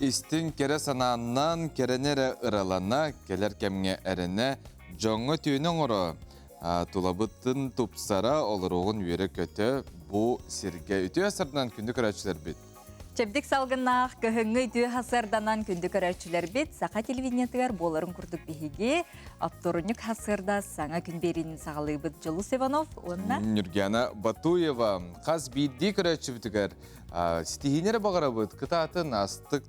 İstin kere sanağından kerenere ıralana, keler kemge erine, jonga tüyünün oro. Tulabıttın tupsara oluruğun üyere kötü, bu sirge ütü asırdan kündük öğretçiler bit. Çebdik salgınaq, köhüngü ütü hasırdanan kündük öğretçiler bit, sağa televizyonetigar boların kurduk bihigi, aptorunyuk hasırda sana gün berinin sağlığı bit Jolus Ivanov, onna? Nurgana Batuyeva, qaz biddik öğretçi bitigar. Stihinere bağıra bit, kıtatın astık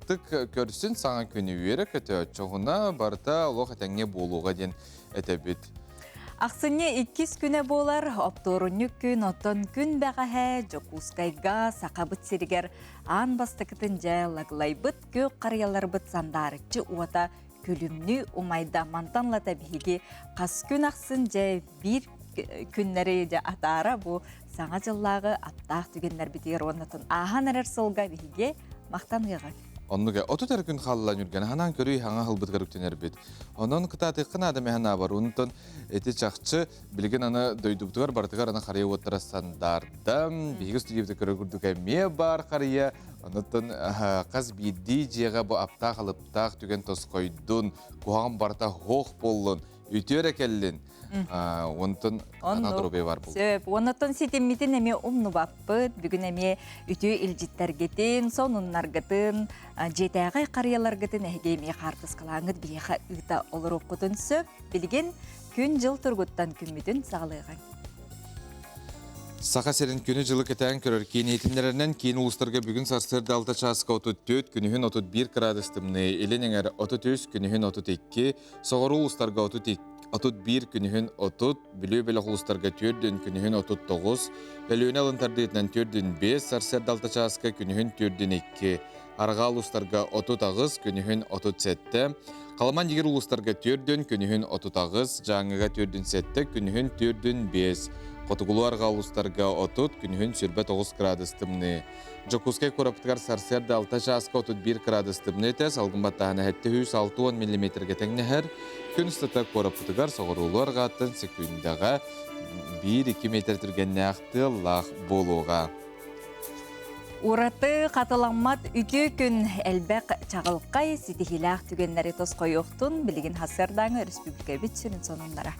körsün sana günü üyere kötü, çoğuna barda oluq etenge boluğa den etebit. Ақсыне 2 күне болар, апторунюк күн, оттон күн бәғәһә, жокускайга, сақабыт сиригер, ан бастықытын жай лаглайбыт, көк қариялар быт сандарыкчы уата күлімні умайда мантанлата бігі, қас күн ақсын жай бір күннері жа атара бұл саңа жыллағы аптақ түгенлер бітер онатын ахан әрер солға бігі мақтан ғыға. Onnuga otu terkün xallan yürgen hanan körüy hana hılbıt garıptener bit. Onun kıtatıqın adamı hana var. Ondan eti çaqçı bilgin ana doydubdugar bartıgar ana xaraya ottara standarda. Bihi stüdiyevde körügürdük eme bar xaraya. Ondan qaz biddi jega bu aptaq alıptaq tügen tos koydun. Kuhan barta hoq bollun. Ütüre kellin. Ondan ana dorobe var bu. Ondan sitemmitin eme umnu bappıt. Bugün eme ütü ilcitler getin, sonunlar getin. Жетәғай қариялар гітін әгейме қартыз қылаңыд бейеға ұйта олыр оқытын сөп, білген күн жыл тұрғыттан күмметін сағылыған. Сақа серін күні жылы кетән көрір кейін етімдерінен кейін ұлыстарға бүгін сарсырды алты часқа 34, күнігін 31 градустымны, елен әңір 33, күнігін 32, соғыру ұлыстарға 31, күнігін 30, білі-білі ұлыстарға 4, күнігін 39, әліуіне алынтардығытынан 4-5, сарсырды алты часқа күнігін 4-2, Арға ұлыстарға 30, күнігін 37, Қаламан егер ұлыстарға 4, күнігін 30, жаңыға 4-7, күнігін 4-5, Қотығылу арға ұлыстарға 30, күнігін 29 градустымны. Жокускай қораптығар сарсерді 6 жасқа 31 градустымны тәс, алғымбаттағына әтті 160 мм-ге тәңнәхір, күн ұстата қораптығар соғырулу арға аттын секундаға 1-2 метр түргенне ақты лақ болуға. Ураты қатыламмат үті күн әлбәқ чағылқай сетихилақ түгенлері тос қойуқтын білген хасырдаңы республика бітсінің сонындара.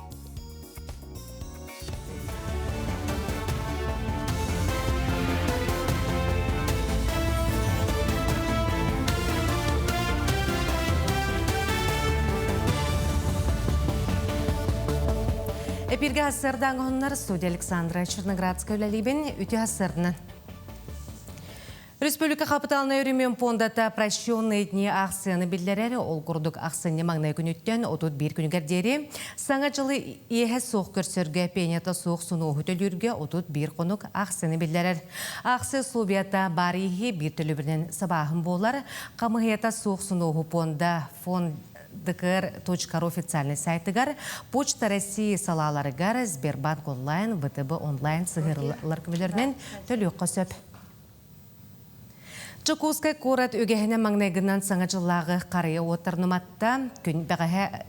Эпирге хасырдан ғонлар студия Александра Черноградская үләлейбен үті хасырдынан. Республика капиталына өрімен пондата прощенные дни акцияны білдерері ол күрдік акцияны маңнай күніттен 31 күнігердері. Саңа жылы ехе соқ көрсерге пенета соқ сұну өтілерге 31 қонық акцияны білдерер. Акция Словията барихи бір төлібірінен сабағын болар. Қамығета соқ сұну понда фонд dkr.ru официальный сайтыгар, Почта России салаларыгар, Сбербанк онлайн, ВТБ онлайн сығырлар көмелерінен төлі қосып. Чукускай корат өгехіне маңнайгынан саңа жыллағы қария отырныматта күн бәғәе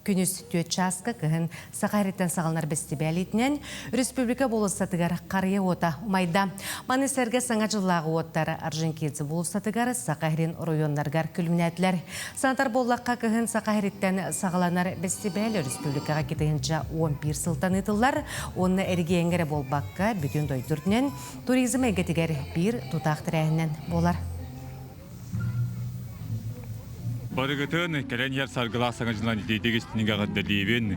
күніз 4 часқа кіхін сақайреттен сағалнар бәстебәлетінен республика болыстатығар қария ота майда. Манесерге саңа жыллағы оттары Арженкедзі болыстатығар сақайрен районларғар күлімнәділер. Сантар боллаққа кіхін сақайреттен сағаланар бәстебәлі республикаға кетігінші 11 сылтан етілар. Оны әрге әңгірі болбаққа бүтін дойдырдінен туризм әгетігер бір тұтақтырайынан болар. Барыгытын кәлен яр саргылақ саңажынан дейдегістінің ағадда дейбен,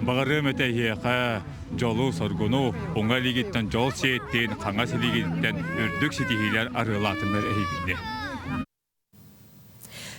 бағырым өтәйеқа жолу соргуну, оңға легеттен жол сееттен, қаңа селегеттен үрдік сетихилер арылатындар әйбінде.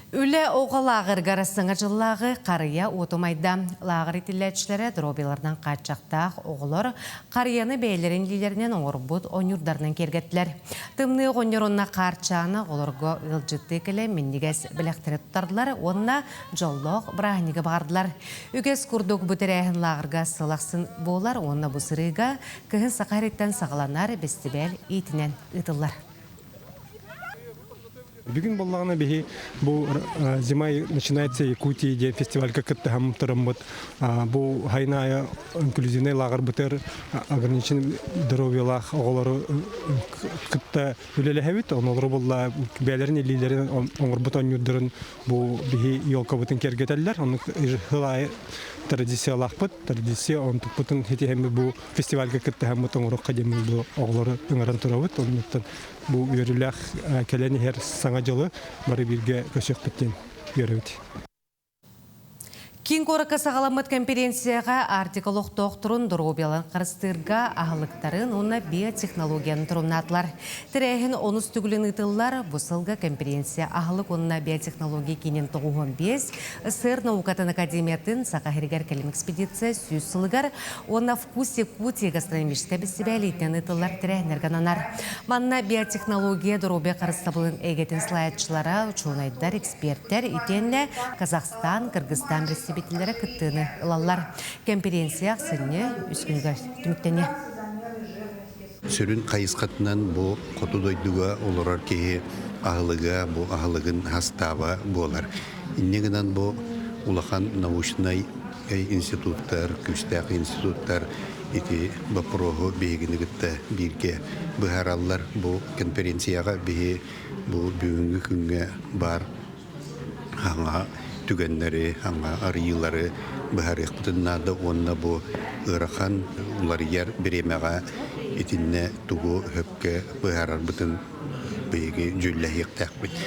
Үлі оғалағыр ғарасыңа жыллағы қария отымайда лағыр етілетшілері дробелардан қатшақтақ оғылар қарияны бәйлерін лилерінен оңырбұд оңырдарынан кергеттілер. Тымны оңырынна қарчаны оларға ұлжытты кілі меннегес біліқтірі тұтардылар, онына жоллық бірағынығы бағардылар. Үгес күрдік бұтырайын лағырға сылақсын болар, онына бұл сырыға кіхін сақареттен сағаланар бестібәл етінен ұтылар. Бүгін боллағына бейі бұл зима начинается Якутия ден фестиваль кәкітті хам тұрамыд. Бұл хайная инклюзивный лағыр бұтыр ограничен здоровьялақ оғылары күтті үлелі әвет. Онылары болла бәлерін елейлерін оңыр бұтан юдырын бұл бейі елка бұтын кергетелілер. Оны ғылай традициялақ бұт. Традиция онтық бұтын хетихемі бұл фестиваль кәкітті хам бұтын ұрық қадемі бұл оғылары ұңырын тұрабыт. Бұл үйіріләқ кәләні әр саңа жылы бары бірге көсек біттен үйірілді. Кин коракка сағаламыт конференцияға артиколық тоқтырын дұробиялан қарыстырға ағылықтарын онна биотехнологияны тұрымнатылар. Тірәйін оныз түгілін ұтылар бұсылға конференция ағылық онна биотехнология кенен 95 СССР наукатын академиятын сақахиргер кәлім экспедиция сүйіз сылығар онна вкусе кути гастрономическа бәсібәлейтен ұтылар тірәйін әргананар. Манна биотехнология дұробия қарыстабылын әгетін слайдшылара, учуынайдар, эксперттер, итенне Казахстан, Кыргызстан, бетілері күттіні ұлалар. Конференция ақсыны үскінгі түміктене. Сөрін қайысқатынан бұл қоту дойдуға оларар кейі ағылыға, бұл ағылығын хастава болар. Иннегінен бұл улахан научный институттар, күстәқ институттар, ити бапроғы бейгінігітті бірге бұхаралар бұл конференцияға бейі бұл бүгінгі күнге бар аңа түгеннері, аңа арыйлары бұхарық бұтыннады онына бұл ұрахан ұлар ер біремеға етінне тұғы хөпке бұхарар бұтын бейгі жүлләйік тәқпет.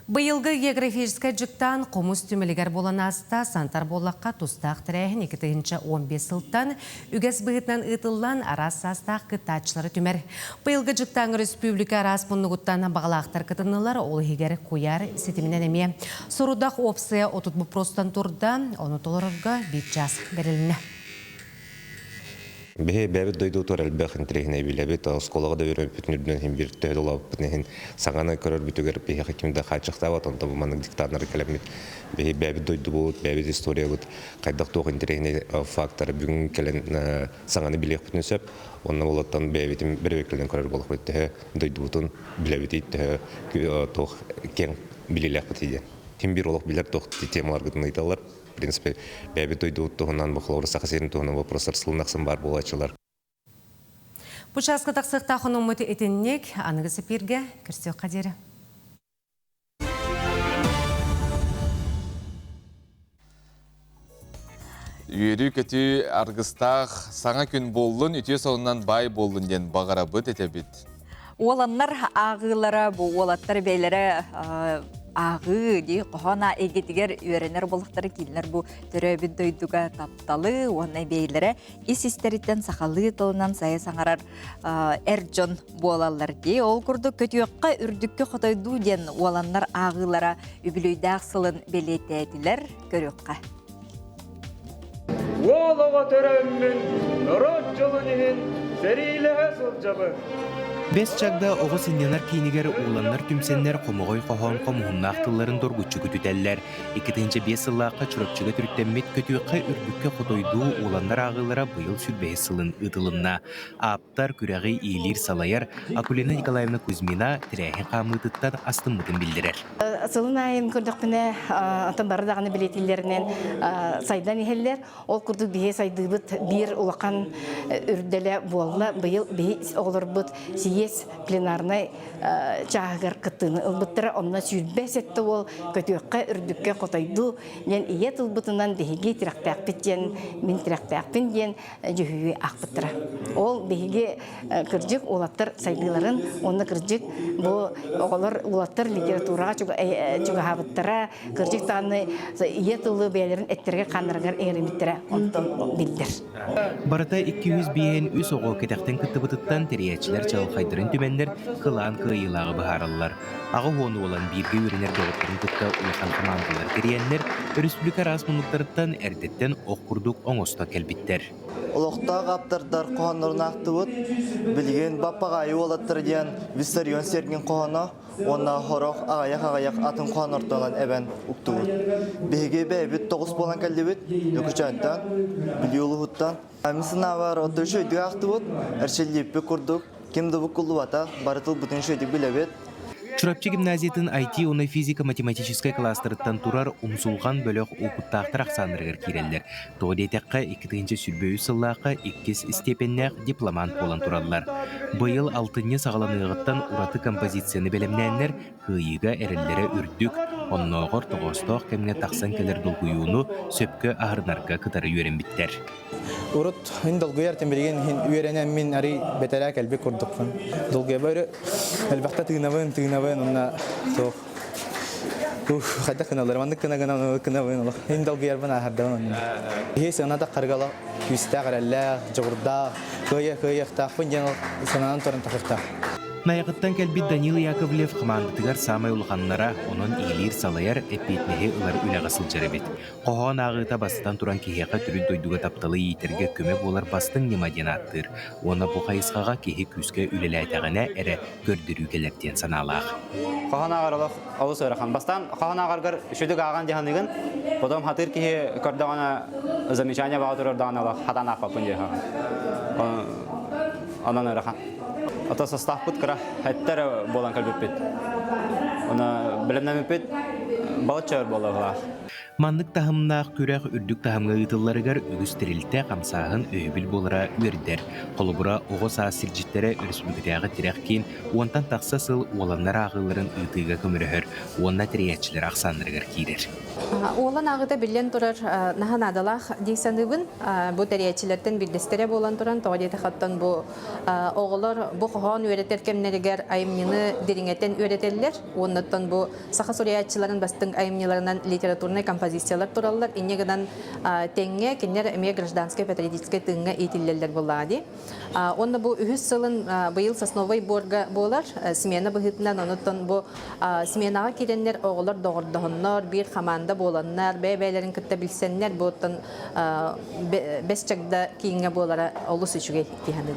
Бұйылғы географическа жүктан қомыз түмілігер болан аста сантар болаққа тұстақ тірәйін 2-15 сылттан үгес бұғытнан ұтылан арас астақ күттачылары түмер. Бұйылғы жүктан республика арас мұнығыттан бағалақтар күтінілер ол егер қояр сетімінен әме. Сұрудақ опция отут бұл простан тұрда, оны толырырға бет жас беріліне. Бе бәбет дойду тор әлбәхін тірегіне біләбет, сколаға да өріп бүтінірден хем бір төхеді олап бүтінен саңаны көрір бүтігер бе хакимді қачықтават, онда бұл маның диктарнары кәлемет. Бе бәбет дойду бұд, бәбет история бұд, қайдақ тоғын тірегіне фактары бүгін кәлен саңаны білек бүтін сөп, онна болаттан бәбетім бір өкілден көрір болып өтті, дойду бұтын біләбет етті, тоқ кен білелек бұтейден. Хем бір олық білер тоқты темалар күтін айталар. В принципе, бәбет ойды ұттығынан бұқылауыр сақасерін тұғынан вопростар сылынақсын бар болачылар. Бұшасқы тақсықта құның мұты етіннек, анығы сәперге кірсеу қадері. Үйері көті арғыстақ саңа күн болын, үте соңынан бай болын ден бағара бұт етебет. Оланнар ағылары, бұл олаттар бейлері ағы дей қоғана егетігер үйренер болықтары келінер бұл түрөбін дойдуға тапталы, оны бейлері ес істеріттен сақалы тылынан сайы саңарар әрджон болалар дей. Ол күрді көтіөққа үрдікке қотойду ден оланнар ағылара үбілейді ақсылын белетәділер көріөққа. Олаға төрәмін нұрат жолынығын сәрейліғі сұлжабы. Бес чагда оғыз инненар кейінігер уланнар түмсеннер қомығой қоған қомығынна ақтыларын доргучы күтүтәлләр. 2-5 сыллаққа чүрөпчігі түрттеммет көтіөққа үрбікке қотойду уланнар ағылара бұйыл сүрбәйі сылын ұтылынна. Аптар күрәғи ийлер салайар Акулина Николаевна Кузьмина тірәйін қамытыттан астымытын білдірер. Сылын айын күрдіқпіне атын барыдағыны білетілерінен сайдан ехелер. Ол күрді бейе сайдыбыт бір улақан үрделі болына бұйыл бейе оғылыр бұд ес пленарный чағығыр қыттыны ұлбыттыра, онына сүйірбәс етті ол көтіөққа үрдікке қотайду. Мен иет ұлбытынан бейге тирақтаяқпет ден, мен тирақтаяқпен ден жүхіге ақпыттыра. Ол бейге кіржік олаттар сайдыларын, оны кіржік оғылар олаттар литератураға жүгі хабыттыра, кіржік таны иет ұлы бәлерін әттерге қанырғар әңіріметтіра онтын білдір. Барыта 200 бейін үс оғы кетақтен күттібытыттан тіриячілер чалқайдырын түменлер қылан қыйылағы бұхаралылар. Ағы оны olan бірге өрінер доғыттырын күтті ұлқан командалар кериенлер республика расмұндықтарыттан әрдеттен оқ күрдік оңоста кәлбіттер. Олықта қаптардар қоғанларын ақты бұд, білген баппағайы олаттыр дейін Виссарион серген қоғаны, онна қорық ағаяқ атын қоғанлардан әбән ұқты бұд. Беге бәйбіт 9 болан кәлді бұд, өкішайттан, білеуілі бұдтан. Әмісін авар отыр шөйдігі ақты бұд, әршелеппі күрдік, кемді бұқылы бата, барытыл бұтын шөйдік білі бет. Чурапчы гимназиятын IT оны физика-математическая класстырыттан турар умсулған бөлөк оқыттақтыр ақсанырғыр керелдер. Тоғдетеққа 2-нче сүрбөйі сыллаққа 2 степеннәқ дипломант болан туралар. Бұйыл 6-ны сағаланығыттан ураты композицияны белемнәнлер күйіға әрілері үрдік, онноғыр тоғыстық кәміне тақсан кәлер долгуюны сөпкі ағырнарға кытары үйерен біттер. Урут хин долгуяр темберген хин үйеренен мен ари бетерәк әлбек күрдікпін. Долгуя бәрі әлбәқта тыгынавын, онна тоқ. Қайда кыналар, манды кынавын олық. Хин долгуяр бін ағырдауын. Хей сығынада қарғала, күстәғір әлі, жығырда, көйіқтақпын жен сынанын торын тақықтақ. Найақыттан кәлбет Данил Яковлев қымандытығар самай ұлғаннара, оның иелер салайар әппетмеге ұлар үләға сылжары бет. Қоған ағыта бастан тұран кехеға түрін дойдуға тапталы етерге көмек олар бастың немаден аттыр. Оны бұл қайысқаға кехе күске үлелі әтәғіне әрі көрдіру келерден саналақ. Қоған ағарылық ауыз өріқан. Бастан қоған ағарғар үшідік аған дегенігін, потом хатыр кехе көрдіғана замечания бағытыр ордағаналық хатан ақпапын дегенігін. Онан өріқан. Ата состав пут кара хаттар болан калбепет. Она белемнәмепет балчар болағыла. Мандык тахымнақ күрәк үрдік тахымға ұйтыларығар өгістерілті қамсағын өйбіл болыра өрдер. Қолыбыра оғыз асыржеттері республикатағы тірек кейін, онтан тақса сыл оланлар ағыларын ұйтыға көмірігір, онна тіреятчілер ақсандырығар кейдер. Олан ағыда білен тұрар наған адалақ дейсанығын, бұл тіреятчілерден білдестері болан тұран, тоғадеті қаттан бұл оғылар бұл қоған өретер кемнерігер айымнені деріңеттен өретелілер, оннаттан бұл сақа сориятчыларын бастың айымнеларынан литературный композициялар тураллар, иннегенен теңге кеннер эме гражданское патриотическое тыңга этиллерлер болады. Онда бу үһүс сылын быйыл Сосновой борга болар, смена быһытынан онуттан бу сменага киреннер оголор догордохоннор, бир команда боланнар, бәбәләрен кытта билсеннер, буттан бес чакда кийинге болара олус үчүгө тиһанды.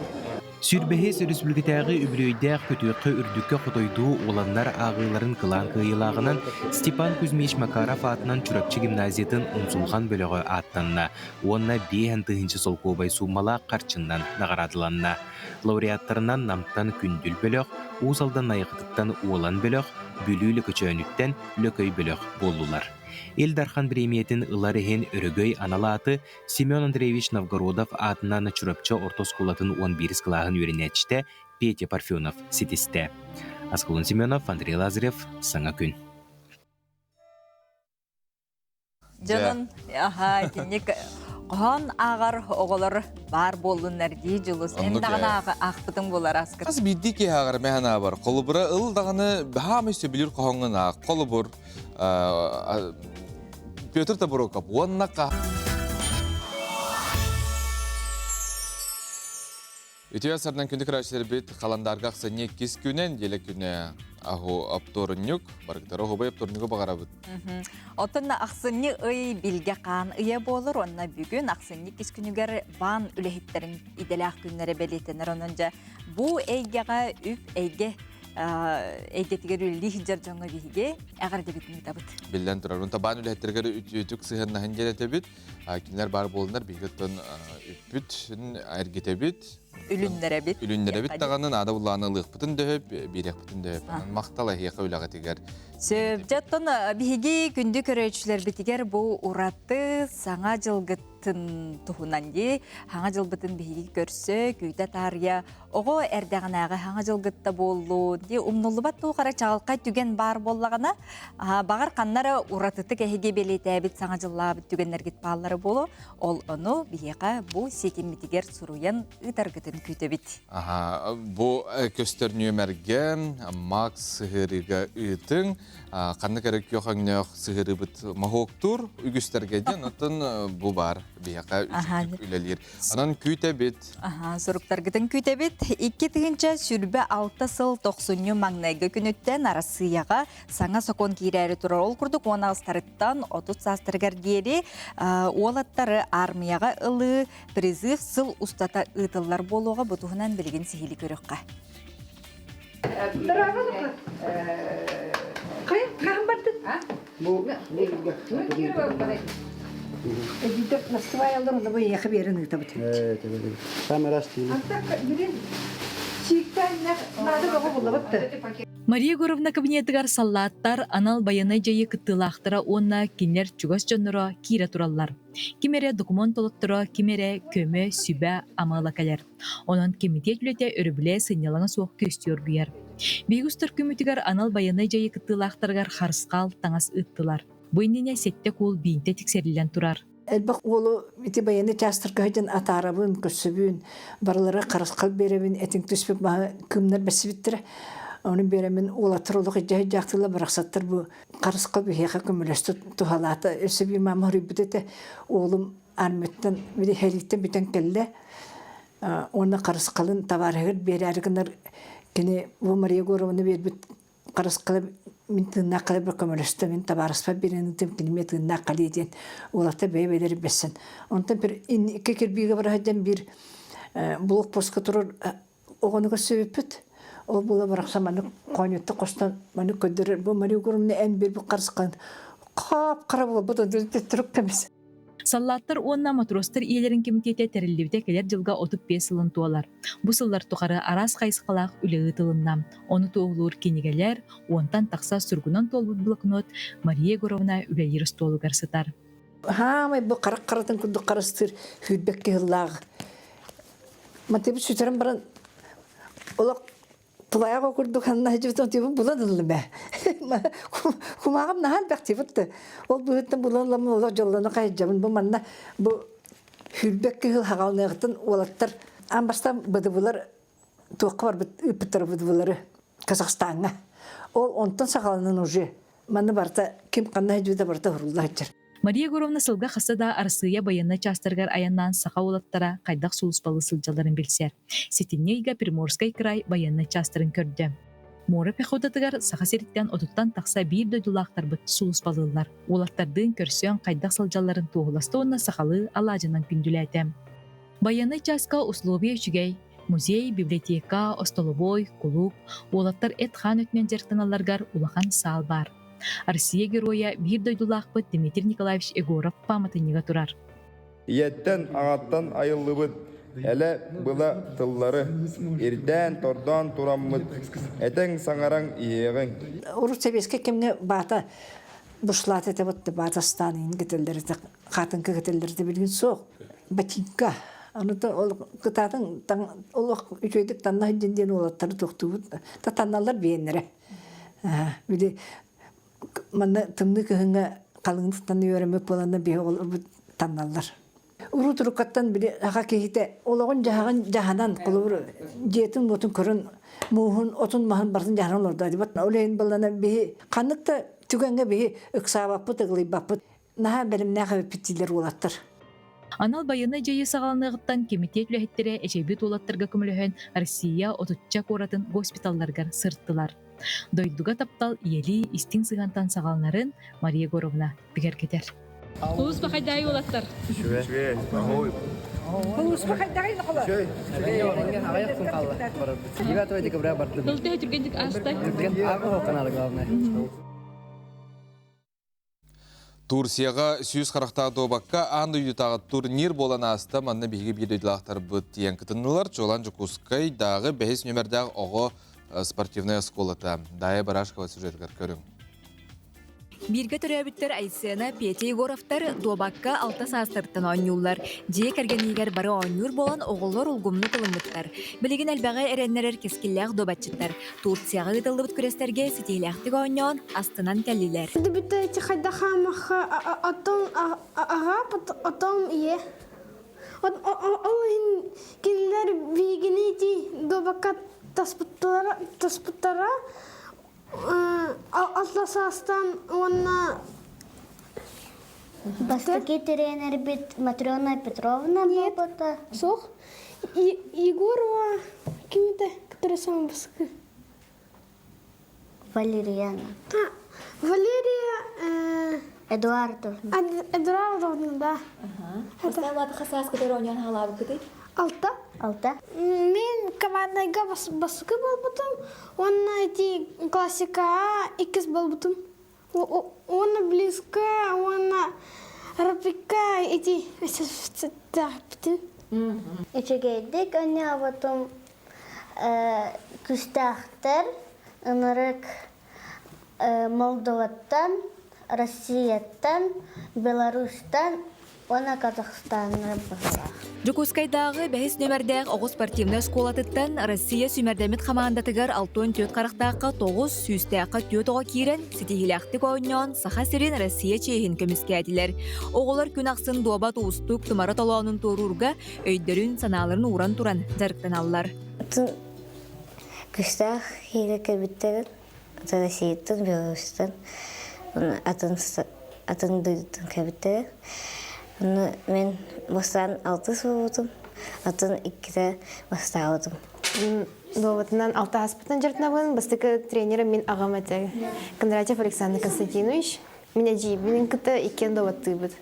Сүрбехес республикатағы үбірөйдәқ көтөққы үрдікке құтойду оландар ағыларын қылан қиылағынан Степан Кузьмич Макаров атынан Чурапчы гимназиятын ұмсулған бөлігі аттанна, онна бейін тұхыншы солқобай сумала қарчыннан нағарадыланна. Лауреаттарынан намтан күнділ бөліқ, ұсалдан айықытықтан олан бөліқ, бүлілі көчөнүттен лөкөй бөліқ болулар. Элдархан премиятын ыларыхен өрөгөй аналаты Семен Андреевич Новгородов атынан Чурапчы ортоскулатын 11 клағын өрінәчті Петя Парфенов сетесті. Асколын Семенов, Андрей Лазарев, Саңа күн. Жанын, кенек қоған ағар оғылар бар болын нәрдей жылыс. Әндағына ақпытың болар асқыр. Қас бидді ке ағар мәхана бар. Қолыбыра ыл дағаны бәхам өсі білір қоғанғын ақ. Қолыбыр Петр Табуроков, оннақа. Үтеу асарынан күнді крашылар бет қаландарға ақсыне кес күнен, делі күні ағу апторыннюк, барықтары ғобай апторынюғы бағара бұд. Отынна ақсыне ұй білге қан ұя болыр, онна бүгін ақсыне кес күнігер бан үлехеттерін иделі ақ күнлері бәлетенер. Онынша бұл әйгеға үп әйге әйдетігер үлі жар жаңы бейге әғар дебетін табыт. Білден тұрар. Онта бан үлехеттергер үтік сығырнағын желетебет, күнлер бар болынар, бейгеттен үппіт әргетебет. Үліндері бит тағанын ада бұллағаны лықпытын дөйіп, берек бұтын дөйіп. Мақталы еқі үліға тегер. Сөп жаттан бігі күнді көрөйшілер бітігер бұл ұратты саңа жылғыттын тұхынан де, хаңа жылбытын бігі көрсі, күйді тария, оғы әрдіғанағы хаңа жылғытта болу, де ұмнулы бат тұғара чағылқай түген бар болағына, бағар қаннары ұратыты кәхеге белеті әбіт саңа жылға біт түгенлергет бағалары болу, ол оны біғеға бұл секен бітігер сұруян ұтарғытын күйті бит. Бұл көстер нөмерген, Макс сығырыға үтің, қанды кәрі күйоқаңнеқ сығыры бұт мағоқтыр, үгістергеден, ұтын бұл бар, бияқа үлелер. Анан күйті бет. Сұрықтарғытын күйті бет. 2 тығынша сүрбі 6 сыл 90 маңнайғы күніттен арасыяға саңа сокон кейрәрі тұрар ол күрдік 10 астарыттан 30 састырғар дері олаттары армияға ылы призыв сыл ұстата ұтылар болуға бұтығынан білген сихили көріққа. Қағым барды? Бұл Editör nasıl ayarlar onu bu yakı bir yerini tabii. Evet. Tam araştırdım. Hatta Мария Егоровна кабинетыгар саллаттар анал баянай жайы кыттылақтыра онна кинлер чугас жоннора кире тураллар. Кимере документ олоттыра, кимере көмө, сүбә, амала кәлер. Онан комитет үлете өрүбіле сынялаңа соқ көстер гүйер. Бейгустар көмітігар анал баянай жайы кыттылақтыргар харскал таңас ыттылар. Бұйнене сетте кол бейінте тексерілен турар. Элбак олу бити баяны частырга хыжын атарабын, көсөбүн, барлары караскал беребин, этин түспүп кымнар бесибиттер. Onu beremin olatırılık icahı jaktıyla bıraksatır bu karıskal bir heyaka kömülüstü tuhalata. Öse bir mamur ibidete oğlum armetten bir herikten biten kelle. Ona karıskalın tavarıgır beri arıgınlar kini bu Maria Gorovna bir karıskal min tırnaklı bir kömülüstü min tavarıspa birinin temkinimi tırnaklı edin. Olata beybeleri besin. Ondan bir iki kirbiğe bırakacağım bir buluk poska turur oğunu söbüpüt. O bula bıraksa bana konyutta kostan bana ködürür. Bu Maria Gorovna en bir karıskan. Kap karabı bu da Türk temiz. Саллаттар онна матростар иелерин комитете терилдибде келер жылга 35 сылын туалар. Бу сыллар тухары арас кайсыкалак үлеги тылыннам. Оны тоолуур кинигелер, онтан такса сүргүнөн толбут блокнот Мария Егоровна үлейир столу гарсытар. Май бу карак-каратын күндүк карастыр хүдбекке хыллаг. Матебі сүтерім баран олақ Тулаяға көрдік ханна жібіттен тебін бұладылы бә. Құмағым наған бәк тебітті. Ол бұғыттен бұладылы олақ жолланы қайджабын. Бұл манна бұл хүлбәкке хыл хағалынығыттын олаттар. Анбастан бұды бұлар туаққа бар үпіттір бұды бұлары Казахстанға. Ол онтан сақалының ұжы. Маны барта кем қанна жібіді барта ұрылды айтыр. Мария Егоровна сылга хасада арсыя баянна частыргар аяннан сақа олаттара қайдақ сулуспалы сылжаларын білсер. Сетиннейга Приморскай край баянна частырын көрді. Мора пехотатыгар сақа сериттен отуттан тақса бір дөйдулақтар бұт сулуспалылар. Олаттардың көрсен қайдақ сылжаларын туғыласты онна сақалы алажынан күнділәтем. Баянна частка условия үшігей. Музей, библиотека, остоловой, клуб, олаттар этхан өтмен жертаналаргар улахан сал бар. Россия героя bir doydulaqpıt Дмитрий Николаевич Егоров памятынига турар. Ияттен ағаттан айылыбыт, әлі бұла тыллары, ерден тордан тураммыт, әтен саңараң иеғің. Урус себеске кемне бата бушлат ете бұтты батастанын кетелдері, қатынқы кетелдері білген соқ. Батинка. Анута ол кытатын олық үшөйдік танна женден олаттары тоқты бұд. Танналар бейінлері. Біле Мана тымны кыһыңа калыңдыктан үйрәмәп боланы бе ол танналар. Уру турукаттан бире ага кехите олагын жаһанан кылыр жетин ботун көрөн муһун отун маһын барын жаһан орда дип олен балана бе каныкта түгәнгә бе ыксабап тыглый бапыт наһа белем нәһә питилер улаттыр. Анал баяны жайы сагалыныгыттан комитет үләһеттере эчебит улаттырга көмөлөһөн Россия отучча коратын госпиталларга сырттылар. Дойдуга таптал иели истин сыгантан сагалнарын Мария Егоровна бигер кетер. Улус бахайдай улаттар. Шве, ахой. Улус бахайдай накала. Шве. Дулте жүргендик астай. Турцияға сүйіз қарақта добаққа анды ютағы турнир болан асты манны бейгі бейдейлақтар бұд дейін кітінілер. Жолан Жукускай дағы бәйіз нөмірдағы оғы спортивная сколата. Дайы Барашкова сюжеткер көрің. Бирге төрөбүттөр Айсена Петя Егоровтар добакка алта састырттан ойнулар. Жие кергенигер бары ойнур болан оголлор улгумну кылымыттар. Билигин элбага эреннерер кескиллях добатчыттар. Турцияга ытылыбыт күрестерге сетейляхтык ойнон астынан келлилер. Дебитте хайдахамаха отом ие. Олин киллер бигинити добакка таспуттара Атласастан онна Бастаки тренер бит Матрёна Петровна бабата. Сох Егорова кимите, которая самая баска? Валерьяна. Валерия Эдуардовна. Эдуардовна, да. Осталат хасас, который он халабы кыты? Алта. Мен командайга баскы был потом. Он эти классика икис был потом. Он близко, он рапика эти. Ичегейдик, они потом Күстәхтер, ынырык Молдоваттан, Россияттан, Беларустан, она Казахстаннан бара. Жукускайдағы бәхіс нөмірдәг оғыз спортивны сколатыттан Россия сүмердәмет қамандатығар алтон төт қарақтаққа 9 сүйістәққа төт оға кейрен сетихиләқтік ойнyon саха сирен Россия чейхін көміскәділер. Оғылар күн ақсын дуабат уыстық тұмары талуанын торурға өйдерін саналарын уран туран жарықтан алылар. Күстәх хейлі кәбіттігін, Россияттан, Беларустан, атын дүйдіктен кәбіттігін. Мен бастан 6 болдым, атын 2-де басталдым. Доводынан 6 аспытын жартынабын, бастықы тренерім мен ағам әтегі. Кондратьев Александр Константинович. Мен әжейіп, менің күтті 2 доводты бұд.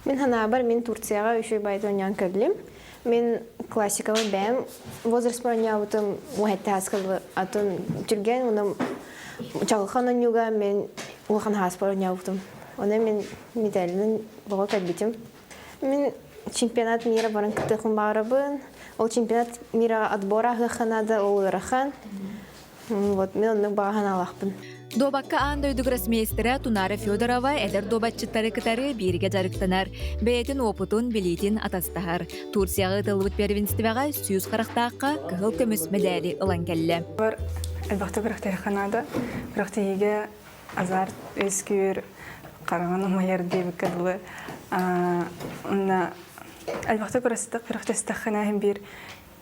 Мен хана бар, мен Турцияға үші байды ойнан кәділім. Мен классикалы бәм, возраст парanya бұтым мұхетті асқылы атын жүрген, оның чағылқан ойнуға мен ұлған хас парanya бұтым. Оны мен медалінің бұға кәдбетім. Мен чемпионат мира барын күттіқін бағырабын. Ол чемпионат мира отбора ғықанады, ол ұрахан. Мен оның бағахан алақпын. Добакка анда өйдік росмейстері Тунара Федорова әдір добатчыттары кітары берге жарықтанар. Бәйетін опытын білейтін атастағар. Турцияғы тылбыт первенствеға сүйіз қарақтаққа күхіл көміс медали ұлан кәлі. Бар әлбақты күріқтері қанады. Күріқтеге азарт, өскүйір, қараған ұмайыр дейбі кәділі. Әлбақты күріқтесті қанайын бір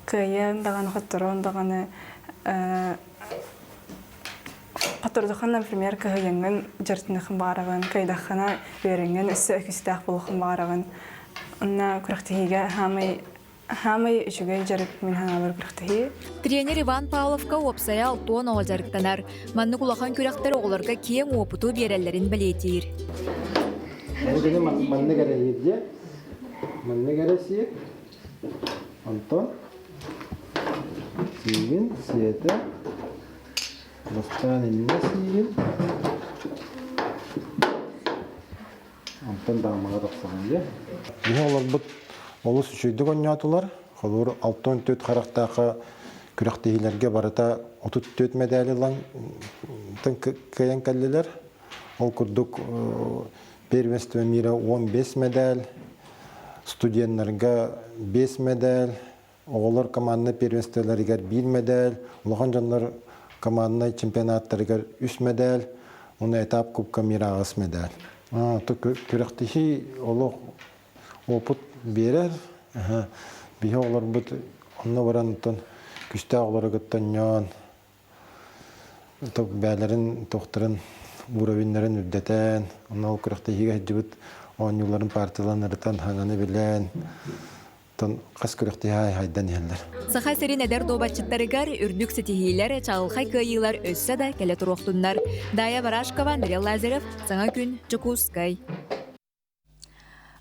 қиын дағаны құттырын дағаны Қатырдықын, например, күйенген жартынықын бағарағын, көйдаққана берінген үсі өкістақ болуқын бағарағын. Онна күріқтіге хамай үшіге жарып мен ханалар күріқтіге. Тренер Иван Павловка опсая алтуан оғыл жарықтанар. Манны құлақан күріқтері оғыларға кең опыту берелерін білетейір. Манны кәрәйірде, манны кәрәсиек, Антон, Сигин, Света, Бастан инне Сигин, Антон дағымаға тақсаған де. Біне олар бұд олыс үшейді көнятылар. Қолыр алтон төт қарақтақы күріқтейілерге барыта 34 медалилан кәйен кәлілер. Ол күрдік первенство мира 15 медаль, студентлерге 5 медаль, оғылар командны первенстволарыгер 1 медаль, олған жанлар командны чемпионаттарыгер 3 медаль, оны этап кубка мира 6 медаль. Күріқтейі олық опыт берер. Бейі олар бұд, онына баран күшті оғылары күттен ян, бәлерін, тоқтырын, уровенлерін үддетен, онна ол күріқтейіге жүбіт, оң юларын партияланырытан хаңаны білен, қас күріқтейі хайдан елдер. Саха серин әдер добатчыттарыгар үрдік сетихилер, чағылқай көйілер өссі да кәлі тұруқтындар. Дая Барашкова, Андрей Лазарев, Саңа күн, Жукускай.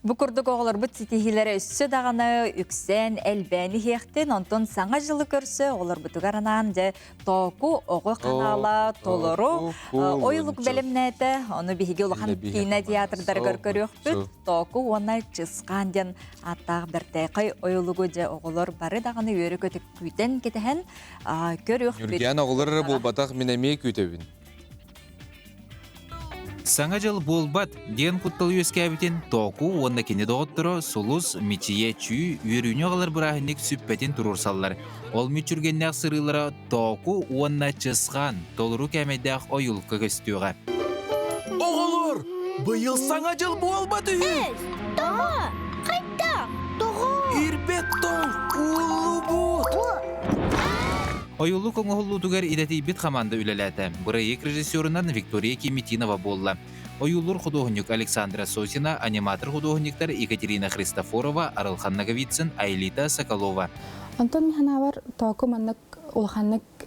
Бұқырдық оғылар бұт сетихилері өссі дағаны үксен, әлбәні хектен, онтон саңа жылы көрсі, оғылар бұтығаранан же току оғы қанала, толыру, ойлық бәлімнәті, оны бігеге ұлған кейіне театрдар көркөріқ бүт, току оны чысқан ден аттағы бір тәйқай ойлығы же оғылар бары дағаны өрі көтік күйтен кетіген көріқ бүт. Үрген оғылары бұл батақ мінәмей күйтебін. Саңа жыл болбат ден құттылы өскәбітен току онда кені доғыттыры сұлыс, мечие, чүй, үйеріне қалар бірахынек сүппәтен тұрурсалар. Ол мүчіргеннәқ сырылары току онда чысқан, толыру кәмедәқ ойылқы көстіуға. Оғылыр, бұйыл саңа жыл болбат үйі? Тоға, қайта, тоға. Ирбет тоң, ұлы бұд. Ойылу көңіғылу түгер идәті бит қаманды үлеләті. Бұрайек режиссерынан Виктория Кеметинова болла. Ойылур художник Александра Сосина, аниматор художниктар Екатерина Христофорова, Арылхан Наговицын, Айлита Соколова. Антон Миханавар тоғы маннық ұлғаннық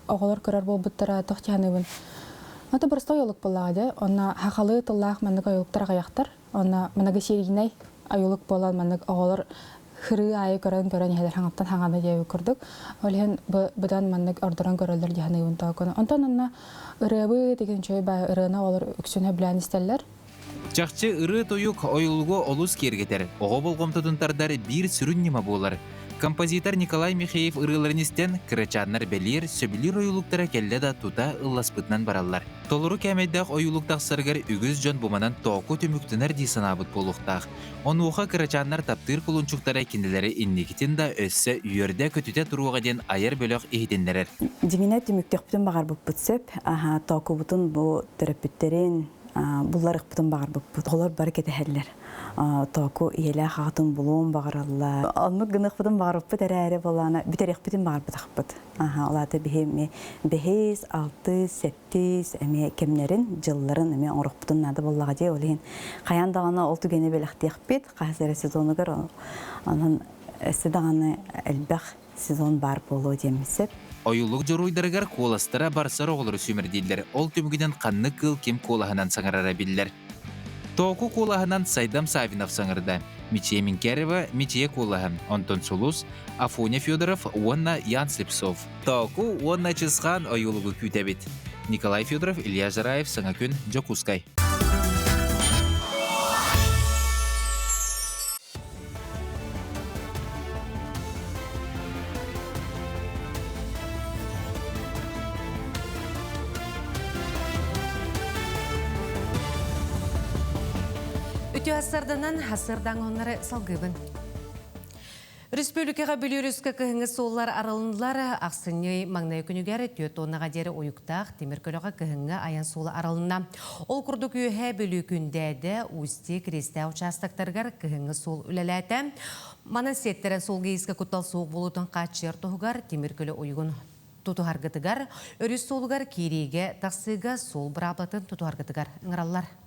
оғылар көрер бол бұттыра тоқтияныбын. Аты бұрысты ойылық болағады. Оны хақалы тұллақ маннық ойылықтар ғаяқтар. Оны маннығы серігінай ойылық болан маннық оғылар хыры айы көрін егер хаңаптан хаңаны жайы көрдік. Олен бұдан маннық ордыран көрілдер жаханы ұнтау көні. Онтан онна ұрыбы деген чөй бай ұрына олар үксіне білән істелер. Чақчы ұры тойық ойылғы олыс кергетер. Оғы болғым тұтынтардар бір сүрін нема болар. Композитор Николай Михеев ырыларнистен кырачаннар белир, сөбілер ойулуктара келле да тута ылласпытынан бараллар. Толуру кәмейдақ ойулуктақ саргар үгіз жон буманан тоқу түміктінер дейсанабыт болуқтақ. Онуға кырачаннар таптыр кулунчуктара кенделері иннекітін да өссі үйерде көтіте тұруға ден айыр бөліқ ехиденлерер. Деміне түміктеқ бүтін бағар бұп бұтсып, тоқу бұтын бұл терапевттерін, бұлларық бұтын бағар бұп бұт. Олар бары кеті току иеле хатын булуун багаралла. Алмык гынык бутун багарып бут әрәре болана, битерек бутун багар бутак бут. Алаты бихеме 5, 6, 7 эме кемнерин, жылларын эме орук бутун нады боллага же олин. Каяндаганы ол түгене белектек бит, кайсыр сезону гөр. Анан эседаганы элбек сезон бар болуу демисеп. Oyulluk joruйдарыгар коластара барсар оғылыр сүмірдейлер. Ол түмгіден қанны кыл кем колахынан саңырара білдер. Току колахынан Сайдам Савинов саңырда. Мичия Минкерева, Мичия колахам. Антон Сулус, Афоня Федоров, Уанна Ян Слепцов. Току Уанна Чысхан ойулугу күтәбет. Николай Федоров, Илья Жараев, Саңакүн, Джокускай. Үтü асырданан асырдан онлары салгыбын. Республикаға бөлеріскі кіхіңі соллар аралындылары ақсыны маңнай күнігері төт онаға дері ойықтақ теміркөліға кіхіңі аян солы аралына. Ол күрді күйе бөлі күндәді ұсты кресті участақтарғар кіхіңі сол үләләті. Мана сеттерін сол кейскі күттал соқ болудың қатшер тұғығар теміркөлі ойығын тұтуғарғытығар, өріс солығар кереге тақсыға сол бұраплатын тұтуғарғытығар. Үңіралар.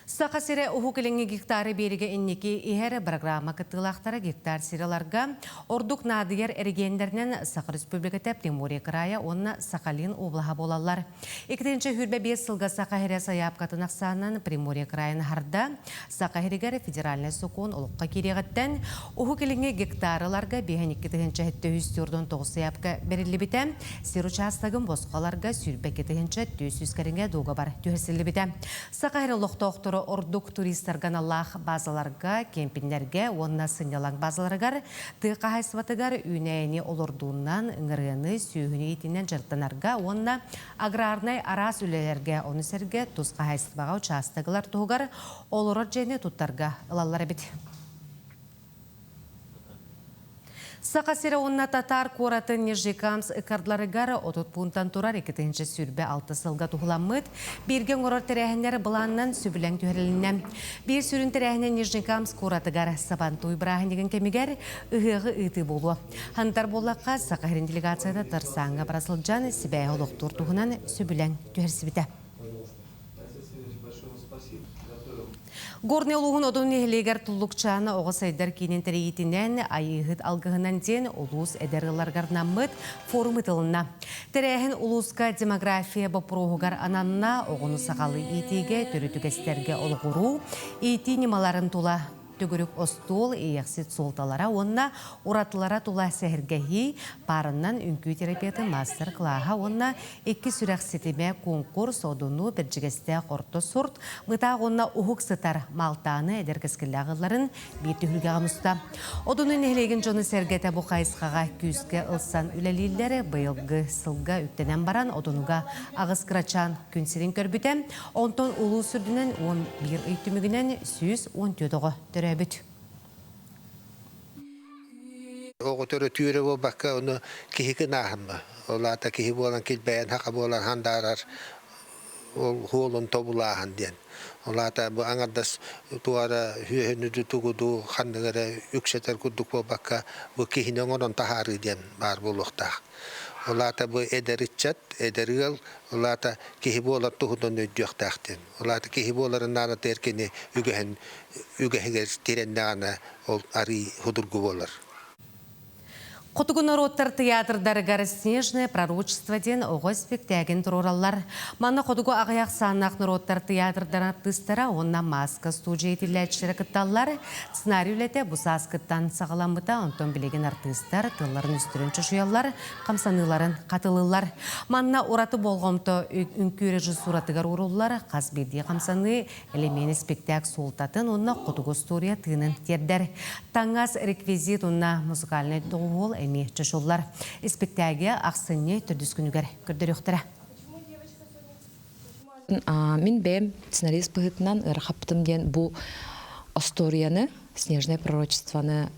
Сақа сире ухукелеңі гектары береге иннеки ихәрі программа кытылақтары гектар сираларға ордук надыгер әргендерінен Сақа Республикаты Приморье края онна Сақалин облаға болалар. 2-ші хүрбе 5 сылға Сақа хере саяп қатынақ санын Приморье крайын харда Сақа херегер федеральный сокон олыққа керегіттен ухукелеңі гектарыларға 5-2-ші хетті үстірдің 9 саяпқа берілі біті сир участагын босқаларға сүрбе 2-ші 200 кәрінге доға бар түйесілі біті. Сақа хере лоқтоқтыры ордук туристарган Аллах базаларга, кемпинлерге, онна сынялан базаларгар, тықа хайсватыгар үнәйіне олордуынан ыңырыны сүйіні етінен жыртанарга, онна аграрнай арас үлелерге, оны серге тұзға хайсваға участығылар тұғығар, олорор жені тұттарға ылалар бет. Сақа сире онна татар коратын Нижикамс ыкардларыгары отут пунктан турар 2-ші сүрбе 6 сылға тұғыламыд. Берген орор тәрәхінер бұланнан сүбілен түйірілінен. Бір сүрін тәрәхінен Нижикамс коратыгар Сабантуй Брахин деген кемігер ұғығы ұйты болу. Хантар болаққа Сақа херін делегацияда тарсаңға барасылжан сібәй олықтур тұғынан сүбілен түйірсібіті. Горный олуғын одын ехлегер тұллықчаны оғы сайдар кейнен тәрейетінен айығыт алғығынан ден олуыз әдәрғыларғарнан мұд форум ұтылына. Тәрәхін олуызға демография бапыруғығар ананына оғыны сақалы етеге түрітігестерге олғыру, еті немаларын тұла түгірік остол еқсет солталара онна уратылара тула сәхіргәхи парыннан үнкі терапияты мастер клаға онна 2 сүрәқ сетеме конкурс одыну біржігесті қорты сұрт мұта онна ұхық сытар малтаны әдергіскілі ағыларын беті хүлге ғамыста. Одыны нәхілеген жоны сәргеті бұл қайысқаға күзге ұлсан үләлелері бұйылғы сылға үттенен баран одынуға ағыз қырачан күнсерін көрбітен, онтон ұлу сүрдінен 11 үйтімігінен 114-ғы төрәбіт. Oğu törü tüyre o bakka onu kihiki nahımı. Ola da kihi bolan kilbeyen haka bolan handarar. Ol huolun tobulahan diyen. Ola da bu angardas tuara hühenüdü tugudu handagara yükseter kuduk o bakka bu kihine onun taharı diyen bar buluqta. Ola da bu ederitçat, ederiyel, ola da kihi bolan tuhudun ödüyöktağdın. Ola da kihi boların nana terkeni ügeheger tirennağına ol ari hudurgu bolar. Хотугун народтар театрдарыгар «Снежное пророчество» ден оғы спектагин турураллар. Манна хотугу ағаяқ санақ народтар театрдан артыстара онна маска студия етіләтшірі кытталлар. Сценарийлете бұсас кыттан сағаламыта онтон білеген артыстар тылларын үстірін чұшуяллар, қамсаныларын қатылылар. Манна ураты болғымты үнкі режиссуратыгар уруллар, қазбеде қамсаны элемені спектак солтатын онна хотугу студия тынын тердер. Таңас реквизит онна музыкальный доғыл эми чашуллар. Спектаге ақсыне түрдіскүнігер көрдіріқтірі. Мен бәм сценарист бұғытынан ұрақаптым ден бұл историяны, «Снежное пророчествоны»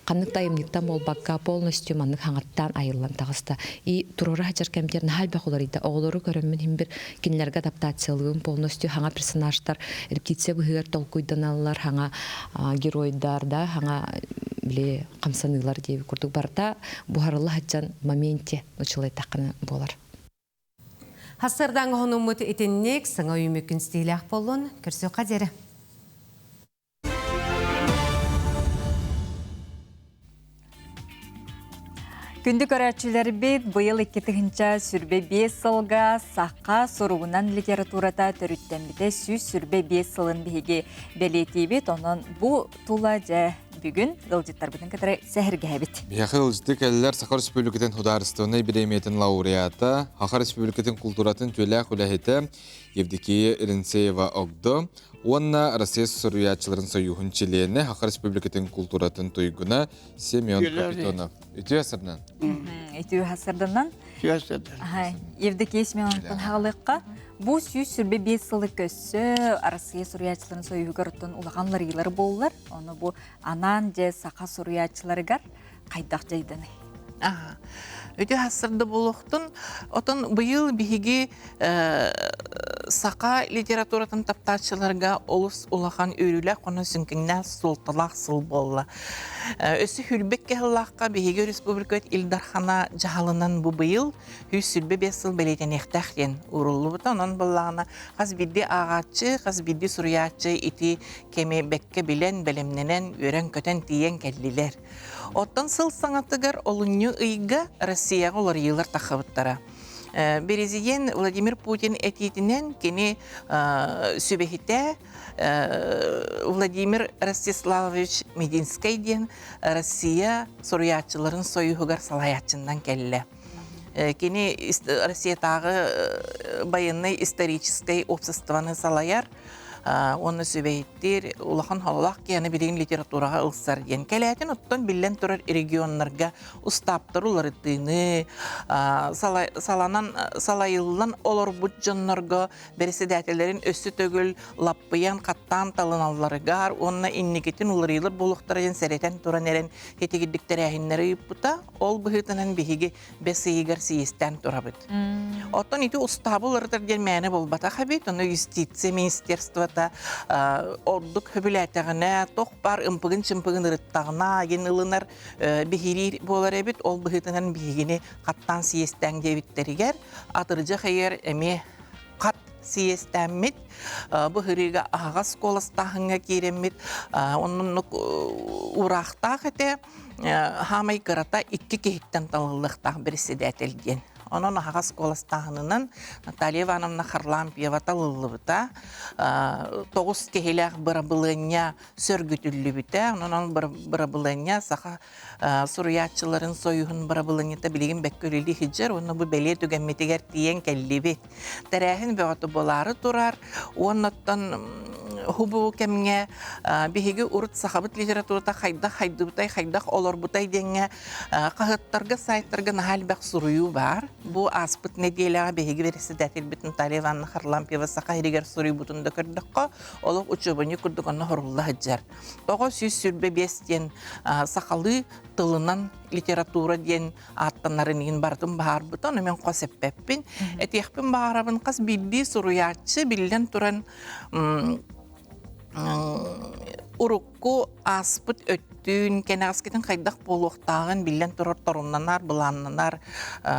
қанық тайымдықтан бол баққа полностью манық хаңаттан айылан тағыста. И тұрыры хачар кәмтерін хал бақ олар еді. Оғылары көрімін хем бір кенілерге адаптациялығын полностью хаңа персонаждар, репетиция бұғығар толкуйдан алылар, хаңа геройдар, да, хаңа біле қамсанылар дейбі күрдік барда, бұғарылы хачан моменте ұчылай таққаны болар. Хасырдан ғонымыт етіннек сыңа үймекін стейләқ болын, көрсі қадері. Күнді көрәтшілер бет бұйыл 2-тігінші сүрбе 5 сылға саққа соруғынан литературата түріттенбіде сүз сүрбе 5 сылын бейге бәлеті бет, онын бұл тула жә бүгін ғылжеттар бұдың кәтірі сәхірге әбет. Бияқы ғылжетті кәлілер Сақар Республикатын Хударыстығыны біреметін лауреаты, Хақар Республикатын культуратын төләқ үләхеті Евдокия Иринцеева оғды. Онна Россия Соруячыларын союғын чилені Хақар Республикатын культуратын тойгуна Семен Капитонов. Үтіу әсірден? Үтіу әсірденнен? Евдокия Семеновтан хағылыққа бұл сүйіз сүрбе 5 сылы көссі Россия Соруячыларын союғырыттың ұлағанлар елері болылар. Оны бұл анан же Сақа Соруячыларығар қайдақ жайданы. Өте хасырды болуқтын, отын бұйыл бігі Сақа литературатын таптачыларға олыс улахан өрілі қоны сүнкіңнен солталақ сыл болла. Өсі хүрбек кәллаққа бігі республикат Илдархана жағалынан бұл бұйыл үз сүрбе 5 сыл бәлейтен ектәқтен ұрылы бұта. Онын болағына қазбидді ағатшы, қазбидді сұруятшы ити кеме бәкке білен бәлемненен өрен көтен тиен кәллілер. Оттан сыл саңатыгар олыню ыйга Россияға олар елар тақыбыттара. Березиен Владимир Путин әтетінен кені сөбехите Владимир Ростиславович Мединскай ден Россия соруятчыларын сойуғығар салаятчындан кәлі. Кені Россиятағы байынны исторической обществоны салаяр, оны сөбейттер, улахан халалақ кені білген литератураға ұлсар ден. Кәләтін оттан білен тұрар регионларға ұстаптыр оларыттыны, салайылынан олар бұд жонларға береседәтелерін өсі төгіл лаппыян қаттан талыналарығар, онына иннекетін оларылар болуқтарайын сәретен тұран әрін кетегідіктер әйінлері ұппыта, ол бұғытынан бігіге бәсейгер сейістен тұрабыд. Оттан еті ұстабы оларытыр ден мәні болбата қабет, оны юстиция министерствода ордық хөбіләтіғіне, тоқ бар ұмпығын-чымпығын ұрыттағына, ен ылынар бігірер болар әбет, ол бұғытынан бігіне қаттан сейістен дебіттерігер, атыржы қайыр әме қат сейістәммет, бұғырыға ағас қолыстағыңа керемет, оның ұрақтақ әте, хамай қырата 2 кейттен талылықтақ бірісі дәтелген. Onun ağaz kolastağının Natalya Ivановna Харлампиева талылыбыта, 9 kehiləq bırabılığına sörgütüllü bütä, onun bırabılığına sağa suriyatçıların soyuğun bırabılığına da bilgin bəkkörülü hiccer, onu bu bəliyə tügəmmetiger diyen kəllibi. Tərəhin bəğatı boları turar, ondan hubu kemge bihigi urut sahabıt literaturata xaydaq olur butay denge qahıttarga saytlarga nahal bəq suruyu var. Bu aspıt ne diyelega bihigi verisi dətil bitin Natalya Ivановna Харлампиева saqa hiriger suruyu butunda kördüqqa oluq uçubunu kurduk onu horulla hıccar. Toğa süz sürbe bestiyen saqalı tılınan literatura diyen attanların yin bardım bahar buta onu men qoseppeppin. Etiyekpin baharabın qas bildi suruyatçı bilden turan urukku aspıt öttüğün kenarsketen kaydaq boluqtağın bilden turar torunlanar, bulanlanar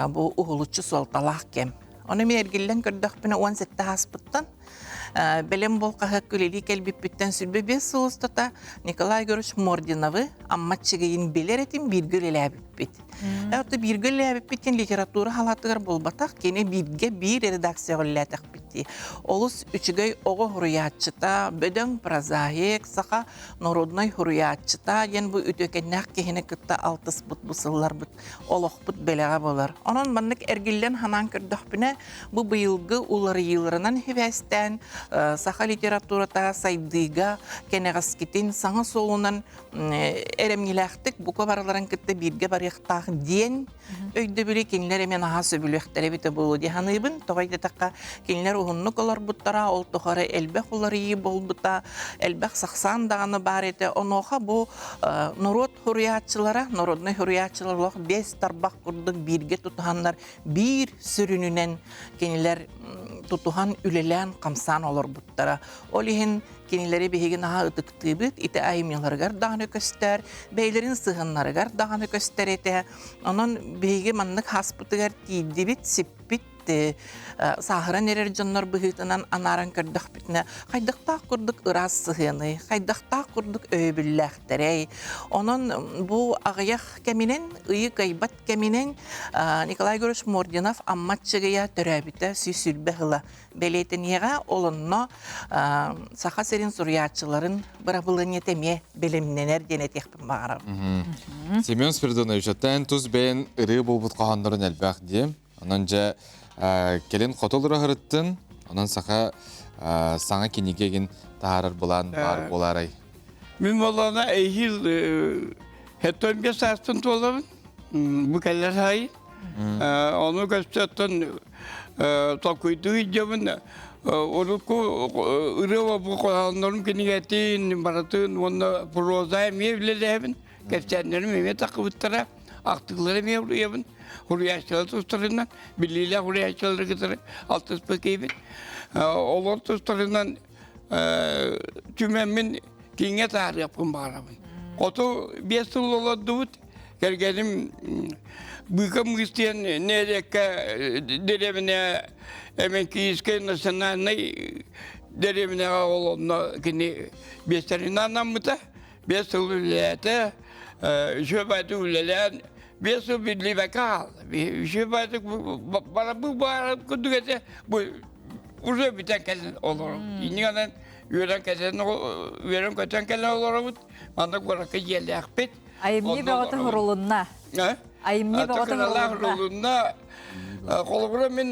bu uğuluçu soltalaq kem. Onu men ergillen kördük bina 17 aspıttan Белем бол каһа күлели келбиппиттен сүлбе бес сылыстата Николай Георгиевич Мординовы амматчыгыйын белеретин биргül эләбиппит. Әвті биргül эләбиппитен литература халатыгар болбатақ кене бирге бир редакция оллятық битти. Олус үчігөй оғы хуруятчыта, бөдөң прозаик, сақа народной хуруятчыта, ен бу үтөкеннәк кехіне кытта алтыс бұт бұсыллар бұт, олық бұт белеға болар. Онын маннык әргілден ханан көрдіқпіне бу бұйылғы улары йылырынан хевестен, саха литературата сайдыга кенегаскитин саңа солунан эремниләхтик бука бараларын кытты бирге барыктах ден өйдө биле кинлер эмен аха сөбүлөктөрө бите болу диханыбын тогайда такка кинлер ухуннук олар буттара ол тохары элбек улары болбута элбек саксан даганы бар эте оноха бу народ хуриятчылары народный хуриятчылар бес тарбак курдук бирге тутуханнар бир сүрүнүнен кинлер тутухан үлелен камсан олар буттара олихин кинилери беһиген аха ытыктыбыт ите айымняларгар даганы көстер бейлерин сыгыннарыгар даганы көстер эте онон беһиге маннык хаспытыгар тийдибит сиппит сахаран эрер жоннор быһытынан анаран көрдөх битне хайдыктаа курдук ырас сыгыны хайдыктаа курдук өбүлләхтерей онон бу агыях кеминен ыйы кайбат кеминен Николай Георгиевич Мординов амматчыгыя төрөбүтө сүсүлбе белетинега олонно саха серин сурьячыларын бырабылыне теме белемненер денетехпин багара. Семен Спиридонович, аттан туз бен ыры болбут кахандарын элбак ди. Анан же келин котолура хырыттын, анан саха саңа кинигеген таарар булан бар боларай. Мен болана эйхил хеттон бес астын толабын. Бу келер хай. Onu gösterten takıydı hicabın oruku ırıva bu kohanların kiniyetin baratın onda prozaya mevlelebin geçenlerim eve takıbıttıra aktıkları mevleyebin hurriyaçları tutarından billiyle hurriyaçları getirir altız pekeyibin olur tutarından tümemin kine tarih yapın bağırabın otu bir yıl oladı gelgelim Bıkım isteyen nereke derevine emenki isken sana ne derevine olanla kini beşlerin anlamıda beşlülete şöbeti ülelen beşl birli vakal şöbeti bana bu kudugete bu uzun biten kesen olur. İnanın öğren kesen öğren kesen kesen olur. Bana kurakı yerli akbet. Ayımni bağıtı hurulunna. Ayımni bağıtı hurulunna. Kolubura men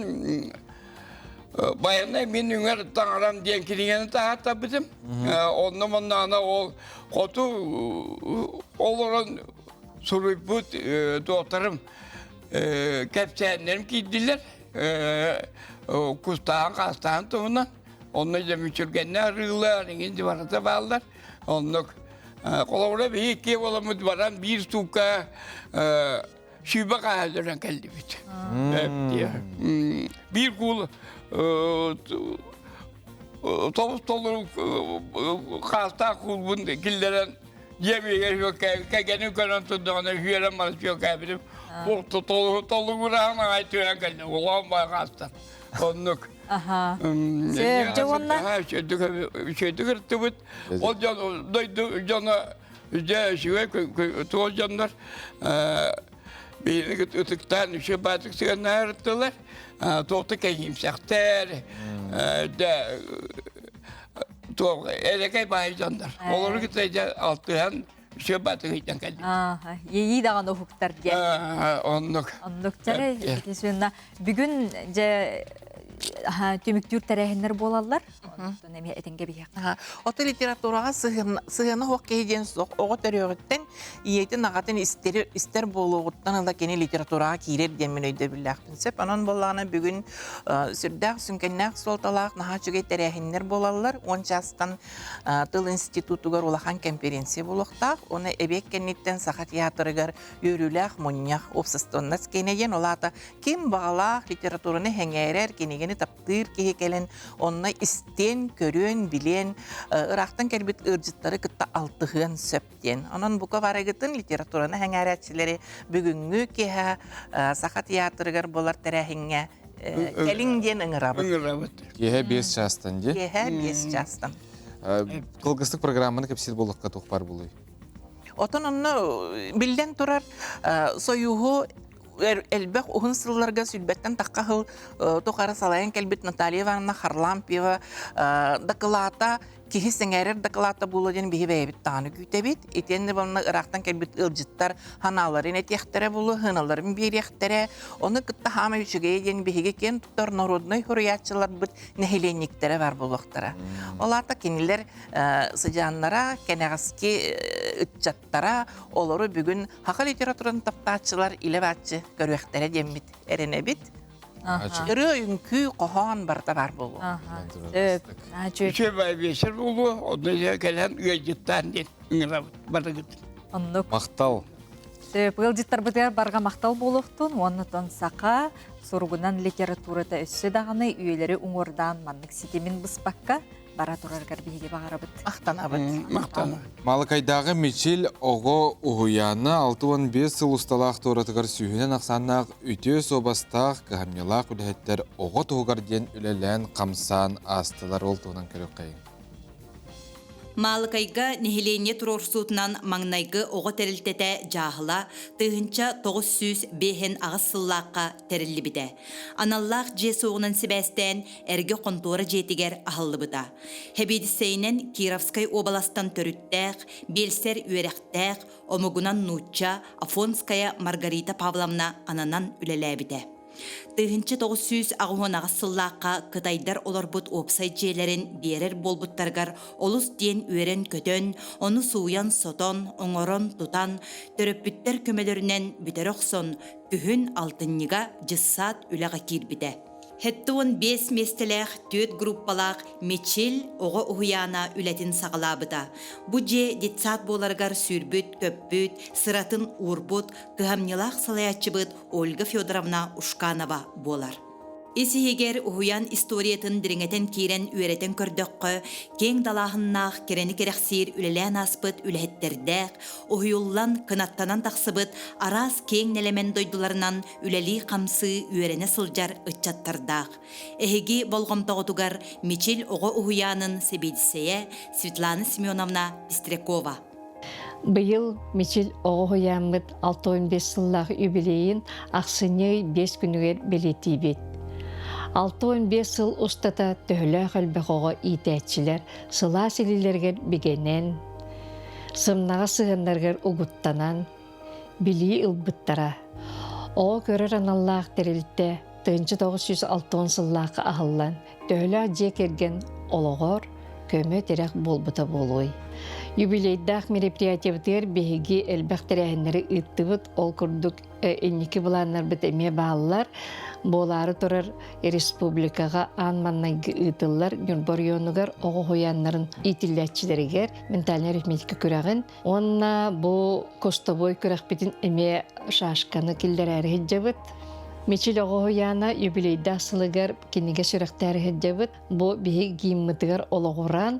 bayanay men ünger tangaram diyen kiriyeni tahatta bizim. Ondan ana ol kotu olurun suruput doktorum kepçenlerim gittiler. Kustağın kastağın tuğundan. Ondan da müçürgenler rığlar, inginci varata bağlar. Ondan kolabora bir iki olamız varan bir suka şübe kağıdıran geldi bit. Bir kul tavus tolu kasta kulbun kilderen yemeğe yok kagenin kanatından hüyeren var yok abim. Bu tolu vuran aytıran geldi. Ulan bana kasta. Ondan Aha. Cevonna. Şeyde kırtıbıt. O cana şöyle tocanlar bir ıtıktan şu batık sigara arttılar. Tohtu kayım sakter. Da to erkek baycanlar. Olur ki teyze altıhan şu batık hiçten geldi. Aha. İyi dağın hukuklar gel. Onluk. Onluk çare. Bugün ce tümüktür terehinler bolallar. Ondan etenge bir yak. Oto literaturaga sığını hoq keyden soq oğu törüğütten iyetin ağatın ister boluğuttan ala keni literaturaga kirer demin öyde billahtin sep. Anan bollağına bugün sürdağ sünkennak soltalaq naha çöge terehinler bolallar. Onçastan Tıl Institutugar ulağan konferensiya boluqtaq. Onu ebek kennitten sağa tiyatrıgar yürülaq, munyaq, opsastonnas keneyen olata kim bağlaq literaturunu hengerer kenegeni taptır kehe kelen onna isten, körün, bilen, ıraqtan kelbit ırcıtları kıtta altıhın söpten. Onun bu kavaragıtın literaturunu hengeretçileri bugünkü kehe sağa tiyatrıgar bolar terehinge Келин ден ыңырабыт. Кеһе 5 частан же. Кеһе 5 частан. Кылгыстык программаны кепсил болыққа тоқпар болуй. Отон онны билден турар союгу элбек ухун сылларга сүлбеттен таққахыл тоқары салайын келбит Наталья Ивановна Харлампиева докылата кихи сеңерер докылата булуден биһи бэйбит тааны күтебит. Итенне болна ырақтан келбит ылжыттар ханаларын этехтере булу, хыналарын берехтере. Оны кытта хама үчүгэй ден биһиге кен туттар народной хуриятчылар бит нехиленниктері бар булуқтара. Оларта кенилер сыжаннара, кенегаски ытчаттара, олору бүгүн хака литератураны таптаатчылар илебатчы көрүөхтере дембит эренебит. Үрөйүнкү кохон барта бар болу. Üçe beşer buldu. Ondan gelen üyecikten de barıgıt. Мақтал. Пылжыттар бытыгар барға мақтал болуқтун, оннытон сақа, сұрғынан литературата өссі дағаны үйелері ұңырдан маннық сетемін бұспаққа бара тұрарғар бейге бағарабыт. Мақтана. Малыкайдағы мечел оғы ұғыяны 6-15 сыл ұсталақ торатығар сүйінен ақсаннақ үте собастақ қағамнелақ үләттер оғы тұғығар ден үлелән қамсан астылар олтығынан көріп қайын. Малыкайга нехилене турорсутунан маңнайгы оғы терилтете жахыла тыгынча 900 бехен ағыз сыллаққа терилли биде. Аналлақ же соғынан сібәстен әрге контора жетігер ахылы бида. Хебедисейнен Кировскай обаластан төріттәқ, белсер үйеректәқ, омығынан нуча Афонская Маргарита Павловна ананан үлелі биде. Тыгынчы 900 ағуын ағыз сыллаққа кытайдар оларбыт опсай жерлерін берер болбуттаргар олус ден үйерен көтөн, оны суян сотон, оңорон тутан, төрөппүттер көмелерінен бүтер оқсон, күхін алтыннига жыссат үліға кирбіде. Хеттуын 5 местелек 4 группалақ мечел оғы ұғыяна үлетін сағылабыда. Бұ же детсат боларғар сүрбіт, көпбіт, сыратын урбут, кыхамнелақ салаятчыбыт Ольга Федоровна Ушканова болар. Исихегер уһуян историятын дириңетен кирен үйретен көрдөккө, кең далахыннах керени керексир үлелен аспыт үлеттердек, уһуюллан кынаттанан тақсыбыт, арас кең нелемен дойдуларынан үлели қамсы үйрене сылжар ытчаттардақ. Эхеги болгомтоғытугар Мичил оғы уһуянын себедисее Светлана Семеновна Пестрякова. Быйыл Мичил оғы уһуянмыт 6-15 сыллах юбилейін ақсыны 5 күнігер белетибет. 6-15 сыл ұстата төхілі қылбақоға итәтчілер сыла селилергер бігенен, сымнаға сығындаргер ұғыттанан, білі ұлбыттара. Оға көрір аналлақ терілтті 1960 сыллақы ағылан, төхілі жекерген олығыр көмі терек болбыта болуй. Юбилейдақ мероприятиевтер беги элбәхтерәһеннәре ыттыбыт ол күрдүк энники буланнар бит эме бааллар болары турар республикага анманнайгы ытыллар Гүрборьонугар ого хояннарын итилләтчиләргә менталь арифметика күрәген онна бу костовой күрәхбитин эме шашканы килдерәре җебет. Мичил оғы яна юбилейда сылыгар кенеге сүрәктәре хеджебет, бу биһи гиммытыгар олоғуран,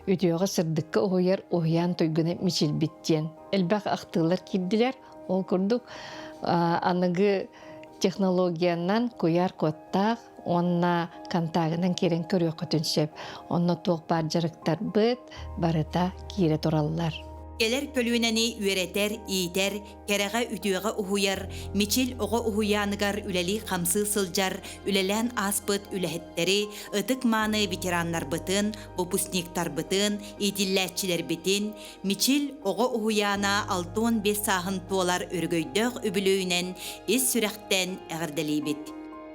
үтіоға сырдыққа оғыяр оғыян тойгыны мичил биттен. Әлбәқ ақтылар кирдилер, ол күрдік анығы технологиянан көяр көттақ, онна кантағынан керен көріоқ өтінсеп, онна тоқ бар жарықтар бұд, барыта кире тұралылар. Келер көлүнәни үйретер, ийтер, кереға үтіуға ұхуяр, Мичил оғы ұхуяныгар үләли қамсы сылжар, үләлән аспыт үләхеттері, ытык маны ветераннар бытын, выпускниктар бытын, итилләтчілер бітін, Мичил оғы ұхуяна 6-15 сағын туалар өргөйдөк үбілөйінен, ес сүрәқтен әғірдәлей бит.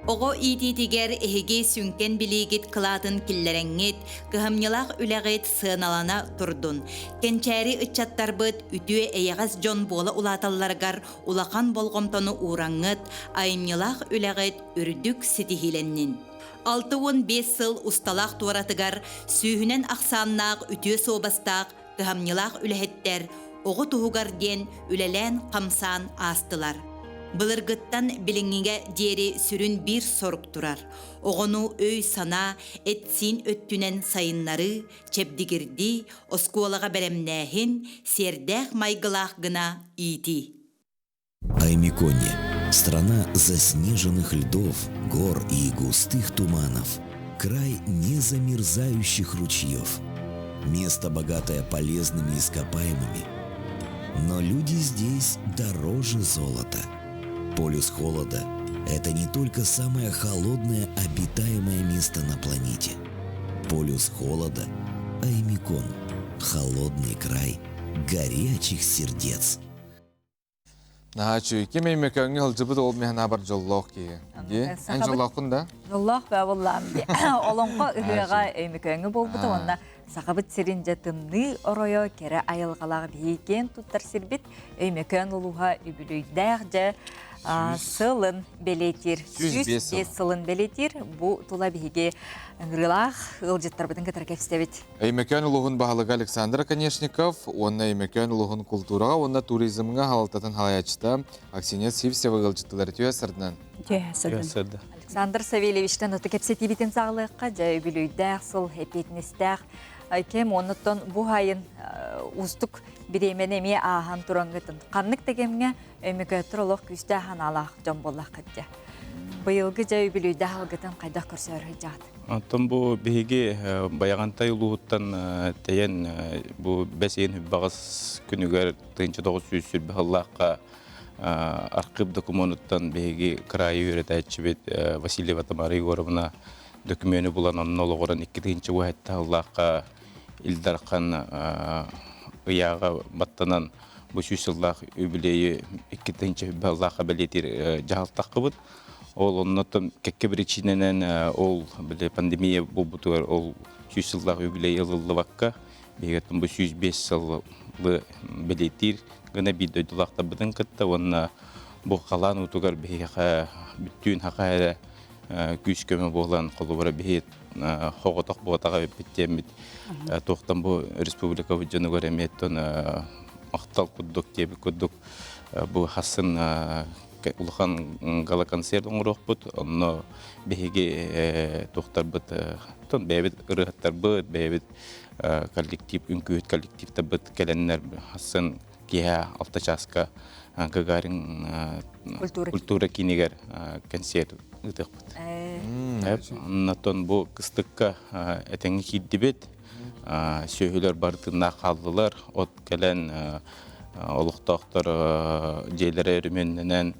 Оғы ититигер эхеге сүнкен билигит кылатын киллереңгет, кыхамнялақ үләғет сыналана турдун. Кенчәри ытчаттар быт үтүе эйағас жон болы улаталларгар улақан болғымтону ураңгыт, айымнялақ үләғет үрдүк сетихиленнин. 6-15 сыл усталақ туаратыгар сүйінен ақсаннақ үтүе собастақ кыхамнялақ үләхеттер оғы туғугар ден үләлән қамсан астылар. Былыргыттан билиңиге дери сүрін бір сорук турар. Оғыну өй сана, этсин өттүнен сайыннары, чепдигирди, оскуалаға бәрімнәхін, сердәқ майгылақ гына ити. Аймиконе. Страна заснеженных льдов, гор и густых туманов. Край незамерзающих ручьев. Место, богатое полезными ископаемыми. Но люди здесь дороже золота. Полюс холода – это не только самое холодное обитаемое место на планете. Полюс холода – Аймикон. Холодный край горячих сердец. Нахачу, кем имя кёңге хылжыбыт ол механа бар жоллоқ кеге. Ан жоллоқын да? Жоллоқ бә боллам. Олонға үгеға имя кёңге болбыты, онна сақабыт сирин жатымны оройо кере айылғалағы бейкен туттар сирбит, имя кёң олуға үбілүйдәғ жа сылын белетир. 105 сылын белетир. Бұ тула бейге ыңғырылақ ұлжыттар бұдың кітар кәпістебет. Эймекен улуғын бағылығы Александр Конечников, онна эймекен улуғын культураға, онна туризмға халалтатын халаячта Аксинет Сивсева ұлжыттылар түйе сырдынан. Александр Савельевичтен ұты кәпсеті бітін сағылыққа, жа үбілүйдәқ, сыл, әпетіністәқ. Кем оныттан бұ хайын ұстық біремен әме ағын тұраңғытын. Қаннық дегенге өймекеттір олық күсті ханалақ жон болақ қытты. Бұйылғы жа үбілүйді халғытын қайдақ көрсөрі жады. Антон бұл бейге баяғантай ұлуғыттан тәйен бұл бәсейін хүббағыз күнігер 1900 сүрбі халлаққа арқып документаттан бейге крайы үйрет әйтшібет Васильева Тамара Егоровна документі бұлан оның олығырын 2-ші уәйтті халлаққа илдарқан ұяға баттанан бұл сүсіллақ өбілейі 2-ші халлаққа бәлетер жағалтақ қыбыд. Ол оннотон кекке причиненен ол пандемия болбутугар ол 100 жылдак юбилей ылылы бакка бегеттен бу 105 жылы белетир гына бидойдулакта быдын кытта онна бу калан утугар бега бүттүн хакайда күч көмө болгон колубара бет хоготок ботага биттемит токтон бу республика жөнөгөр эметтен мактал куддук кеби куддук бу хасын улахан гала концерт оңрох бут, онно беге тохтар бут, тон бебит ырыхтар бут, бебит коллектив, үнкөт коллективта бут келеннер хасын кия алтачаска Гагарин культура кинегер концерт ытык бут. Оннотон бу кыстыкка этеңи хиддибет, сөйлөр бардына калдылар, от келен олуқтақтар жейлері өріменінен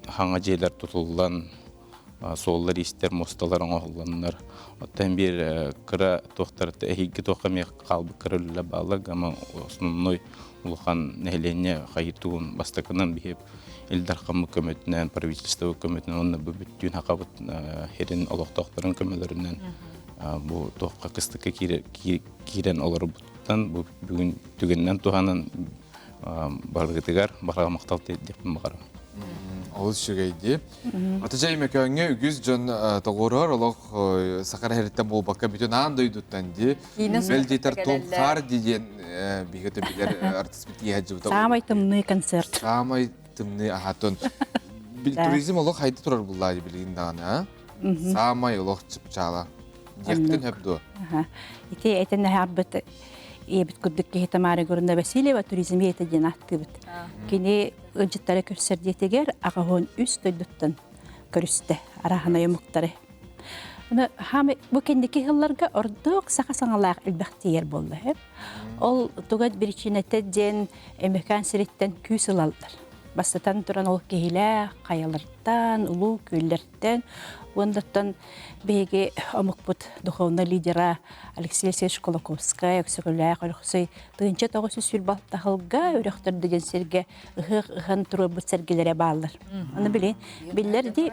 хаңа жейлер тұтылған соллар истер мосталарын оғыланлар. Оттан бір кыра тоқтарды әйгі тоқаме қалбы кірілі балығы, ама основной ұлыған нәйлене қайытуын бастықынан бейіп елдар қамы көметінен, правительство көметінен, онына бүбіттүйін хақабыт херін олуқтақтарын көмелерінен бұл тоққа кыстыққа кирен олар бұд. Бүгін түгеннен туғанын барғытығар, барға мақтал деп мағарым. Ол шүгейді. Атыжа емекөңе үгіз жон тоғырыр, олық сақар әреттен бол баққа бүтін аңды үйдіттен де. Бәлдейтер тоқар деген бейгеті білер артист бітті ехәджі бұта. Самай тымны концерт. Самай тымны ағатын. Туризм олық қайды тұрар бұллады білген дағаны, Самай олық чыпчала. Дектін хөпді. Ите әйтін әрбіті ебит күрдік кейті мары көрінді Васильева туризм еті ден атты бұд. Кені ұлжыттары көрсердетігер ағағын үст өйдіттін көрісті арағына емуқтары. Бұл кендекі ғылларға ордық сақа саңалақ үлбәқтейер болды. Ол тұғат бірчинеті ден әмекан сіреттен күйсіл алдыр. Бастатан тұран ол кейлі қаялардан, ұлу көйлерден, ондаттан бейге омық бұд духовны лидера Алексей Алексеевич Колоковская, өксігілі қойықсый тұғынча тоғысы сүрбалта ғылға өріқтір деген серге ұғын тұры бұд сәргелері бағылыр. Оны білейін, білдер де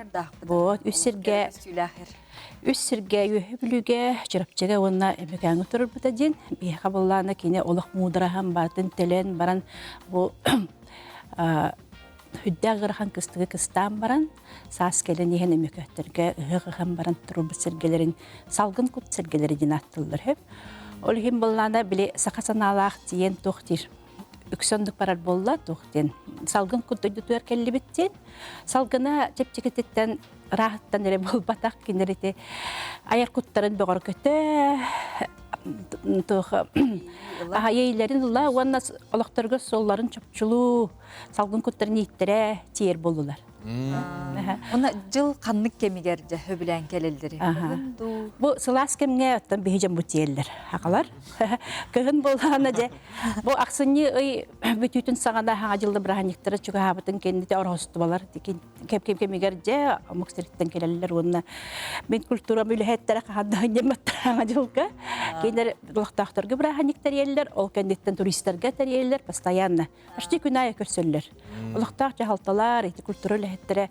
үс сірге үйі білуге, жырапчыға онына әмекаңы тұрыр бұд әден, бейға болағына кене олық мұдыраған батын тәлен баран бұл хүдді ғырған кыстығы кыстан баран, саас келен еген әмекөттерге ұғыған баран тұру бұд сәргелерін, салғын күт сәргелері ден аттылыр. Ол хем болағына біле сақасан алақ дейен тоқтир. Үксөндік барар болла тоқтен. Салғын күт өйді туар кәлі біттен. Салғына жеп-жекеттен рахаттан әрі бол батақ кендерете аяр күттарын бұғыр көті Ейлерін ұла, онна олақтарға солларын чөпчілу, салғын көттерін еттірі тиер болулар. Оны жыл қанлық кемігер жа хөбілән келелдері. Бұл сылас кемге өттен бейжен бұтиелдер. Ақалар. Көгін болғаны же. Бұл ақсыны бүтүтін сағанда хаға жылды бірағанектері чүгі хабытын кендіде орғысты балар. Кемігер же мұқсыреттен келелер. Оны мен культура мүліхеттері қағанда өндеметтір хаға жылғы. Кейдер бұлақтақтырғы бірағанектер елдер, ол кендеттен туристерге тәр елдер постоянно. Ашты күн айы көрсөлер. Бұлақтақ жағалталар, культура үліхеттері,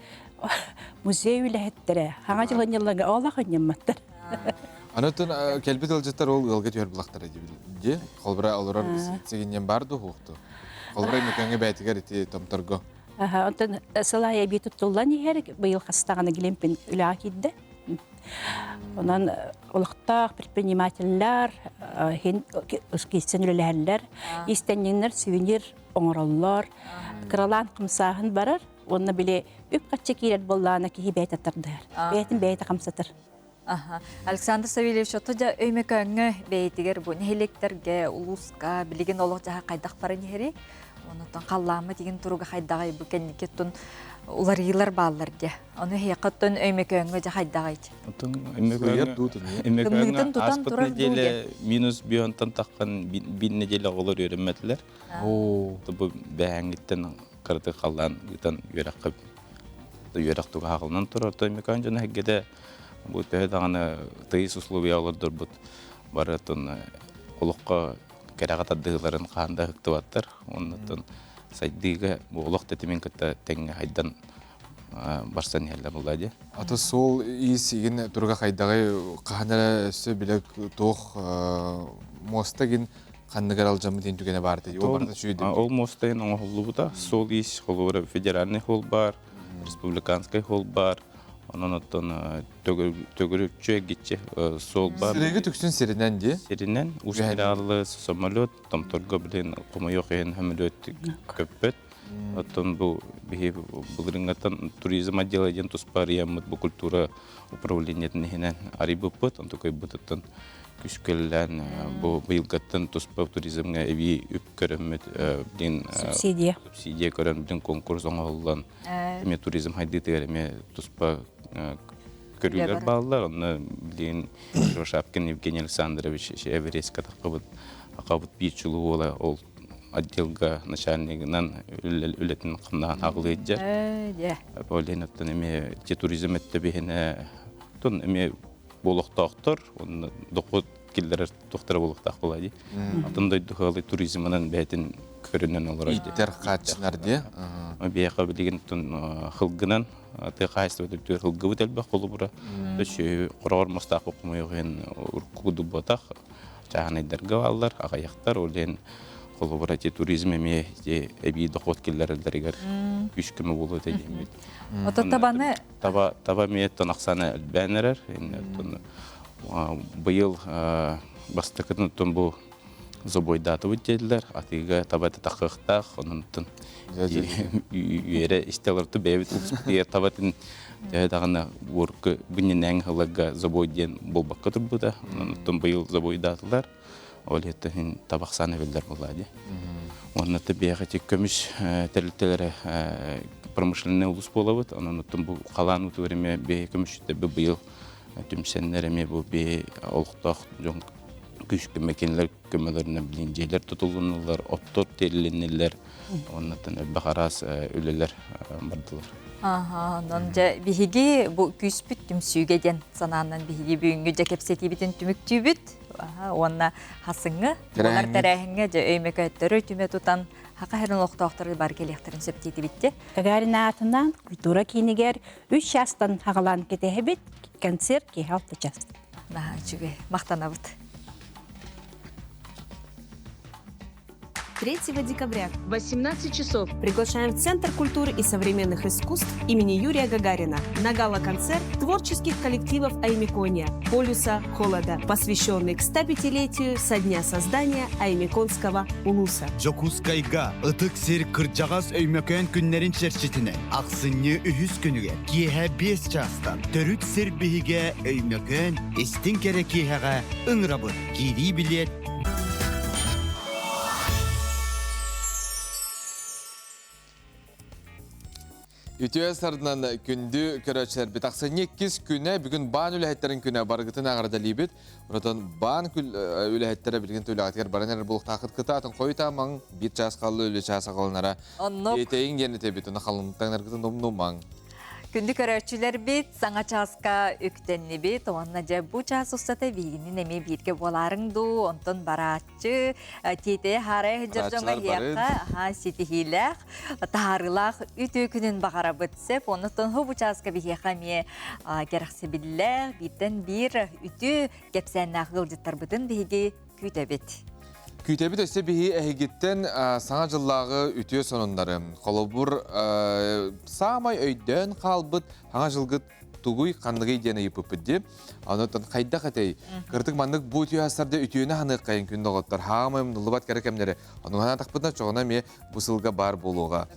музей үліхеттері. Хаға жылын жылыңға олақ өндеметтір. Анатын келбет алжаттар ол ылға түйер бұлақтар әдебілді. Қолбыра алырар сегеннен барды хуқты. Қолбыра мекенге бәйтігер еті томторго. Онтан сылай әбей тұттылан егер бұйыл қастағаны келемпен үлі акидді. Онан олықтақ предпринимательлер, кейсен үлілерлер, истенненлер, сувенир оңыраллар, қыралан қымсағын барар, онына біле үп қатшы кейлер боллағына кейі бәйт аттырдыр. Бәйтін бәйті қамсатыр. Александр Савельевич, отыжа өймекөңі бәйтігер бұл нехелектерге, улуска, білеген олық жаға қайдақ бары нехері, онытын қалламы деген тұруға қайдағай бұл кәнекеттін улар йылар баллар де. Оны хияқаттын өймекөңі жа қайдағайды. Өймекөңі аспыт неделе минус бионтан таққан бин неделе олар өрімметілер. Бұл бәңгіттен қырды қалдан үйерақтуға қағылынан тұр. Өймекөңі жаны әгеде бұл тәйдағаны тыйыс условия олардар бұд баратын олыққа кәрағат аддығыларын қағанда хүкті баттар. Онытын сайдыға бұл олық тәтімен күтті тәңі хайдан барсан елі болады. Аты сол иіс еген тұрға қайдағай қағанара өсі білек тоқ мостагин қандығар алжамы ден түгені барды. Ол мостагин оңы холу бұда. Сол иіс холуыры федеральный хол бар, республиканский хол бар. Onun tөгürükçü geçe sol var. Sirege tüksün serinen de? Serinen. Uçlarlı samolyot tam torga bilen kuma yok en hamlet köpet. Oton bu bir bulringatan turizm отделением туспариям bu kultura управлениетин хенен арибыпыт, он такой бутатын күшкеллән bu быйылгаттан туспа туризмга эви үп көрөмөт билен субсидия көрөн билен конкурс оңолган. Эме туризм хайды тереме туспа көрүлөр балдар, оны билен Рошапкин Евгений Александрович Эверест акабыт бичулу ола ол отделга начальнигинен үлетин кымнаган агылыйжа. Поленоттон эме туризм эттебехине тон эме болуктактыр, оны докут килдер доктор болуктак болайы. Атындай духалы туризмнын бетин көрүнөн олар айды. Иттер качнар де. Бияка билген тон хылгынан тыгайсты өтөр хылгы бутелбе колу бура. Дөшө корор мустак окумайган уркуду ботак. Жаганайдерге алдар, агаяктар олен коллаборатив туризм эме эби доход келлердеригер күчкүмө болот дейм. Ототабаны таба меттен аксаны бәнерер. Быйыл бастыкытын тон бу забойдаты үтелдер. Атыга табаты такыктак, онунтун үйере истелерди бебит улспия табатын дагана ворк биннен хылга забойден болбакка турбуда. Онунтун быйыл забойдатылар. Олеттен табаксаны белдер болады. Онда бияга тек көмүш терилтелери промышленный улус болобут. Онунтун бу калан өтөреме бе көмүштө быйыл түмсеннереме бу бе олуктак жон күчкү мекенлер көмөлөрүнө билинжелер тутулгунлар, оттор терилинелер, оннан бахарас үлелер бардылар. Нонжа биһиги бу күспүт түмсүгеден санаанан биһиги бүгүнгү жакепсетибитин түмүктүүбүт. Онна хасыңы, олар тәрәһиңе же өймекөттөрү түмө тутан хакаһырын октоктор бар келектерин септейди битти. Гагарин атынан культура кинигер 3 жастан хагалан кетебит концерт ки алты жас. Чүгө мактанабыт. 3 декабря в 18 часов приглашаем в Центр культуры и современных искусств имени Юрия Гагарина на гала-концерт творческих коллективов Аймекония «Полюса холода», посвященный к 105-летию со дня создания Аймеконского улуса. Жокускайга ытык сер кыржагас өймөкөн күннерин черчитине аксынны үхүс күнүгө киһэ 5 частан төрүк сер биһиге өймөкөн эстин кере киһэга ыңрабыт кири билет. Ütüye sardından kündü köröçler bit. Aksan 2 küne bugün ban ülehetlerin küne bargıtın ağırda libit. Oradan ban ülehetleri bilgin tüyleğatker baran her buluk takıt kıta atın koyu tamam bir ças kallı öyle çasa kalınara. Eteğin yeni tebit. Ona kalınlıktan ergıtın nomman. Күнді көрәтшілер бет, саңа часқа өктенні бет, онна bu час ұстата вегінін әме берге боларыңды, онтын баратчы, тете хары жыржыңа еққа, сетихиләқ, тағарылақ үті күнін бағара бітсіп, онытын bu часқа бігеқа ме керақсы білләқ, беттен бір үті кепсәнні ақыл жыттар бұдын беге күті бет. Kütebi de bihi ehigitten sana jıllağı ütüye sonunları. Kolobur samay öyden kalbıt hana jılgıt tuguy kandıgı dene yıpıpıdı. Anıtan kayda katay. Kırtık mandık bu ütüye hasarda ütüyene hanı kayın künde oğutlar. Hamayım nılıbat kerekemleri. Onun hana takpıdan çoğuna me bu sılga bar buluğa.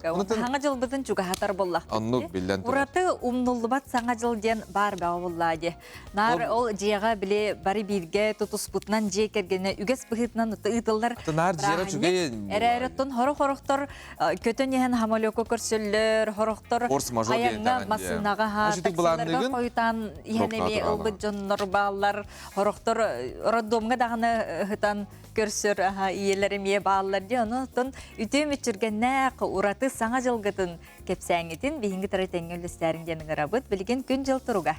Hana jılbıdın çuga hatar bollaq. Anlık bilden tur. Uratı umnullubat sana jıl den bar bağı bolladı. Nar ol jiyaga bile bari birge tutusputnan jekergene üges bıhıtnan ıtıllar. Nar jiyara çugaya. Ereretton horoqtor kötön yehen hamaloko körsüller horoqtor ayanga masınaga ha taksilerga koytan yenemi ılbıt jonlar bağlar horoqtor roddomga dağını hıtan körsür iyelerim ye bağlar diye onu ton ütüm üçürgenne uratı sana jılgıtın kepsәңетін бейінгі тұры тәңгелістәрін денің арабыт білген күн жыл тұруға.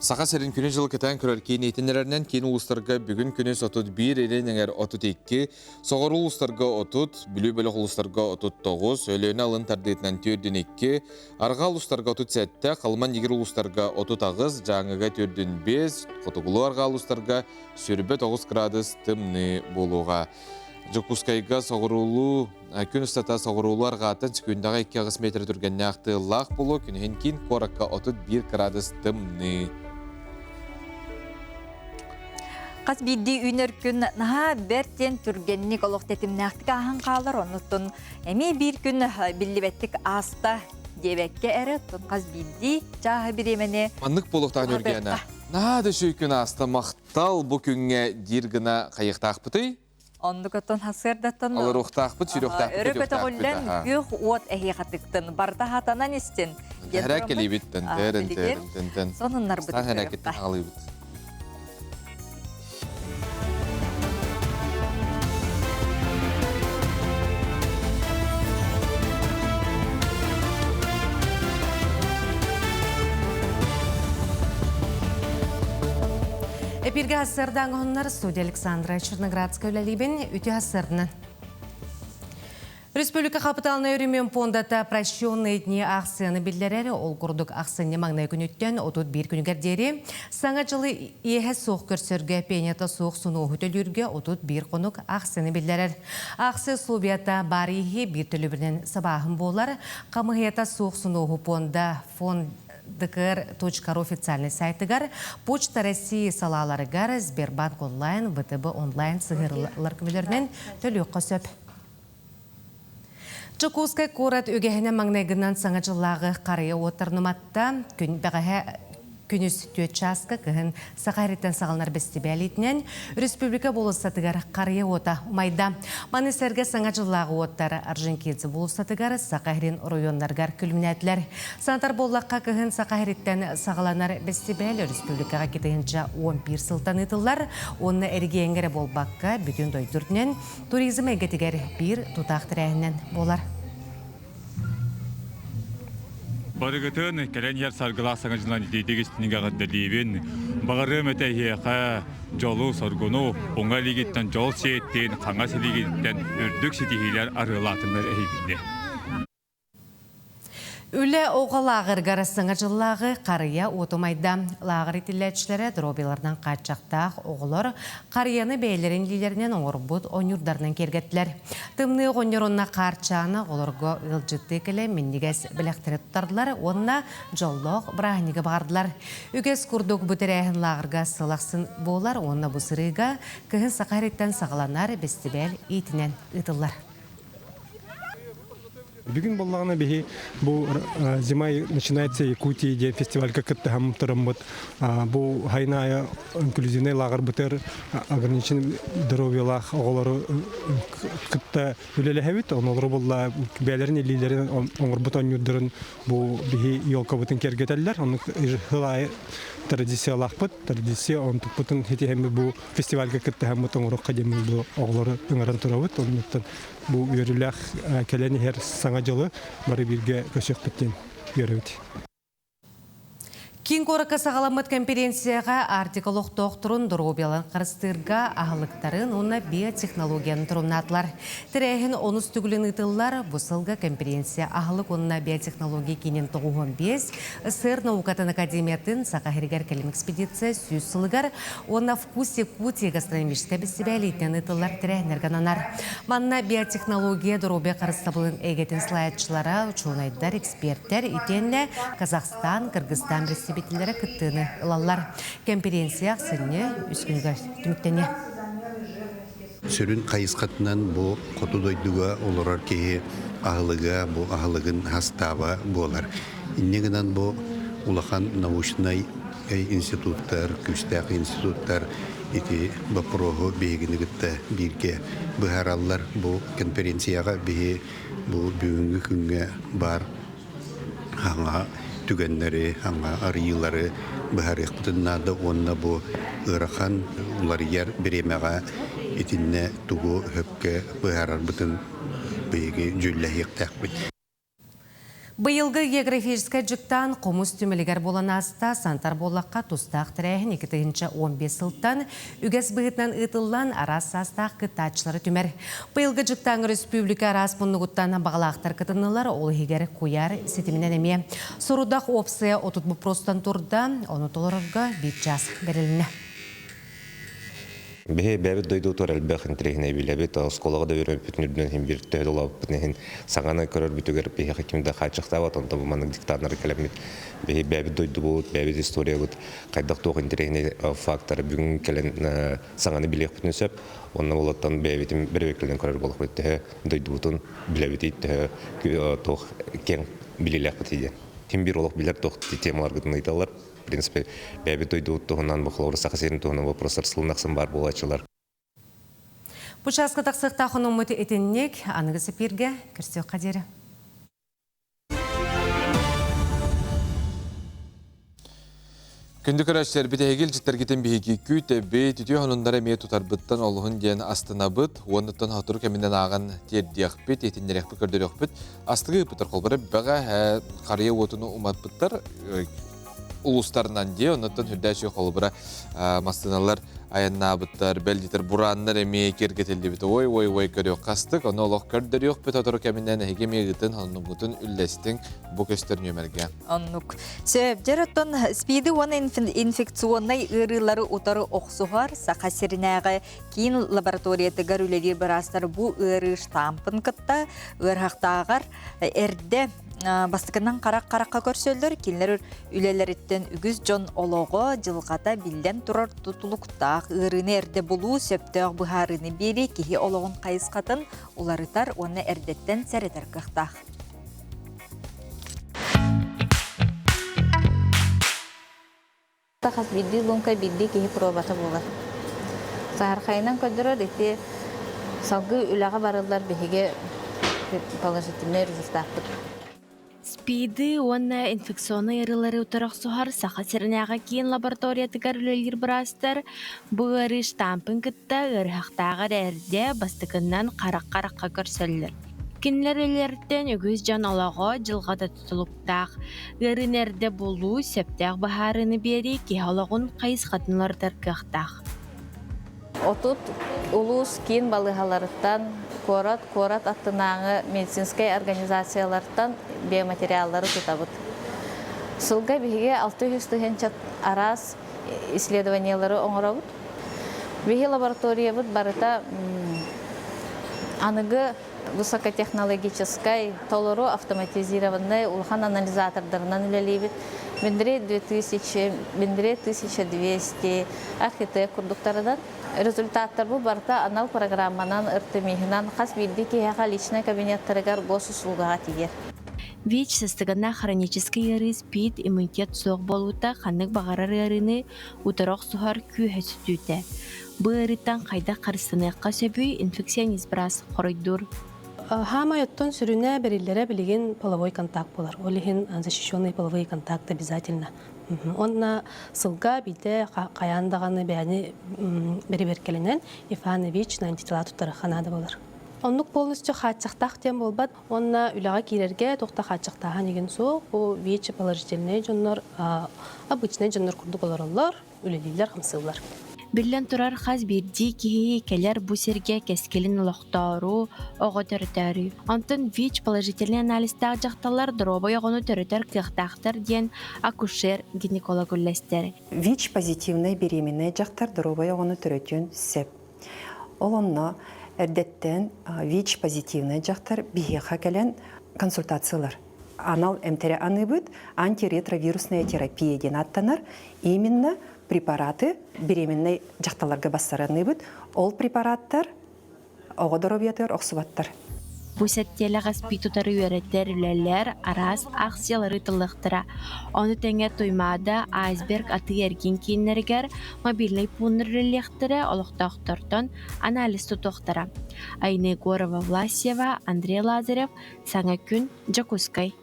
Saqa serin күні жыл кетен көрер кейін етінерінен кейін ұлыстарға бүгін күні 31 елінеңер 32, соғыр ұлыстарға 30, білу бөлік ұлыстарға 39, өліні алын тардетінен 42, арға ұлыстарға 37, қалман егер ұлыстарға 30, жаңыға 45, қотығылу арға ұлыстарға сүрбе 9 градус тымны болуға. Жокускайга соғырулу, күн ұстата соғырулу арғатын күндағы 2 метр түргенне ақты лақ болу, күнген кейін қораққа 31 градус тымны. Қас бидді үйнер күн наға бәрттен түргеннік олық тетімні ақтық ағын қалыр, оныттын әме бір күн білібеттік аста дебекке әрі, қас бидді жағы біремене. Маңнық болуқтан өргені. Нады шүй күн аста мақтал бұл күнге дергіна қайықтақ бұтой? Онды көтін хасырдаттын. Алыр ұқтақ бұт, сүр ұқтақ бұт, өрі көті ғоллен көк уот әхе қатықтын, барда хатанан істен. Әрәк келей біттін, тәрін. Сонынлар бұт. Сан әрәкеттен ағылай бұт. Эпирге хассырдан ғонлар студия Александра Черноградская үләлейбен үті хассырдынан. Республика капиталына өрімен пондата прощенные дни акцияны білдерері ол күрдік акцияны маңнай күніттен 31 күнігердері. Саңа жылы ехе соқ көрсерге пенета соқ суну хүтілерге 31 қонық акцияны білдерер. Акция Словията барихи бір түлібірінен сабағын болар. Қамығията соқ суну понда фонд dkr.ru официальный сайтыгар, Почта России салаларыгар, Сбербанк онлайн, ВТБ онлайн сығырлар көмелерінен төлі қосып. Чокускай корат өгехіне маңнайгынан саңа жыллағы қария отырныматта күн бәғі күніз төт часка кіхін сақайреттен сағалнар бәстебәлетінен республика болыстатыгар қария ота майда. Манысерге саңа жыллағы оттары Арженкедзі болыстатыгар сақайрен районларгар күлімнәтілер. Сантар боллаққа кіхін сақайреттен сағаланар бәстебәлі республикаға кетігінші 11 сылтан етілар. Оны әрге әңгері болбаққа бүтін дойдырдінен туризм әгетігер бір тұтақ тірәйінен болар. Барыгытын кәлен яр саргыла саңажынан дейдегі стінігіға дәлейбен, бағырым әтәйеқа жолу соргуну, оңа лигеттен жол сееттен, қаңа селигеттен үрдік сетихилер арылатындар әйбінде. Үлі оғалағыр гарасыңа жыллағы қария отымайда лағыр етілетшілері дробилардан қатшақтақ оғылар қарияны бәйлерін лилерінен оңырбұд оңырдарынан кергеттілер. Тымны оңырынна қарчаны оларға ұлжытты келі меннігес біліқтірі тұтардылар, онына жоллоқ бірағынығы бағардылар. Үгес күрдік бұтірәйін лағырға сылақсын болар, онына бұсырыға кіхін сақареттен сағаланар бестібәл етінен ұтылар. Бүгін болғаны бейі бұл зима начинается Якутии ден фестиваль как-то хам тарамбат. Бұл хайная инклюзивный лагер бутер ограничен здоровье лаг оғылары кытта үлелі хәвит. Онолары болла бәлерін елейлерін оңырбұтан юрдырын бұл бейі елка бұтын кергетелер. Оның хылай традиция лақпыт, традиция онтық бұтын хетихемі бұл фестиваль как-то хам оңырық қадемі бұл оғылары үңірін тұрауыт. Онықтан бұл үйіріләқ кәлені әр саңа жылы бары бірге көшек біттен үйіріуді. Кин коракка сағаламыт конференцияға артиколық тоқтырын дұрғобелан қарыстырға ағылықтарын онна биотехнологияны тұрымнатылар. Тірәйін оныз түгілін ұтылар бұсылға конференция ағылық онна биотехнология кенен 95 СССР наукатын академиятын сақахиргер кәлім экспедиция сүйіз сылығар онна вкусе кути гастрономическа бәсібәлейтен ұтылар тірәйін әргананар. Манна биотехнология дұрғобе қарыстабылын әгетін слайдшылара, учылнайдар, эксперттер, итенне Казахстан, Кыргызстан бітілері күттіні ұлалар. Конференция ақсыны үскінгі түміктене. Сүрін қайысқатынан бұл қоту дойдуға оларар кейі ағылыға, бұл ағылығын хастава болар. Иннегінен бұл улахан научный институттар, күстәқ институттар, ити бапроғы бейгіні күтті бірге бұхаралар бұл конференцияға бейі бұл бүгінгі күнге бар хаңа түгеннері, аңа арыйлары бұхарық бұтыннады онына бұл ұрақан ұлар ер біремеға етінне тұғы хөпке бұхарар бұтын бейгі жүлләйік тәқпет. Бұйылғы географическа жүктан қомыз түмілігер болан аста сантар болаққа тұстақ тірәйін 2015 сылттан үгес бұғытнан ұтылан арас астақ күттачылары түмер. Бұйылғы жүктан республика арас мұнығыттан бағалақтар күтінілер ол егер қояр сетімінен әме. Сұрудақ опция отут бұл простан тұрда, оны толырырға бет жас беріліне. Бе бәбит дойду тор әлбәхин трехне билебит сколага да беріп бүтнүдөн хим бир төдөлөп бүтнен саганы көрөр бүтүгөр бе хакимде хачыктап атында бу манык диктаннар келемит бе бәбит дойду бу бәбит история бу кайдак тоген трехне фактор бүгүн келен саганы билек бүтүнсөп онна болоттан бәбитим бир векилден көрөр болуп кетти дойдутун билебит итте тох кен билелек битиде хим бир олук билер тох темалар гытын айталар. В принципе, бәбит ойды ұттығынан бұқылауыр сақасерін тұғынан вопростар сылынақсын бар болачылар. Бұшасқы тақсықта құның мұты етіннек, анығысы перге, кірсеу қадері. Күнді көрәшілер бітәйгіл жіттергетін бейгі күйті бей түтей ғанындары мей тұтар бұттан олығын ден астына бұт, оныттан хатыру кәмінден аған тердияқ бұт, етіндерек бұт, көрдерек бұт, астығы бұттар қолбары бәға қария отыны ұмат бұттар, улустарынан де, оныттан хүрдәші қолбыра мастыналар аянна бұттар, бәлдетер бұраннар әме кергетелді біті ой көрек қастық, оны олық көрдерек бұт атыру кәмінен әге мегітін, оның бұтын үлләстің бұ көстерін өмерге. Оннук. Сөп, жараттон спиді оны инфекционный ұрылары ұтары оқсуғар, сақасерінәғі кейін лабораториятығар үлелер бірастар бұ ұры штампын қытта, ұрхақтағар әрді бастықынан қараққа көрсөлдір, келінер үлелеріттен үгіз жон олығы жылғата білден тұрар тұтылықтақ ұрыны әрді бұлу сөптіғ бұхарыны бері кейі олығын қайысқатын оларытар оны әрдеттен сәреттер қықтақ. Тақас білді, лунка білді кейі пробаты болар. Сағарқайынан көдірір, етті салғы үліға барылар бігеге положительный результат. Спиды, онна инфекционный ырылары утарaq сухар саха серняға кейін лабораториятыгар үлелер бірастар, бұл ыры штампын кітті ырхақтағыр әрде бастықынан қарақ-қараққа көрсөлілер. Кинлер өлерден үгіз жан олағы жылғада тұтылықтақ. Ырын әрде болу септәқ бағарыны бері ке олағын қайыз қатынлар тарқықтақ. Отут улус кин балығаларыттан Корат аттынаңы медицинскай организациялардан биоматериаллары тұтабыд. Сылға біге 600 тыгынчат арас исследованиялары оңырабыд. Біге лаборатория бұд барыта анығы высокотехнологической толору автоматизированной улхан анализатордарынан үлелейбіт. Бендіре 2000, бендіре 1200 архитект курдуктарыдан. Результаттар бұл барта анал программанан ыртымихынан қас білді кейіға личный кабинеттарығар гос услугаға тегер. ВИЧ сыстығына хронический ыры спид иммунитет соқ болуыта қанық бағарар ырыны ұтырақ сұхар күйе сүтіті. Бұл ырыттан қайда қарыстыныққа сөбүй инфекционист біраз қоройдыр. Хамайоттон сүрүнә берилләре билеген половой контакт болар. Олихин защищенный половой контакт обязательно. Онна сылга биде каяндаганы бәни береберкеленен Ифанович антитела тутараханада болар. Оннук полностью хатчактак тем болбат. Онна үлага кирерге токта хатчактаган деген соң бу ВИЧ положительный жоннор обычный жоннор курдук олорлор, үлелилер хамсылар. Биллен турар хаз бирди кихи келер бу серге кескелин лохтору ого төрөтөрү. Антон ВИЧ положительный анализтаг жакталар дробой огону төрөтөр кыктактар ден акушер гинеколог үллестер. ВИЧ позитивный беременный жактар дробой огону төрөтөн сеп. Олонно эрдеттен ВИЧ позитивный жактар бихеха келен консультациялар. Анал эмтере аныбыт антиретровирусная терапия ден аттанар. Именно препараты беременный жақталарға бастараны бұд. Ол препараттар оғыдыробиятыр, оқсыбаттар. Бұсәттеліға спитутары үйереттер үлелер арас ақсиялары тылықтыра. Оны тәңе тоймада айсберг аты ерген кейінлергер мобильный пуныр релектірі олықтақтыртын анализ тұтықтыра. Айны Горова Власьева, Андрей Лазарев, Саңа күн, Джакускай.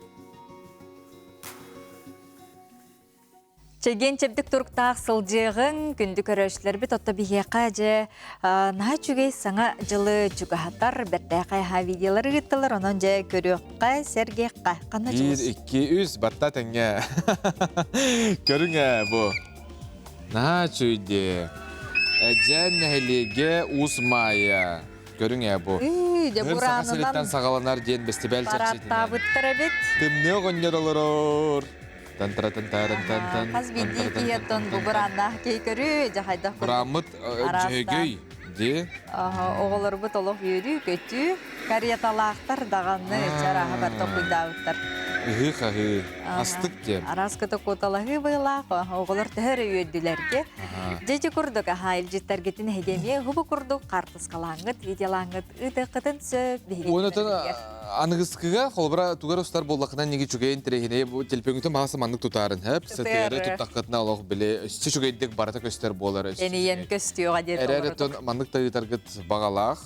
Чеген чебдік турктақ сылжығын күнді көрөшілер бит отта біге қажы наға жүгей саңа жылы жүгіғаттар бәрді қайға видеолары ғыттылар, онын жа көріққа, сәрге қайққаны жылыз. 1-2-3 батта тәңе. Көріңе бұ. Наға жүйде. Әжән нәхілеге ұсмайя. Көріңе бұ. Ғыр саға селеттен сағаланар ден бәсті бәл чәкшетіне. Баратта бұттыры бит. Тымны ғынер олырыр. Қаз бидді кейеттон бұл бұраннақ кей көрі жағайдақ көрі. Бұрамыт жүйгөй, де? Оғылыр бұт олық үйрі, көті, карияталақтар дағанны жарағы бар тоқуйдауыттар. Үхі-қағы, астық кем. Араскыты қоталағы бұйлақ, оғылыр тәр үйеділерге. Жеже күрдік ағайыл жеттергетін әдемие, ғыбы күрдік қартыс қалаңғыт, виделаңғыт, ұдықытын сөп. Онытын анығысқыға қолбыра туғар ұстар болақынан неге жүгейін тірегіне телпеңіті мағасы маңдық тұтарын. Сәтері тұттаққытына олық біле, үсті жүгейдік барата көстер болар. Енейен көстіуға деді олар. Әрәрі маңдық тағытарғыт бағалақ.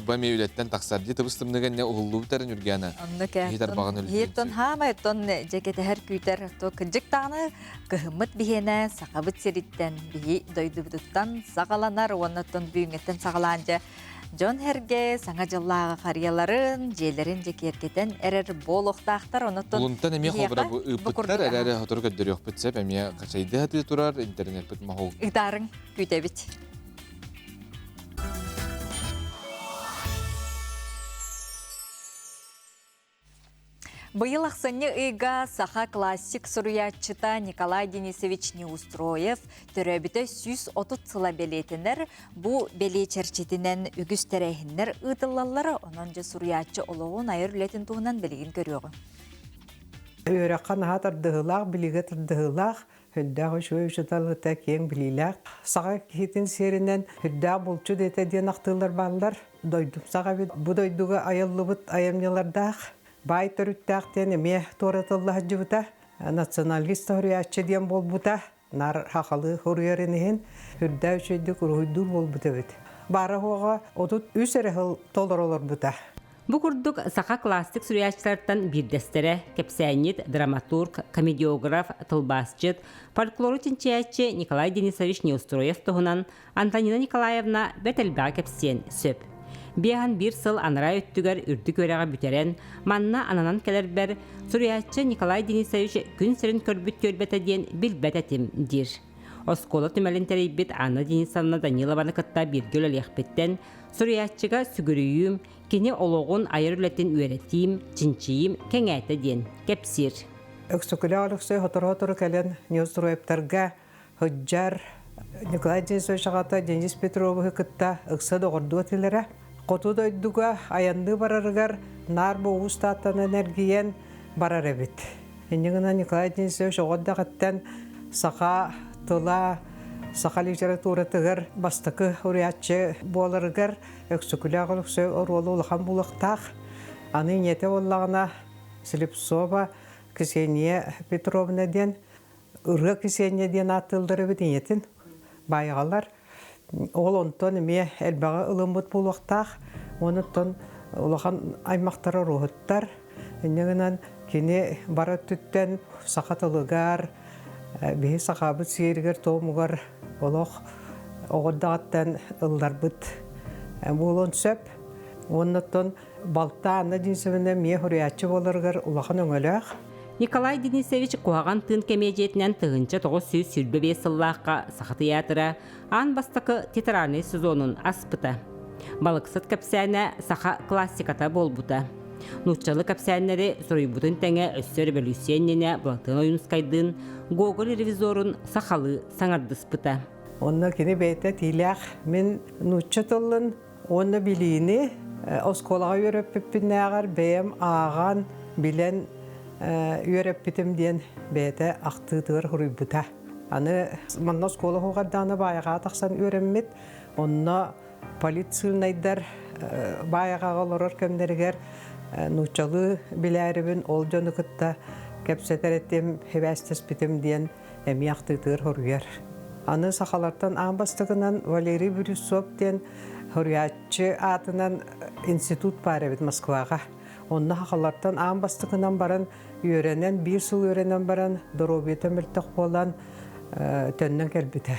Бәме үлеттен тақсарды тұбыстымдығын не ұғылу бұтарын үргені. Хетар бағын үлгені. Хеттон хама, еттон жекеті әр күйтер күнжік тағыны күхіміт бігені сақабыт серіттен бігі дойды бұдыттан сағаланар, оныттон бүйіңеттен сағаланжа. Жон herge саңа жыллағы қарияларын, желерін жеке еркетен әрір бол оқтақтар, оныттон... Бұлынтан әме қолбыра ұпыттар, әрәрі ғатыр көддері өқпітсеп, әме қашайды ғаты тұрар, интернет бұт мағол. Иғдарың күйте біт. Быйыл ақсыны ыйга саха классик суруячыта Николай Денисович Неустроев төрөбіті 130 сыла белетінер, бұ белечерчетінен үгіз тәрәйіннер ұтылалары онанжы суруячы олығын айыр үлетін туғынан білген көріоғы. Өрәқан ағатардығылақ, білігетардығылақ, хүддағы шөй жұталғыта кең біліләқ. Саға кетін серінен хүдда бұлчу дете ден ақтылар балдар. Дойдым саға бұ дойдуға айылы бұт айамнелардақ. Бай төрүттәқтен эме торатыллах жыбыта, националист хуриячы дем бол бута, нар хақалы хуриярынығын хүрдә үшейдік руйдур бол бута бит. Бары хоға отут үсеріғыл толар олар бута. Бу курдук саха классик суриячтардан бирдестере, кепсәйнит, драматург, комедиограф, тылбасчыт, фольклору тинчәче Николай Денисович Неустроев туғынан Антонина Николаевна бәтелбәға кепсен сөп. Бияхан bir сыл анара өттігер үрді көреға бүтерен, манна ананан келер бәр, суриячы Николай Денисович күн сірін көрбіт көрбет әден білбәт әтім дир. Оскола түмәлін тәрейбет Анна Денисовна Данилованы кытта биргел әліқпеттен, Суриятчыға сүгірүйім, кені олығын айыр үләтін үйретейім, чинчиім, кәңәті ден, кәпсір. Өксөкілі алықсы хотыр-хотыр кәлен неустроептарға хүджар Николай Денисович ағата Денис Петровы кытта ықсы доғырды өтілері. Қоту дойдуға аянды барарығар нар боғыз таттан энергиен барар әбет. Енігіна Николай Денисович оғырда қаттан сақа тұла, сақа литературатығыр бастықы ұриятчы боларығар өксөкілі ағылықсы оролы ұлған бұлықтақ. Аны нете олағына Слепцова Ксения Петровна ден, ұрғы Ксения ден атылдыры бітінетін байғалар. Ол онтон ме әлбаға ылымбыт болуқтақ, онытон олаған аймақтары рухыттар. Енегінен кене бара түттен сақатылығар, бейі сақабыт сейіргер тоғымығар олық оғырдағаттан ылдар бұт болуын сөп. Онытон балта Анна Денисовна ме хүриятчы болырғыр олаған өңіліғ. Николай Денисович қуаған тын кемежетінен тығынча 900 сүрбебе сыллаққа сақы театры, ан бастықы театральный сезонын аспыта. Балықсыт кәпсәне сақа классиката болбута. Нұтчалы кәпсәнері сұрайбутын тәңе өссөр бәлюсеннене бұлақтың ойынскайдың Гоголь ревизорын сақалы саңардыспыта. Онна кені бәйті тиләқ, мен нұтчатылын, онна білейіні осколаға өрөппіппіне ағар бәйім аған білен үйеріп бітім ден бәйті ақтығыр құрыбыта. Аны манна скола хоғарданы байыға тақсан үйеріммет, онна полицилнайдар байыға ғалырыр көмдергер нұтчалы біләрібін ол жоны күтті кәпсетер еттім хевәстес бітім ден әмі ақтығыр құрыгер. Аны сақалардан аңбастығынан Валерий Брюсов ден Хурятчы атынан институт бар әбет Москваға. Онна хақалардан аңбастығынан баран үйренен, бір сыл үйренен баран дұробеті мүлтіқ болан төннен кәлбіті.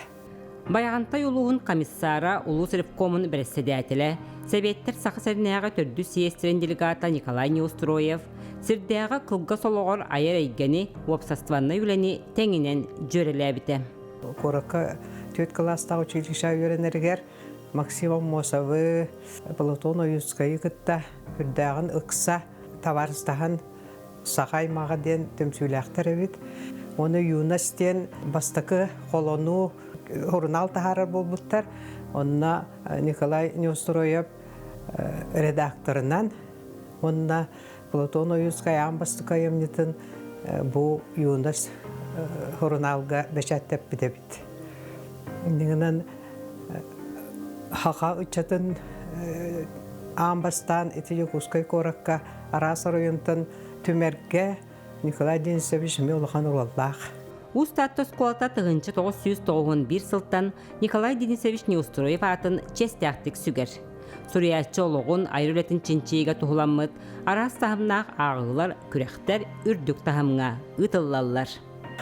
Баяғантай ұлығын комиссара Улус Ревкомын бірәседәтілі, Советтер сақы сәрінәға түрді съестерін делегата Николай Неустроев, сірдәға қылға солығыр айыр әйгені уапсастванна үләні тәңінен жөрелі әбіті. Коракка төт класста училища үйренергер Максим Мосовы, Платон Оюскайы кытта үрдәғын ықса таварыстаған сақай мағаден төмсүйләқтер әбіт. Оны юнастен бастықы қолону журнал тахарар болбуттар. Онна Николай Неустроев редакторынан, онна Платон Оюскай амбастықы емнетін бұл юнас журналға бәшәттеп бітебіт. Негінен хақа үтчатын амбастан етеге құскай коракка арасыр ойынтын түмерге Николай Денисович ме олған ұлаллақ. Устатты сколата тығынчы 991 сылттан Николай Денисович Неустроев атын честяқтық сүгер. Суриятчы олығын айрылетін чинчейге тұғыламыд, арас тағымнақ ағылар, күректер үрдік тағымға ұтылалар.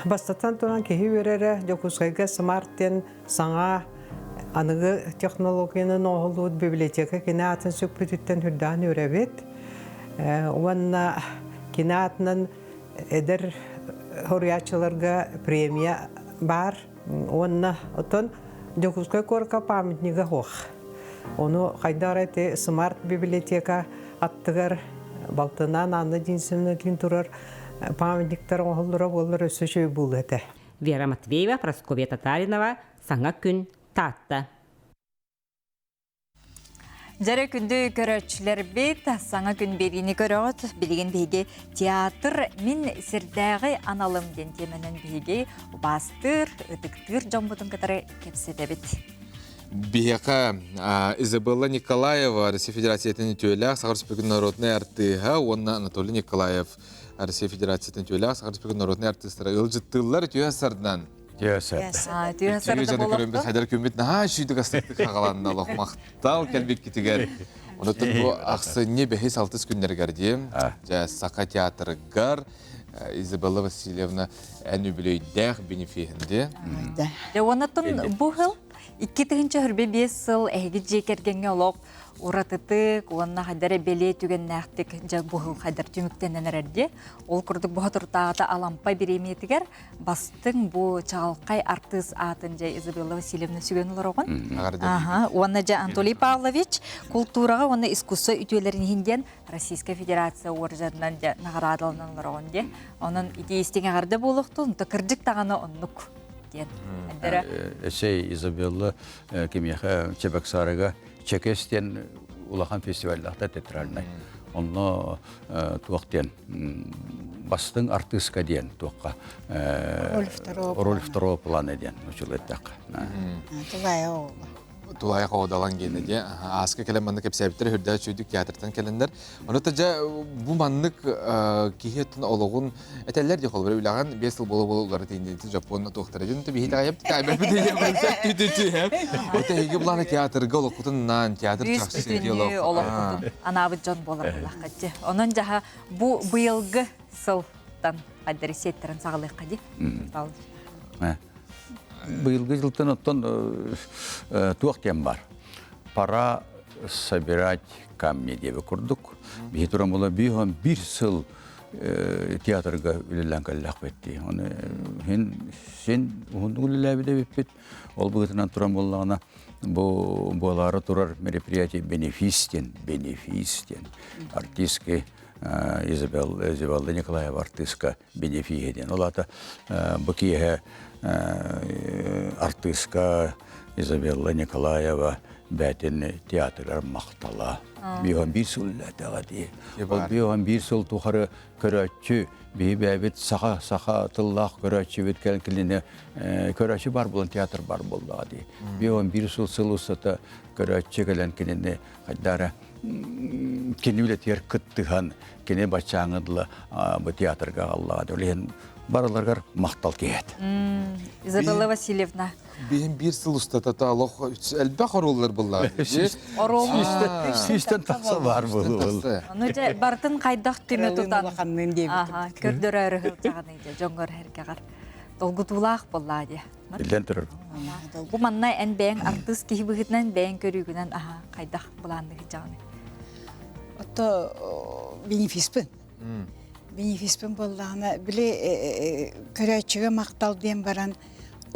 Бастаттан тұран кехи өрері жокускайға смарттен саңа анығы технологияның оғылуыд библиотека кені атын сөкпүтіттен хүрдән өрәбет. Онна кені атынан әдір хориятчыларға премия бар. Онна отын жокускай корка памятнигі хоқ. Оны қайдар әте смарт библиотека аттығар балтынан Анна Денисовна дейін тұрар памятниктер оғылдыра болыр өсі жөй бұл әті. Вера Матвеева, Прасковья Татаринова, Саңа күн татта. Жәрі күнді көрәтшілер бет, саңа күн беріні көріғыт, білген бейге театр мен сірдәғі аналым ден теменен бейге бастыр, үтіктір жамбудың кітары кепседі бет. Бияка Изабелла Николаева, Россия Федерацияның түйелі, Сағыр Республиканың народный артыға, онна Анатолий Николаев, Россия Федерацияның түйелі, Сағыр Республиканың народный артыстары ылжыттылар түйесардан. Түйесарды болып тұр. Хайдар көмбет, наға шүйдік астықтық қағаланында лоқмақтал кәлбек кетігер. Онытын бұл ақсы не бәхес 6 күндер кәрдем. Сақа театрығар, Изабелла Васильевна ән үбілейдәқ бенефейінде. Онытын бұл 2-тігінші хүрбе 5 сыл әйгі жекергенге олық уратытык, уанна хадары беле түген нәқтік жақ бұғыл хадар түміктенен әрде. Ол күрдік бұға тұртағыда алампа береметігер, бастың бұ чағалқай артыс атын жай Изабелла Васильевна сүген олар оған. Уанна жа Анатолий Павлович культураға, уанна искусство үтелерін хинден Российская Федерация оржадынан жа нағарадалынан олар оған де. Оның идеистен ағарды болуқты, ұнты кірдік тағаны оннық. Эсей Изабелла кемеха Чебоксарыга Чекестен улахан фестивальдахта театральный. Онно туактен бастың артистка ден туакка роль второго плана ден учулеттак. Тулай қоғдалан гені де. Асқы кәлем маңнық әпсәбіттері хүрді чүйдік театртан кәлендер. Оны жа бұл маңнық кейхеттін олығын әтәлілер де қолбары үліған 5 жыл болу олары тейіндейді Жапонна тоқтары ден. Бейді ғайып тәймәр біді емірсәк түйді. Ота еге бұланы театрға олыққытынан театр жақсы олыққытын. Анабы жон болар бұлаққатты. Onun жаға бұл бұйылғы сылтан қаддары сеттерін сағылық қади. Быйылгы жылтын оттон туақтен бар. Пора собирать камни деп көрдік. Бейі тұрам бола бейхам 1 жыл театрға үлілен кәлләқ бетті. Сен ұғындың үліләбі де беппет. Ол бұғытынан тұрам болағына болары тұрар мероприятие бенефистен. Артистке Изабелла Николаева артистка бенефиеден. Олата бұкие артистка Изабелла Николаева бәтін театрлар мақтала. Бейхан 1 жыл үләтіға дей. Бейхан 1 жыл тұқары көрәтші, бейбәбет сақа тыллақ көрәтші өткәлін кіліне көрәтші бар болын, театр бар болдыға дей. Бейхан 1 жыл сыл ұсата көрәтші кәлін кіліне қайдары кені білет ер күттіған, кені бачаңыдылы бұл театрға аллаға дөлеген барыларғар мақтал кейет. Изабелла Васильевна. Бейін 1 жыл ұстататы алық әлбәқ орулар бұллар. Сүйістен тақса бар бұл. Оны жа бартын қайдақ түмі тұтан. Көрдір әрі ғылтағын еді, жоңғыр әргеғар. Долгутулақ бұлла де. Білден тұрыр. Бұл манна ән бәйін артыс кейі бұғытынан бәйін көрігінен қайдақ бұланды жағыны. Отто бенефиспін. Бенефиспін болдағына біле көрәтшіге мақтал ден баран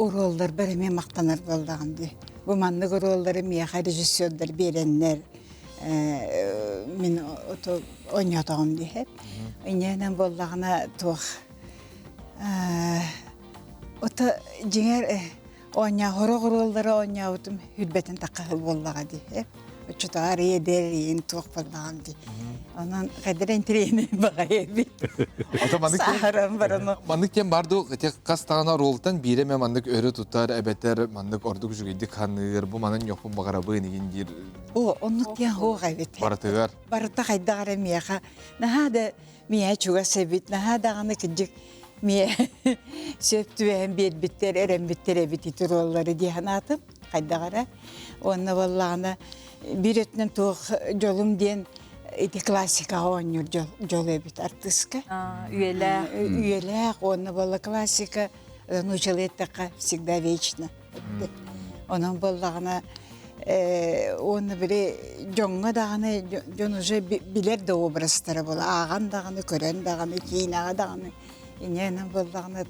уролдар бәріме мақтанар болдағын де. Бұл маннық уролдары мияға режиссердар береннер. Мен ойнатағым де. Ойнайынан болдағына туақ. Ота жеңер ойна хорог уролдары ойна утум хүлбетін таққыл болдаға де. Учутағар едер ең туақ болдағым де. Онан қадырен трейні баға ебет. Сахарам бараны. Мандық кен барды, қастағына ролтан биреме мандық өрі тұтар, әбәтер мандық ордық жүгейді қанығыр, бұл манын жоқпын бағара бұйын еген дер. Онық кен хоға ебет. Баратығар. Барата қайдағара мияға. Нахада мия чуға сәбет, нахадағаны күджік мия сөптü hem bir bitter, erem bitter ebit itirolları diyen atım kaydağara. Onunla vallağına bir ötünen tuğ jolum diyen iti klasika oynuyor jol ebit artistka. Üyeler, onunla valla klasika nuçalettaka всегда вечно. Onun vallağına onu bile jonga dağını, jon уже biler de obrazları bola. Ağan dağını, kören dağını, kiyin ağa dağını. İnyanın bolağına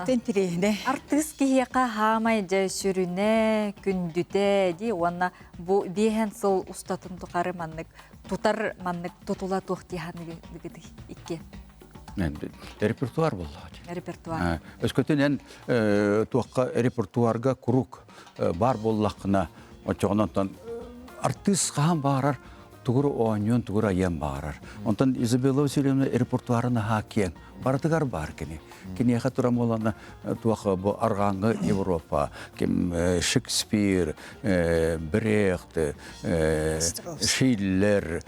tentireyne. Artist kihiyaka hamay ja sürüne, kündüte di ona bu bihen sol ustatın tukarı manlık tutar manlık tutula tuhtihanı gidi ikke. Repertuar bollağı. Repertuar. Öskötenen tuakka repertuarga kuruk bar bollağına oçoğundan artist kahan bağırar. Тугур ооньон, тугур аян баарар. Онтан Изабелла Васильевна репертуарына хакен. Баратыгар бар кені. Кені яқа турам оланы туақы бұл арғаңғы Европа, Шекспир, Брехт, Шиллер,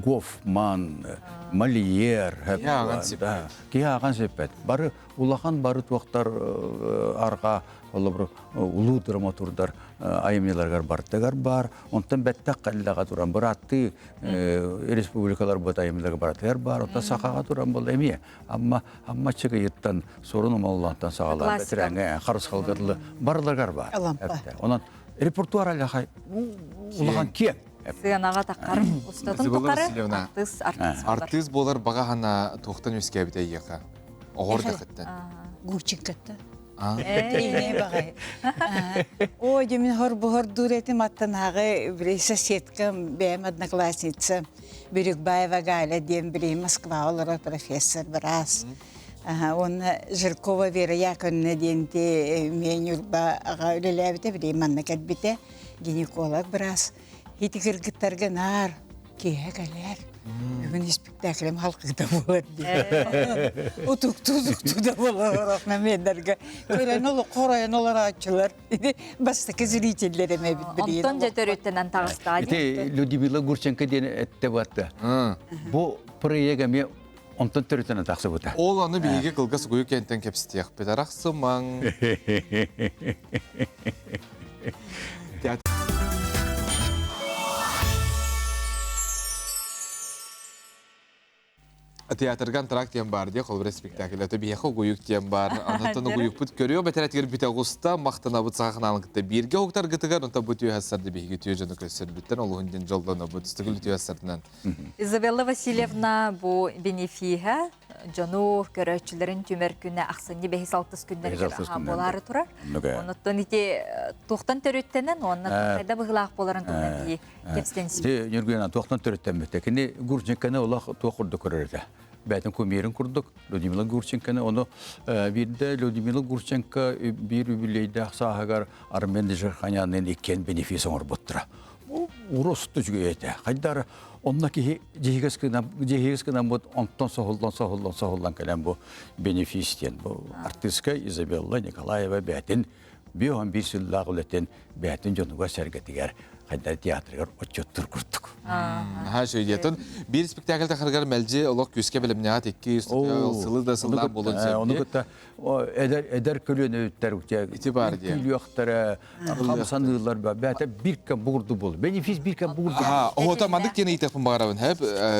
Гофман, Мольер. Кия аған сепет. Бары улахан бары туақтар арға улуу драматурдар айымнеларгар бартыгар бар. Онтан бәттәк қаллаға турам. Бір атты республикалар бұт айымнеларга бартыгар бар. Ота сақаға туран бол эми. Амма чыгыйыттан sorun Allah'tan sağlar. Betirenge karıs kalgırlı barlargar var. Onun repertuar alakay улахан кем. Сыянаға таққарым, ұстатын тұққары, артист болар баға ғана тоқтан өске әбіде еқа. Оғыр дақыттан. Гурчинкатта. Эйне бағай. Ой, демен хор дуретім аттанағы бірей соседкам, бәйім одноклассница, Бирюкбаева Галя, дем бірей Москва олар профессор біраз. Оны Жиркова Вера Яковлевна денте мен үрба аға өлеләбіте бірей манна кәтбіте, гинеколог біраз. Хити кыргыттарга нар, кеге кәлер. Бүгін спектаклем халқыда болар де. Утук-тузук-туда болар, мендерге. Көрен олы қорайын олар ачылар. Бастықы зрителлереме бит. Онтон жетөрөттенен тағыстады. Ите Людмила Гурченко ден әтті батты. Бұл проеге ме онтон төрөттенен тақсы бұта. Ол аны бейге қылғас көйі кенттен кепсітеқ бедарақ сымаң. Театрган трактиям бар де, қолбір спектакль. Өті бейхі ғойық тем бар. Анатыны ғойық бұд көріо. Бәтәрәтігер біт ауғыста мақтана бұд сағынан күтті. Берге оқтар ғытығар, онта бұд үйәссарды бейге түйе жаны көсір біттен. Ол үнден жолданы бұд үстігіл үйәссардынан. Изабелла Васильевна бұ бенефиға жону көрәтшілерін түмер күні ақсыны 5-6 күндер болары тұрар. Оныттан ете тоқтан төреттенен, онына қайда бұғылақ боларын тұғынан бейі кепстенсіп. Нергена тоқтан төреттен бітті. Кені Гурченканы олақ тоқырды көрерді. Бәтін көмерін құрдық. Людмила Гурченканы, оны бірді Людмила Гурченко бір үбілейді ақсағығар арменді жырханянын еккен бенефис оңыр бұттыра. Уросты жүге еті. Қайдары онна ки жегес кынан бут онтон соһулдан калан бу бенефистен бу артистка Изабелла Николаева бәтин бион бисуллаг үлетен бәтин жонуга сәргәтигәр кайда театрга отчеттер курдук. Ha söyleyetun bir spektaklda xargar melji olaq küske bilimniyat 200 sılı da sıldan bolun sebbi. Onu da eder kölünü terükte itibar diye. Külüyaqtara xamsan yıllar bäte birken buğurdu bol. Benefis birken buğurdu. Ha, o tamandık yine itaqın bağırabın hep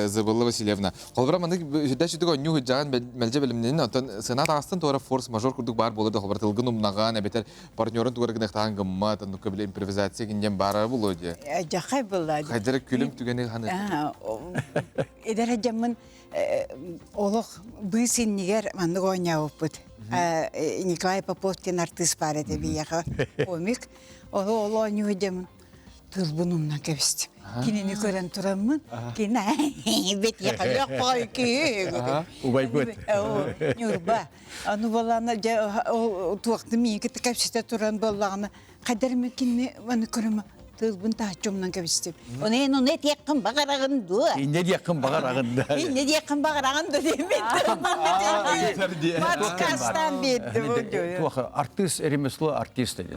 Zabılla Vasilyevna. Kolbramandık hüddaşıdık o nyu hüccan melji biliminin ondan sınat ağastın toğra force major kurduk bağır bolurdu. Kolbratılgın umnağan ebeter partnörün tuğra gınıqtağın gımma tanı köbile improvizasiya ginden bağır bolu diye. Jahay bulladı. Haydara külüm tügeni hanı. Edere jamın олық бүйсін негер мандық ойня өппіт. Николай Поповтин артист бар еді бейеға комик. Олы ойня өдемін. Тұлбынымнан кәбістім. Кенені көрен тұрамын. Кені бет еқалақ бай күйі. Убай бұд. Нүрба. Аны болағына туақты мен кеті кәбісті тұран болағына. Қадар мекені оны көрімі. Тылбын тахчумнан кәбістім. Оны текқын бағарағынды. İnne yakın bağırağında. İnne yakın bağırağında demedim. Matkastan bildim. Artist, remesli artist dedi.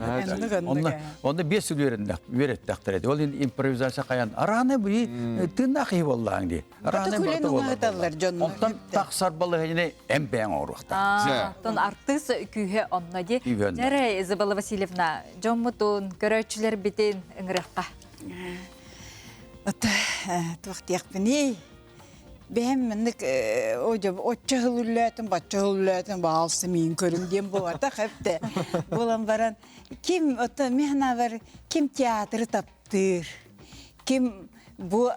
Onda bir sürülerinde verettaktar edi. Ol improvizasiya kayan. Arana bir tırnak iyi vallahi diye. Arana bir vallahi. Ondan taksar balığı yine en beğen oruqta. Ton artist kühe onna di. Nere Izabella Vasilyevna, Jommutun, görevçiler bitin ыңыраққа. Туақтияқ біне. Бәм мінік отчы ғылыләтін, батчы ғылыләтін бағалсы мен көрімден боларда қәпті. Болан баран, мехна бар, кем театры таптыр, кем bu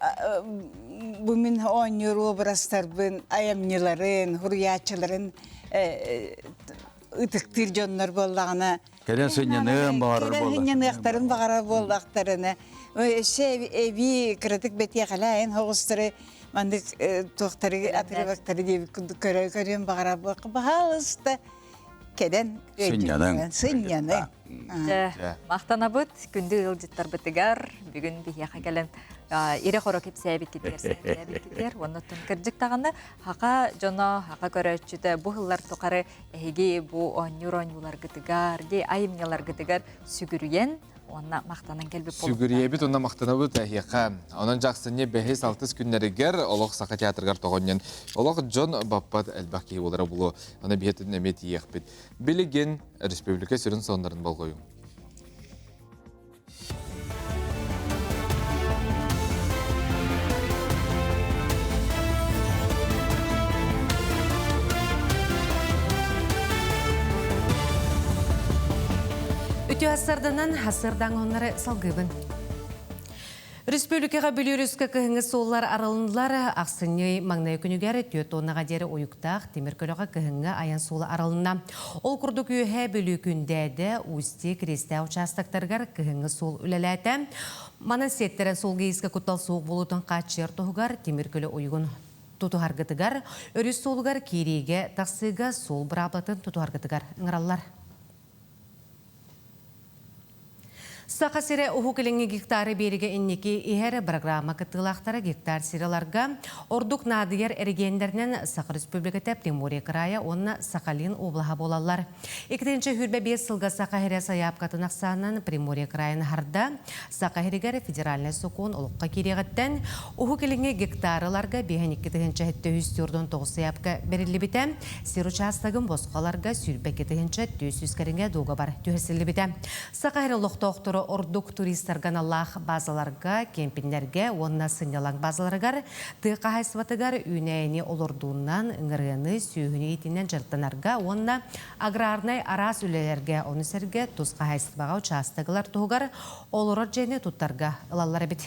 min oynuyor obrazların, ayamnilerin, hurriyatçıların ıtıktır canlar bollağına. Kelen sınyanığın bağırır bollağına. Kelen sınyanığın bağırır bollağlarına. Evi kritik betiye kalayın, hoğustları, mandık tohtarı, atırı baktarı diye görüyorum bağırır bollağına. Bağalısında kelen sınyanığın. Мақтана бұд, күнді ғылжыттар бұтығар, бүгін бейеқа кәлін ире қоры кеп сәйбік кетер, оны түн кірджік тағаны, хақа жоно, хақа көрәтшіді бұл ғыллар тоқары әйге бұл онюр-онюлар ғытығар, айымнелар ғытығар сүгірген, онна мақтанан келбіп болып. Сүгіребет, онна мақтана бұд әйеқа. Онын жақсыне 5-6 күннерігер олық сақа театрғар тоғынен. Олық Джон Баппат әлбәк кей олары бұлы, оны бейетін әмет еқпет. Білеген республика сүрін сондарын бол қойың. Ütüәсарданан хасырдан онлары салгыбын. Республикаға бүліріскі кіхіңі соллар аралындылар ақсыны маңнай күнігері төт оныға дері ойықтақ теміркөліға кіхіңі аян солы аралына. Ол күрдік үйе бүлі күндәді ұсты кресті участақтарғар кіхіңі сол үләләті. Мана сеттері сол кейіскі күттал соғ болудың қатшер тұғығар теміркөлі ойығын тұтуғарғытығар, өріс солығар кереге тақсыға сол бір аплатын тұтуғарғытығар ыңыралар. Сақа сире уху кіліңі гектары беріге иннеки ихәрі программа кыттылақтары гектар сираларға ордук надыяр әргендерінен Сақа Республиката Приморье края онна Сақалин облаға болалар. Екітінші хүрбе 5 сылға Сақа хере саяп қатынақсанын Приморье крайын харда Сақа херегер федеральный сокон олыққа керегіттен уху кіліңі гектарыларға 5-2-9 саяпқа берілі бітен сир участагын босқаларға сүрбе 2-3 кәрінге доға бар түйесілі бітен. Сақа хере лоқтоқтыры ордук туристарган Аллах базаларга, кемпингерге, онна сынялан базаларгар, тықа хайсватыгар үнәйіне олордуынан ыңырғаны сүйіні етінен жыртынарга, онна аграрнай арас үлелерге, оны сәрге тұсқа хайсваға участығылар тұғығар, олорор және тұттарға ылалары бет.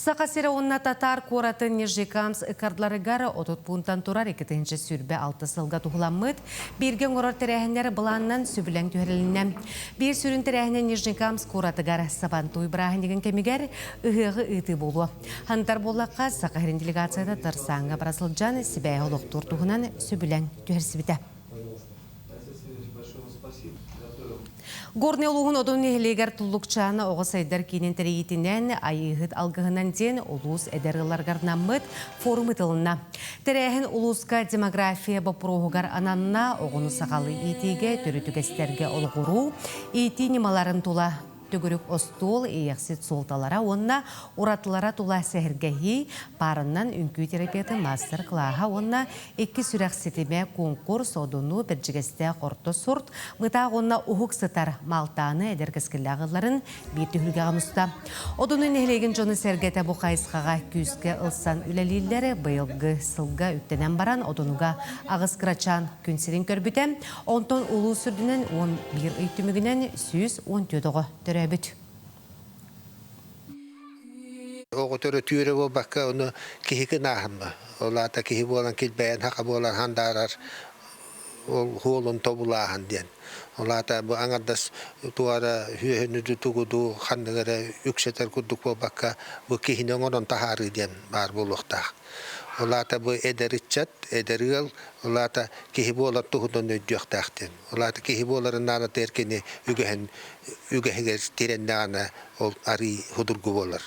Сақа сире онна татар куратын Нижекамс ыкардларыгар отут пунктан турар 2-ші сүрбе 6 сылға тұғыламыд. Берген орар тірәхіндері бұланнан сүбілен түйірілінен. Bir сүрін тірәхінен Нижекамс куратыгар сабантуй бірахындеген кемігер ұғығы ұйты болу. Хантар болаққа Сақа херін делегацияда тарсаңға барасылжан сібәй олықтур тұғынан сүбілен түйірсібіті. Горный олуғын одын ехелегер тұллықчаны оғы сайдар кейнен тәрейетінен айығыт алғығынан ден олуыз әдәрғыларғарнамыд форумы тылына. Тәрәхін олуызға демография бапыруғығар ананына оғыны сағалы етеге түрітігестерге олғыру, еті немаларын тұла төгірік остол, еяқсет солталара, онна уратылара тула сәхіргәхи, парыннан үнкі терапияты мастер клаға, онна 2 сүрәқ сетеме конкурс одыну біржігесте қорты сұрт, мұта онна ұхық сытар малтаны әдергіскілі ағыларын бейті хүлгіға мұста. Одыну нәхілеген жоны сәргеті бұ қайысқаға күзге ылсан үләлелері бұйылғы сылға үттенен баран одынуға ағыз қырачан күнсерін көрбітен, онтон ұлу сүрдінен 11 үйтімігінен 114 түрі бит. Ogo törö tyyre voi bakka on kihikin nähmä. Olata kihi vuolan kilpeen haka vuolan handarar huolon tovulaahan tien. Olata bu angadas tuoda hyöhynnyty tukudu handagare ykseter kudduk voi bakka bu kihin on tahari tien barvuluhtaa. Olata bu ederitchat ederil olata kihi vuolan tuhudon nyt johtahtien. Olata kihi vuolan nana terkini ygehen tirennana ol ari hudurguvolar.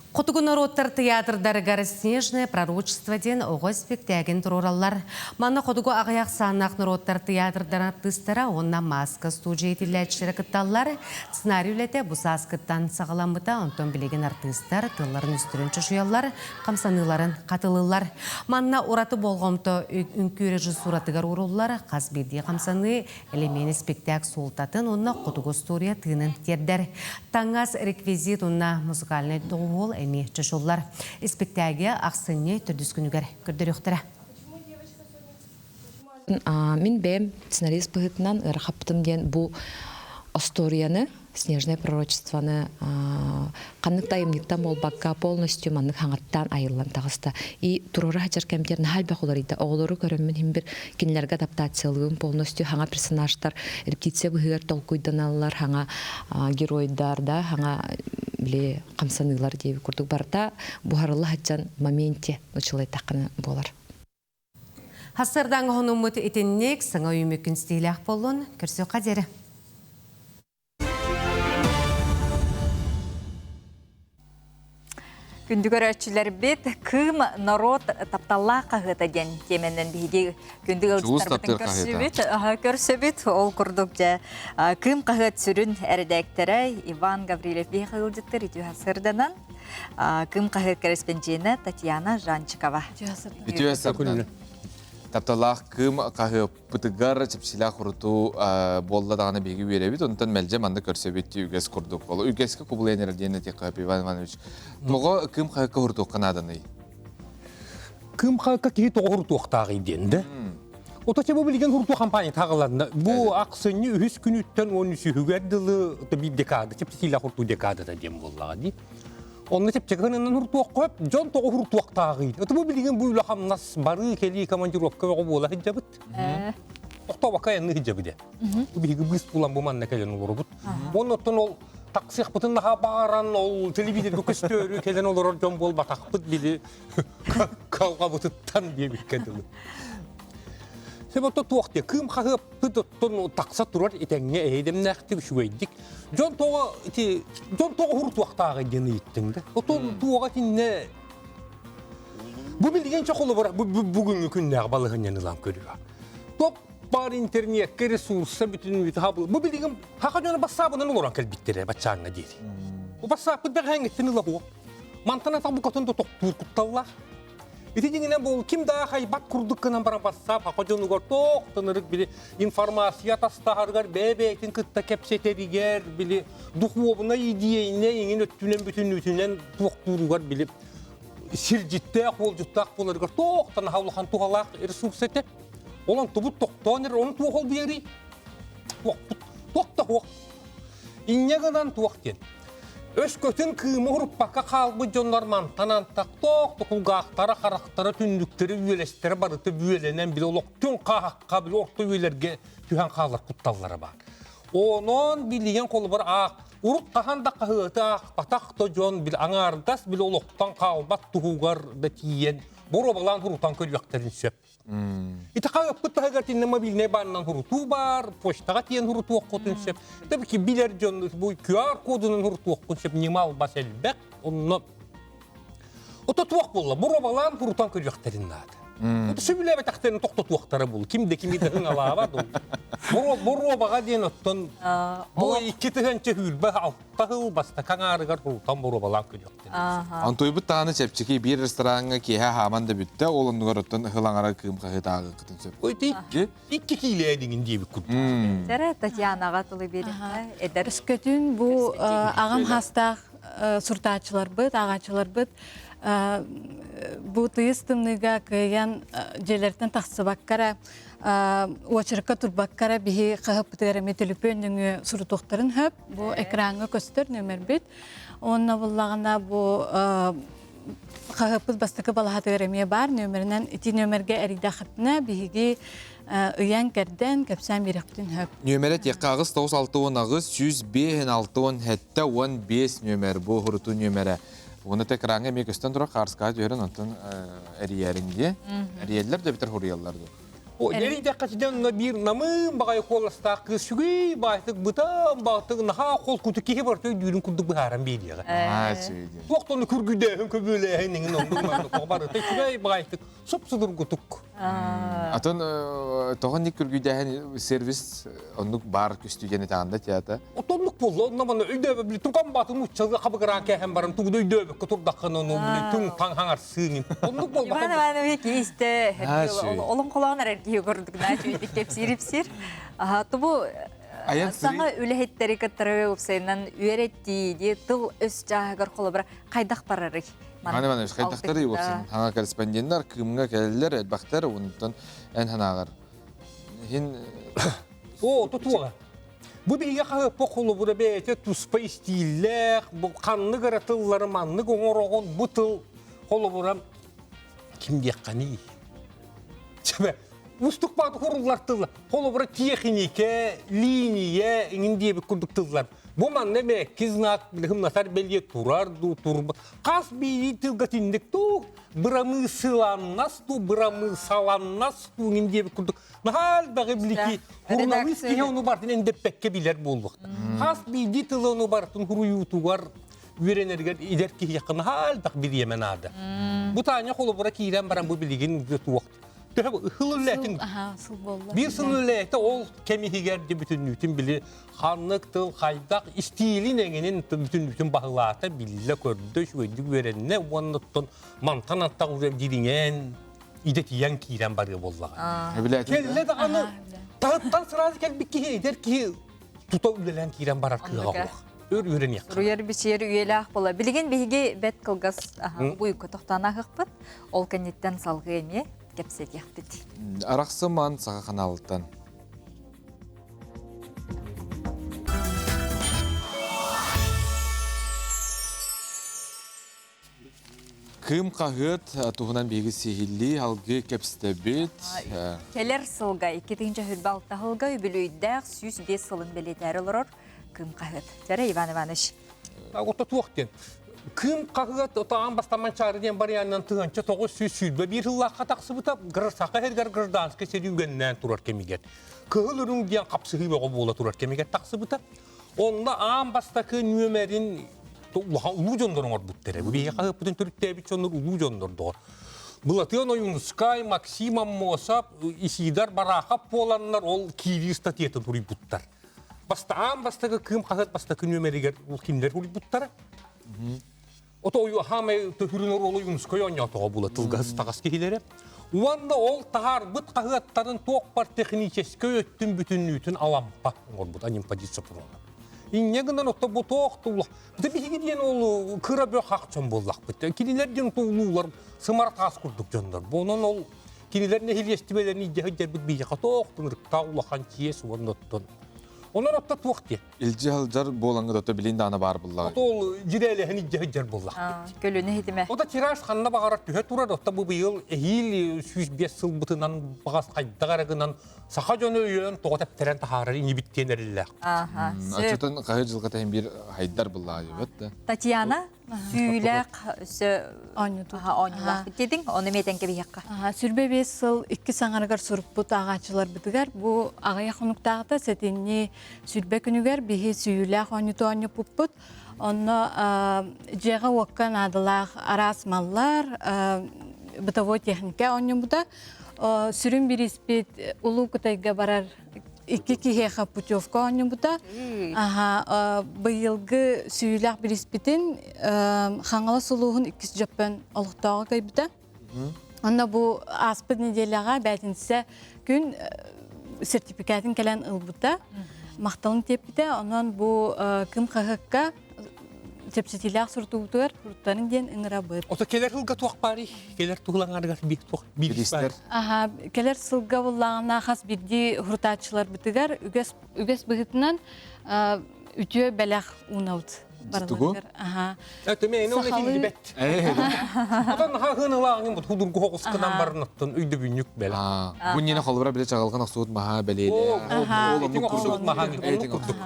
Құтығын ороттар театрдарығар снежное пророчество ден оғы спектәген тұроралар. Маны құтығы ағаяқ санақ нұроттар театрдар артыстара, онна маска студия етіләтшері күтталар. Сценарийләті бұсас күттан сағаламыта, онтон білеген артыстар тылларын үстірін чүшуялар, қамсаныларын қатылылар. Манна ораты болғымты үнкі режиссуратығар урулар, қаз беді қамсаны элемені спектәк солтатын, онна құтығы студия тыынын тердер. Таңғас реквизит онна музыкальный доғыл әме чашоллар. Спектәге ақсыне түрдіскүнігер көрдіріқтірі. Мен бәм сценарист бұғытынан ұрақаптым ден бұл историяны, снежное пророчествоны қанық тайымниктан бол баққа полностью манық хаңаттан айылан тағыста. И тұроры хачар кәмтерін халбақ олар еді. Оғылары көріммен хем бір кенлерге адаптациялығын полностью хаңа персонаждар, репетиция бұғығар толкуйдан алылар, хаңа геройдар да, хаңа біле қамсанылар дейбі көрдік барда, бұғарылы хачан моменте ұчылай таққаны болар. Хасырдан ғонымыт етіннек саңа үймекін стейләқ болын, көрсі қадері. Күндігер өтшілер бет кім народ тапталла қағыта ден теменнен бейде күндігер өтшілер көрсебет ол күрдік жа кім қағыт сүрін әрдәктері Иван Гаврилев бей қағылдықтыр иту хасырданан кім қағыт корреспонденті Татьяна Жанчикова. Тапталақ кім қағы пұтығар чіпсілақ ұрыту болладағаны бегі веребет, онтан мәлже манды көрсебетті үгес күрдік болу. Үгескі құбылайын әрдені тек қап Иван Иванович. Тоғы кім қағы ұрыту қанаданы? Кім қағы кейі тоғы ұрыту оқтағы иденді. Otaça bu bilgen hurtu kampanya tağılarında. Bu aksını 3 günütten 13 hügerdilı bir dekada. Çepsiyle hurtu dekada da diyem vallahi di. Onu çepçekenen hurtu koyup jon toğu hurtu tağıydı. Otaça bu bilgen bu ilham nas barı keli kamandirovka ve bola hicabıt. Okta vakayanlı hicabı de. Bu bilgi biz bulan bu manna kelen olur bu. Ondan ol taksih butun daha bağıran ol televizyon köstörü kelen olur jon bol batak bit bili kavga bututtan diye bir kadını. Sebab tu waktu kem kahap tu taksa turut itengnya edem nak tu şuaydik. Jon toğa hurt waktaga gene ittingde. O tu wakati ne? Bu bildiğin çok olur bugünkü günler balığın yanılan görüyor. Top bar internet resursa bütün habl. Bu bildiğin hakikaten basabının olan kalbittere bacağına değil. Bu basabı bir hangisini la bu? Mantana tabu katın da doktor kuttallar. İtincinin bu kim daha haybat kurduk kanan para basap hakikaten ugar tok tanırık bile informasiya tastahargar bebeğin kıtta kepseteriger bile duhuvuna idiyene ingen öttünen bütünlüğünden doktor ugar bile silcitte kolcuttak bulargar tok tan havluhan tuhalak resursete olan tubut toktoner onun tuhol biri tok da hok innegadan tuakten Öskötün kıyımı hurup baka kalbı jonlar mantanan tak tok tokulgahtara karaktara tündükleri üyeleştere barıtı büyelenen bile olok tün kahakka bile orta üyelerge tühen kallar kuttallara bak. Onun bildiğin kolu var ağ urut kahan da kahıtı ağ batak da jon bile anardas bile oloktan kalbat tuhugar da tiyen boro balan hurutan kölüyakterin söp. İti kayıp kıtta hıgartin nema bilne bannan hurutu var, poştağa tiyen hurutu okutun söp. Tabii ki biler jon bu QR kodunun hurutu okutun söp nimal bas elbek onu. Ota tuak bolla, boro balan hurutan kölüyakterin nadı. Ota söbüle betakterin tokta tuakları bul. Kimde kimi de hın alağı var da. Boro baga diyen ottan bu iki tıhınca hülbe altta hıl basta kanarıgar hurutan boro balan kölüyakterin. Antoy bu tane çepçeki bir restoranga ki ha hamanda bitti. Olun nugarottan hılangara kım kahıtağı kıtın söp. Oy değil. İki kile edin diye bir kutu. Tere Tatyana'ga tılı beri eder. Üskөтүн bu ağam hasta surtaçılar bıt, ağaçılar bıt. Bu tıyıstımlığa kıyan jelerden taxsı bakkara uaçırka turbakkara bihi qahıp bıtıgarame telefönünü surutoqtарын höp. Bu ekranı köstör nömer bit. Onna bullağına bu qahıp bastıkı balahatıgarame bar nömerinden iti nömerge eride xatna bihigi Uyan kerden kapsan biriktin höp. Nömeret yakağız 96 ağız 105 6 hatta 15 nömer bu hurutu nömere. Onu tekrar mi gösteren dura karşıya diyorum ondan eriyerinde. Eriyerler de biter huriyallardı. O nerede kaçtan bir namın bagay kolasta kız şugi baytık butam baytık naha kol kutu ki var diyor düğün kutu baharan bir diyor. Ha söyledi. Vaktonu kurgude hem köbüle henin ondan tobar tek şugi baytık sapsudur kutuk. Atın toğanlık kurgude servis onluk bar küstügeni tanda tiyata. Otonluk bollu ondan bana öde bir tukan batı muçalı kabıgara ke hem barım tuğdu öde kutur dakkan onu bile tüm tan hangar sığın. Onluk bol bakın. Ben ki işte olun kulağına erkeği gördük daha çocuk hep siripsir. Bu sana ülehetleri katları upsayından üretti diye tıl öz cahgar kolabra kaydak bararı. Hani bana kaydakları yok sen. Hangar korespondentler kımga geldiler elbaktar ondan en hanagar. Hin o tutuğa. Bu bilgi kahıp okulu burada beyte tuspa istiller, bu kanlı garatılları manlı goğoroğun bu tıl kolu burada kim diyekani? Çebe, ustuk batı kurullar tıllar. Kolu burada teknike, liniye, inin diye bir kurduk tıllar. Bu man ne be, kiznak, bilhim nasar belge turar, turba. Kas biri tılgatindik tu, bıramı sılanmaz tu, bıramı salanmaz tu, inin diye bir kurduk. Nahal bağı biliki, hurnalist ki onu bartın endepekke biler bulduk. Kas biri tılı onu bartın huruyutu var, ürenerger ider ki yakın hal bak bir yemen adı. Bu tane kolu burada kiren baran bu bilginin tuğuk. Hılırletin. Bir sınırlete ol kemihigerdi bütünlüğün bili hanlık tıl kaydak istilin enginin bütünlüğün bağlata bille kördü şu ödük verenine ondan mantan atta uzem didingen idetiyen kiren barı bollağa. Kelle de anı tahıttan sırası gel bir ki eder ki tuta ülelen kiren barar kığa öğren yak. Rüyer bir şehir üyeler bola. Bilgin bihigi bet kılgaz uyku tohtana hıkpıt. Ol kanitten salgı emiye. кепсетияхпит. Арақсыман саға қаналыттан. Кым қағыт туғынан бегі сейілі алғы кепстебет. Келер сылға 2-нче хүлбалта хылға үбілүйдәк 105 сылын белетәрі олырыр кым қағыт. Тәрі Иван Иваныш. Ота туақтен. Кым қағыт отаған бастаман чарыден бар янынан тұғанча 900 сүлбе бір жыллаққа тақсы бұтап, сақы әргер гражданскай серюгеннен тұрар кемегет. Кығыл үрін ден қапсығы беғі бола тұрар кемегет тақсы бұтап. Онда ағам бастақы нөмерін улуу жондорыңор буттере. Бу бие кагып бүтүн төрүттөбүт жондор улуу жондордор. Булатыон Юнускай, Максим Аммосап, Исидар Барахап боланнар ол кири статьяты тури буттар. Бастаан бастагы кым кагат бастакы нөмеригер ул кимдер тури буттар. Ото ою хаме төһүрүнөр ол Юнускай оньотого булатылга стагас кихилере. Уанда ол тахар бут кагаттарын тоқ бар технический өттүн бүтүннүтүн алампа орбут анимпа дисциплина. Иннегінен отта бұ тоқтылық. Бұты бейге дейін ол кыра бөк қақчын болдақ бұтты. Келелерден тоғылулар сымар тас күрдік жондар. Бұнын ол келелеріне хелестібелерін идеғідер бұт бейге тоқтын ұрықтағылақан киес оңдаттын. Onlar отта туақте. İlci halcar bolangı da bilin dana var bullağı. Ol jirelehin iddiği bullaq. Gölüne hitime. O da tiraj xanna bağarak tühe turar otta bu yıl ehil 105 yıl bıtınan bağas qaydagaragınan saha jönü yön toğatap teren taharari inibitten eriller. Aha. Açıdan qayır jılgata hem bir haydar bullağı evet. Tatiana Süylek Onyulaq dedin, onu medenke bir yakka. Sürbe 5 yıl 2 sanargar suruput ağaçlar bitigar. Bu ağaya konuktağıda setinni sürbe günüger bihi süylek onyutu puput. Onu jega wakkan adalaq aras mallar bitovo texnika onyumuda. Sürüm bir ispit ulu kutayga barar 2 kiheha putyovka onyumuda. Bu yılgı süylek bir ispitin xanala suluğun 2 Japan alıqtağı kaybıda. Onda bu aspıt nedelağa bәтінсе gün sertifikatın kelen ılbıda. Maqtalın tepide, ondan bu kım qaqıqqa sepsetilaaq surtuğutugar, hurtların den ıngıra bıd. Ota keler hılga tuaq bari, keler tuğulan argar bir tuaq bilgis bari. Keler sılga bullağına xas birdi hurtaçılar bitigar, üges bıgıtından ütüye belaq unavut. Tugu? Öteme onu hindi bet. Odan ha hınılağın bu hudurgu hoqusqadan barınıttın üydü bünyük bela. Bu nene xolbara bile çağalğan aqsuğut maha beleli. Etin oqsuğut maha onu kurduk.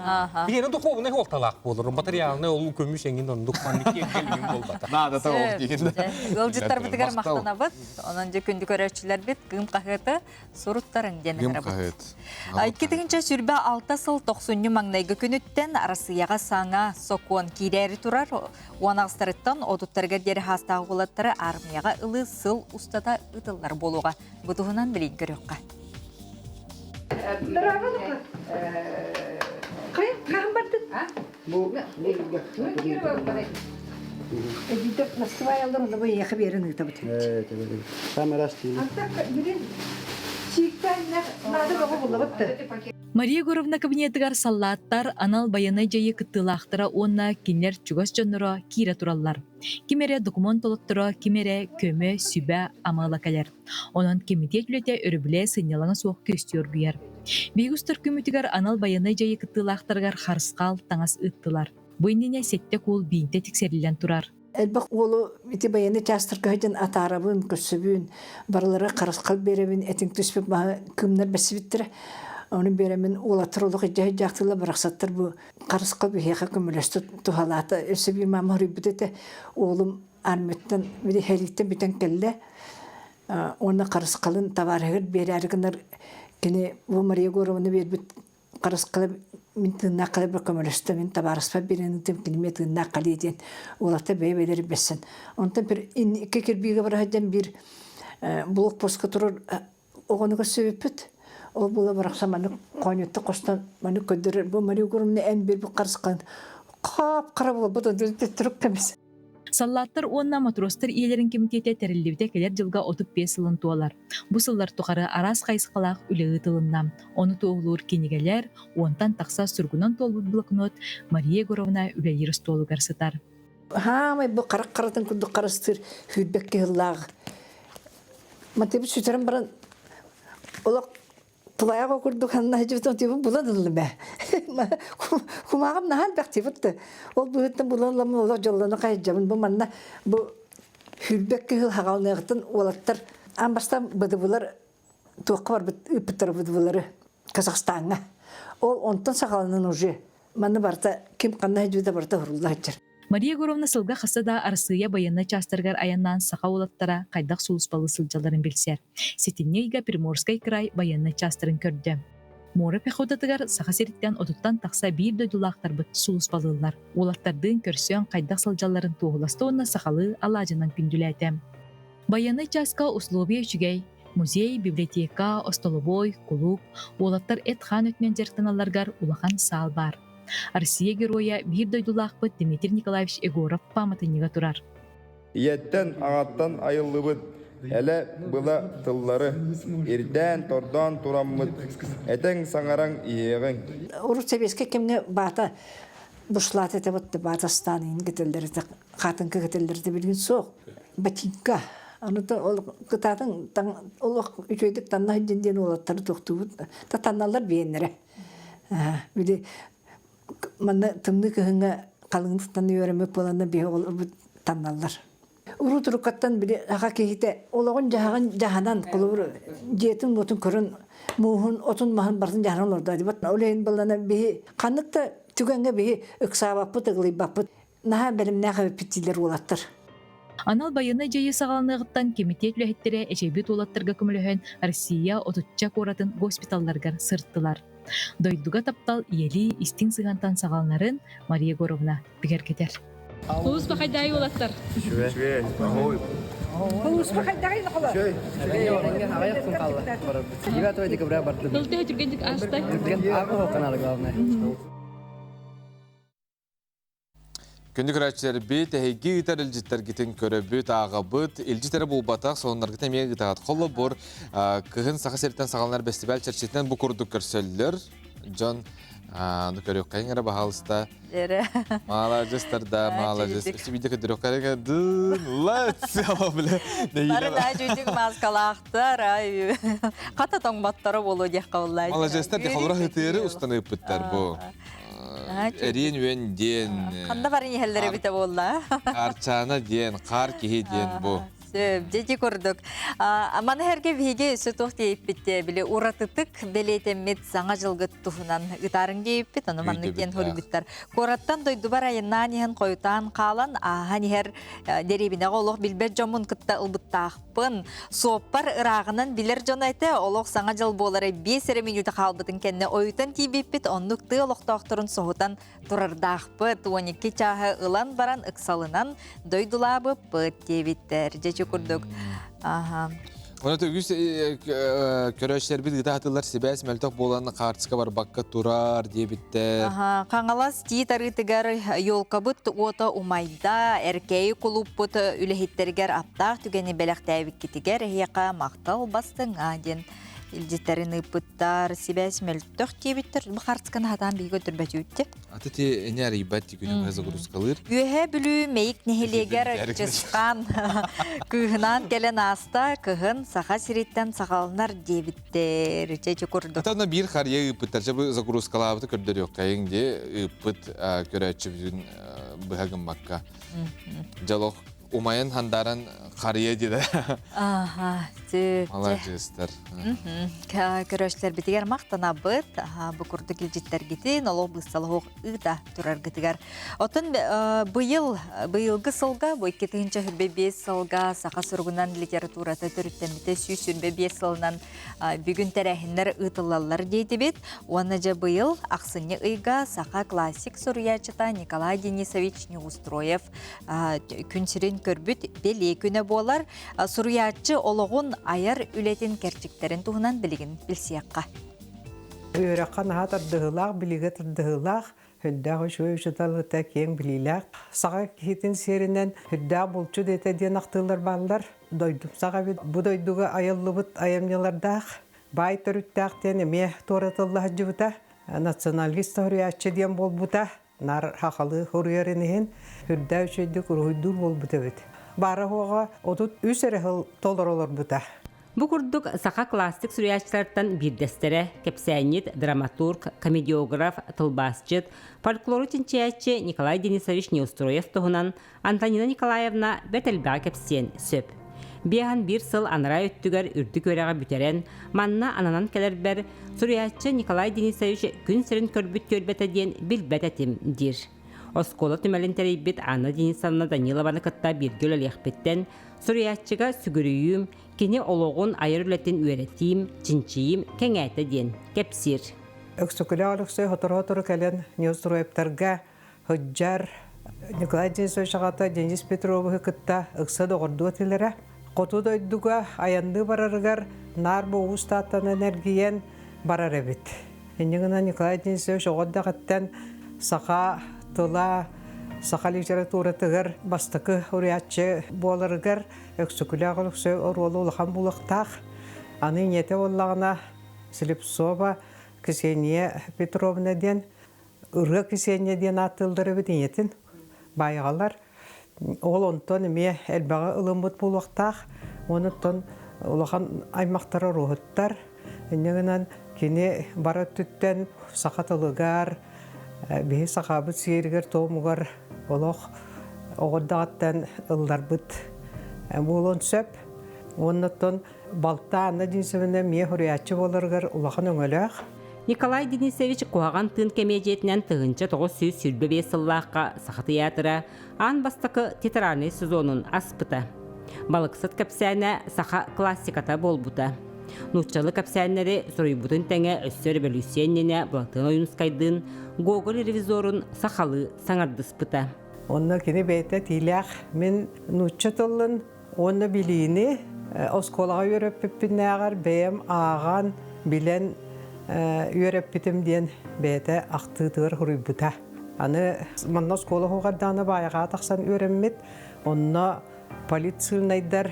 Bir yere duqoğuna holtalaq bolur. Materialını olu kömüş engin onu duqmanlık gelgin bolbata. Nada ta oq deginde. Yolcular bitigar maqtanabıt. Onunca kündü görevçiler bit gım qaqıtı surutların deni qarabıt. 2-nче sürbe 6 sıl 90 mangnaygı günütten arasıyağa sana sokon kireri turar. Onağıstarıttan odutlarga deri hastағы olattары armiyaga ılı sıl ustada ıdıllar boluğa. Buduğunan bilin görüqqa. Мария Горовна кабинетігар саллаттар анал баянай жайы кыттылақтыра онна кинер чугас жоннуро кире тураллар. Кимере документ олоттуро, кимере көмө, сүбә, амала калер. Онан комитет үлете өрүбіле сынялаңа соқ көстер гүйер. Бейгустар көмітігар анал баянай жайы кыттылақтыргар харысқал таңас ыттылар. Бұйнене сетте кол бейінте тексерілен турар. Элбак олу бити баяны частыргайдан атарабын, көсөбүн, барлары қарысқал беребін, этин түспек маға кымнар бәсібіттірі. Оны беремін олатырылық жай жақтылы бірақсаттыр бұл қарысқал бейхеқа көмілесті тухалаты. Өсөбі мамыр үбітеті олым арметтен, біде хәліктен бүтен келді. Оны қарысқалын таварығыр берәрігінер кені бұл Мария Горовны бербіт қарысқалы мен тыңна қалы бір көмілесті, мен табарыспа берінің тімкеніме тыңна қалы еден олақта бәйбәйлері бәсін. Онтан бір екі кербейге барағадан бір бұлық посқа тұрыр оғыныға сөйіппіт. Ол бұла барақса маны қойнетті қостан маны көдірір. Бұл Мария Горовны ән бір бұл қарысқан қап-қара бұл бұдан дүрді тұрып кәміз. Саллаттар онна матростар иелерин комитете терилибде келер жылга 35 сылын туалар. Бу сыллар тухары арас кайсыкалак үлеги тылыннам. Оны туолур кинигелер, онтан такса сүргүнөн толбут блокнот Мария Горовна үлейир столу гарсытар. Хамай бу карак-каратын күндү карастыр хүлбекке хыллаг. Матебі сүтерім баран олақ тулаяға көрдік ханна жібіттен тебін бұладылы бә. Құмағым наған бәқ тебітті. Ол бұғыттың бұладылымын олақ жолланы қайджабын. Бұл манна бұл хүлбәк күйіл хағалынығыттың олаттар. Амбастан бұды бұлар туаққа бар үпіттір бұды бұлары Казахстанға. Ол онтан сақалының уже. Манна барта кем қанна жібіді барта ұрылды айтыр. Мария Горовна сылга хасада арсыя баянна частыргар аяннан саха олаттара кайдак сулуспалы сылжаларын билсер. Сетиннейга Приморский край баянна частырын көрдө. Мора пехотатыгар саха сериттен отуттан такса бир дөйдулактар быт сулуспалылар. Олаттардын көрсөң кайдак сылжаларын туғыласты онна сахалы алажынан күндүләтем. Баянна частка условия үчүгей. Музей, библиотека, остоловой, клуб, олаттар этхан өтмен жертаналаргар улахан сал бар. Россия героя бир дойдулақпыт Дмитрий Николаевич Егоров памятыниға турар. Еттен ағаттан айылыбыт, әлі бұла тыллары, ерден тордан тураммыт, әтен саңараң иеғың. Урус себеске кемге бата бұшлат еті бұтты батастанын кетелдерді, қатынқы кетелдерді білген соқ. Батинка. Аныта ол кытатын олық үчөйдік танна женден олаттары тоқты бұд. Татанналар бейінері. Біле Манна тымны кыһыңа калыңдыктан үйрөмөк боланы бе ол танналар. Уру турукаттан биле ага кехите ологон жаганан кулур жетин ботун көрөн муһун отун махан бартын жахан орда дибат олейин балана бе каныкта түгөнгө бе ыксабап тыгылый бапыт наха белимне ага питилер улаттыр. Анал баяны жайы сағалыныгыттан кемитет үлэхеттері эчебит улаттырга көмөлөһөн Россия отутча коратын госпиталларгар сырттылар. Дойдуга таптал иели истин сыгантан сағалнарын Мария Горовна бигер кетер. Улус бақайдай улаттар. Шве. Улус бақайдай нақылар. Шве. Дылты жүргендік астай. Күндік рәтчілер бейт, әйгі ғытар үлжеттер гетін көрі бөт аға бұд, үлжеттері бұл батақ, соғынлар гітен мең ғытағат қолы бұр, күхін сақа серттен сағалынар бәстібәл чәрчетінен бұл күрдік көрсөлілер. Джон, көрек қайын әрі бағалыста. Малажыстарда, малажыст. Үсі бейді күдірек қайын дұн, ләтс, ала біле. Барыда жүзік мазқалақтар, қата тоңбаттары болу дек қауылай. Малажыстар дек ғытыры ұстанып бұттар бұл. Эрин үен ден. Қанда барын ехелдері біті болла. Қарчаны ден, қар кеге ден бұл. Дети көрдік. Маны әрге бейге үсі тоқты еппетті білі ұратытық белетемет саңа жылғыт тұхынан ұтарынге еппет, оны манныкен хөргіттар. Кораттан дойду бар айыннан ехін қойытан қалан, ағын ер деребіне олық білбет жомын күтті ұлбыттақпын. Соппар ұрағынан білер жон айты, олық саңа жыл болары 5 минуты қалбытын кәнне ойытан кейбеппет, онлықты олықтақтырын соғытан тұрардақпыт. 12 чағы ұлан баран ұқсалынан дойдулабы пыт дебіттер. Күрдік. Оны төгіс көрәшілер біз ғыта атылар себәс мәлтақ боланы қартысқа бар баққа тұрар дебіттер. Қаңалас тейт арғытығар елқабыт ота умайда, әркейі құлып бұт үліхеттерігер аптақ түгені бәліқ тәйбік кетігер әйеқа мақтал бастың аден. Илдеттерін ұпыттар, себәс мәлтақ дебіттер. Бұл қартысқаны хатан бейгі өтірбәті өтті. Аты те әне әрі бәтті күнің ғазы құрыс қалыр? Үйе білу мейік нехелегер жысқан күхінан келен аста күхін сақа сиреттен сақалынар дебіттер. Чәчі көрдік. Атауына бір қария ұпыттар. Жабы ғазы қалабыты көрдер yok қайың де ұпыт көрәтші бүгін бұғағын баққа. Жалоқ умайын хандарын қария деді. Малажыстар. Көрөштер бітігер мақтана бұд, бұ күрді келжеттер кетен, олы бұсталы оқ ұйда тұрар кетігер. Отын бұйылғы сылға, бұй кетігінші хүрбе 5 сылға, сақа сұрғынан литератураты түріттен біті сүйсүрбе 5 сылынан бүгін тәрәхіндер ұйтылалар дейді бет. Оны жа бұйыл ақсыны ұйға сақа классик сұрыячыта Николай Денисович Неустроев күнсірен көрбіт беле күні болар. Сұрыячы олығын айар үлетін кәрчіктерін туғынан білігін білсияққа. Үйраққан ағатар дығылақ, білігі тұрдығылақ, хүддағы шөй жұталғыта кең білілақ. Саға кетен серінен хүддағы бұлчу дейті ден ақтылар балылар. Дойдым саға бет, бұ дойдуға айылы бұт айамнелардақ. Бай түріттақ дені ме торатыллағы жүбіта. Националист хұрыячы ден бол бұта. Нар хақалы хұрыярынығын хүддағы шөйдік ұрғыдур бол бұта бет. Бары хоға отут үс әрі толыр олар бұта. Бу курдук саха классик сүрячтардан бирдестере кепсәнит, драматург, комедиограф, тылбасчыт, фольклору тинчәче Николай Денисович Неустроев туһунан Антонина Николаевна бетелбә кепсен сөп. Биhan bir сыл анара өттүгер үрдүк өрәгә бүтерен, манна ананан келербер сүрячче Николай Денисович күн сирин көрбүт көрбәтә диен билбәтәтим дир. Оскола түмәлен тәрейбет Анна Денисовна Данилованы кытта биргел әлехбеттен сүряччыга сүгүрүйүм, кені олоғын айыр үлетін үйретейім, чинчиім, кәңәті ден, кепсир. Өксікілі алықсы хотыр-хотыр кәлен Неустроевтарға хүджар Николай Денисович ағата Денис Петровы кытта ұқсы доғырды өтілері. Қоту дойдуға аянды барарығар нар бұғы статтан энергиен барар әбет. Енігіна Николай Денисович оғырда қаттан сақа тұла, сақа литературатығыр бастықы ұриятчы боларығар өксікілі ағылықсы оролы ұлған бұлықтақ. Аны нете олағына Слепцова Ксения Петровна ден, ұрғы Ксения ден атылдыры бітінетін байғалар. Ол онтон ме әлбаға ұлымбыт бұлықтақ, онытон ұлған аймақтары рухыттар. Енігінен кені бара түттен сақатылығар, бейі сақабыт сейіргер тоғымығар олық оғырдағаттан ұлдарбыт болуын сөп. Онытон балта Анна Денисовна ме хүриятчы болырғыр ұлақын өңіліғ. Николай Денисович қуаған тын кемежетінен тығынча 900 сүрбебе сыллаққа сақы театры, ан бастықы театральный сезонын аспыта. Балықсыт кәпсәне сақа классиката болбута. Нұтчалы кәпсәнері сұрайбутын тәңе өссер бәлюсеннене бұлақтын ойынскайдың Гоголь ревизорын сақалы саңардыспыта. Онны кені бәйті тиләқ мен нұтчатылын, онны білейіні осколаға өрөппіппін ағар бәйім аған білен үйеріп бітім ден бәйті ақтығыр құрыбыта. Аны манна скола хоғарданы байыға тақсан үйеріммет, онна полицилнайдар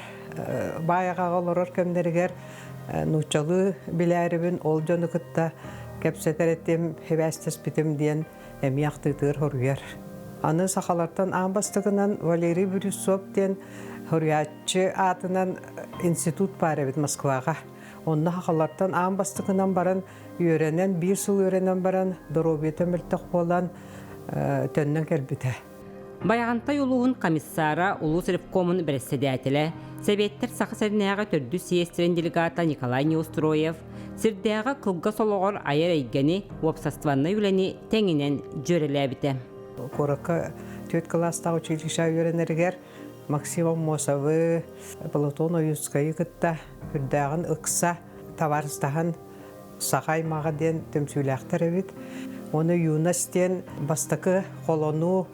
байыға олырыр көмдергер нұчалы біләрібін ол жоны күтті кәпсетер еттім хевәстес бітім ден әмі ақтығыр құрыгер. Аны сақалардан аңбастығынан Валерий Брюсов ден хүриятчы атынан институт бар әбет Москваға. Онна хақалардан аңбастығынан баран үйренен, бір сыл үйренен баран дұробеті мүлтіқ болан төннен кәлбіті. Баяғантай ұлуғын комиссара Улус Ревкомын бірістедәтілі, Советтер сақы-сәрінәға түрді сиестерін делегата Николай Неустроев, сірдәға қылға солығыр айыр әйгені уапсастванна үләні тәңінен жөрелі әбіті. Коракка 4 класстағы училища үйренергер Максима Мосовы, Платон Оюскайы кытта үрдәғын ұқса таварыстағын сағай мағаден төмсүйләқтір әбіт. Оны юнастен бастықы қолону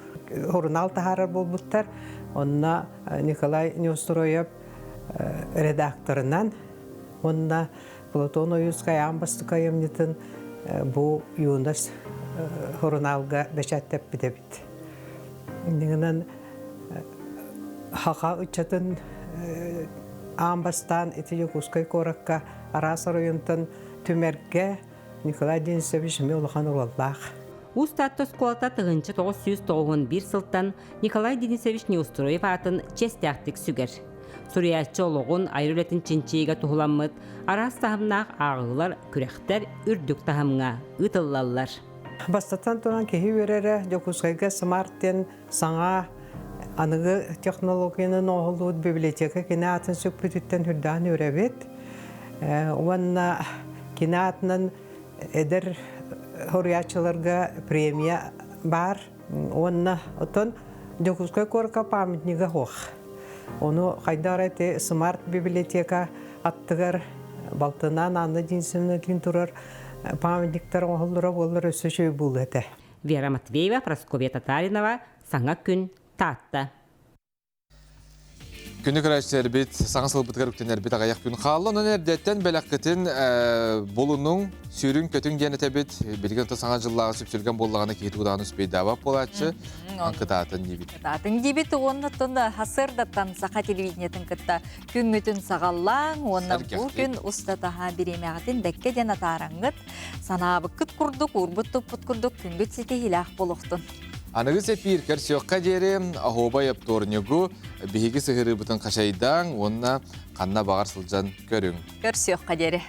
хорунал тахарар болбуттар. Онна Николай Неустроев редакторынан, онна Платон Оюскай амбастықы емнетін бұл юнас хоруналга бешаттеп битебит. Индигенен хака учатын амбастан этиге кускай коракка арасар ойынтын түмерге Николай Денисович меулхан улаллах. Устатты сколата тығынчы 991 сылтан Николай Денисович Неустроев атын честяқтық сүгер. Сүриятчы олығын айрылетін чинчейге тұғыламыд, арас тағымнақ ағылар, күректер үрдік тағымға ұтылалар. Бастатан туран кеһи өрәрә Жокускайга смарттен саңа аныгы технологияны оғылуыд библиотека кинаатын сөкпүтіттен хүрдән өрәбет. Уанна кинаатынан эдер хориячыларга премия бар. Уанна отон Жокускай корка памятнига хоқ. Оны қайдар әте смарт библиотека аттығар балтынан Анна Денисовна кин турар памятниктер оғылдыра болыр өсі жөй бұл әті. Вера Матвеева, Прасковья Татаринова, Саңа күн, Татта. Күні көрәшілер бет, саңысыл бұтқар үктенер бет ағаяқ күн қалы. Оның әрдеттен бәләққетін болының сүйрін көтін гені тәбет, белген саңа жыллағы сөпсілген болағына кейті ұдағын үспейді авап болатшы. Анқытатын дебет. Анқытатын дебет, оны тұнда хасырдаттан сақа телевидениетін күтті күн мүтін сағаллаң, оны бұл күн ұстатаға беремеғатын бәккеден атараңғыт. Санабы күт күрдік, ұрбыт тұппыт күрдік, күнгіт сеті хилақ болуқтын. Анығыз эпир көрсөкқа дері ахоба япторнегу биһиги сыгыры бутын қашайдан, онна қанна бағар сылжан көрің. Көрсөкқа дері.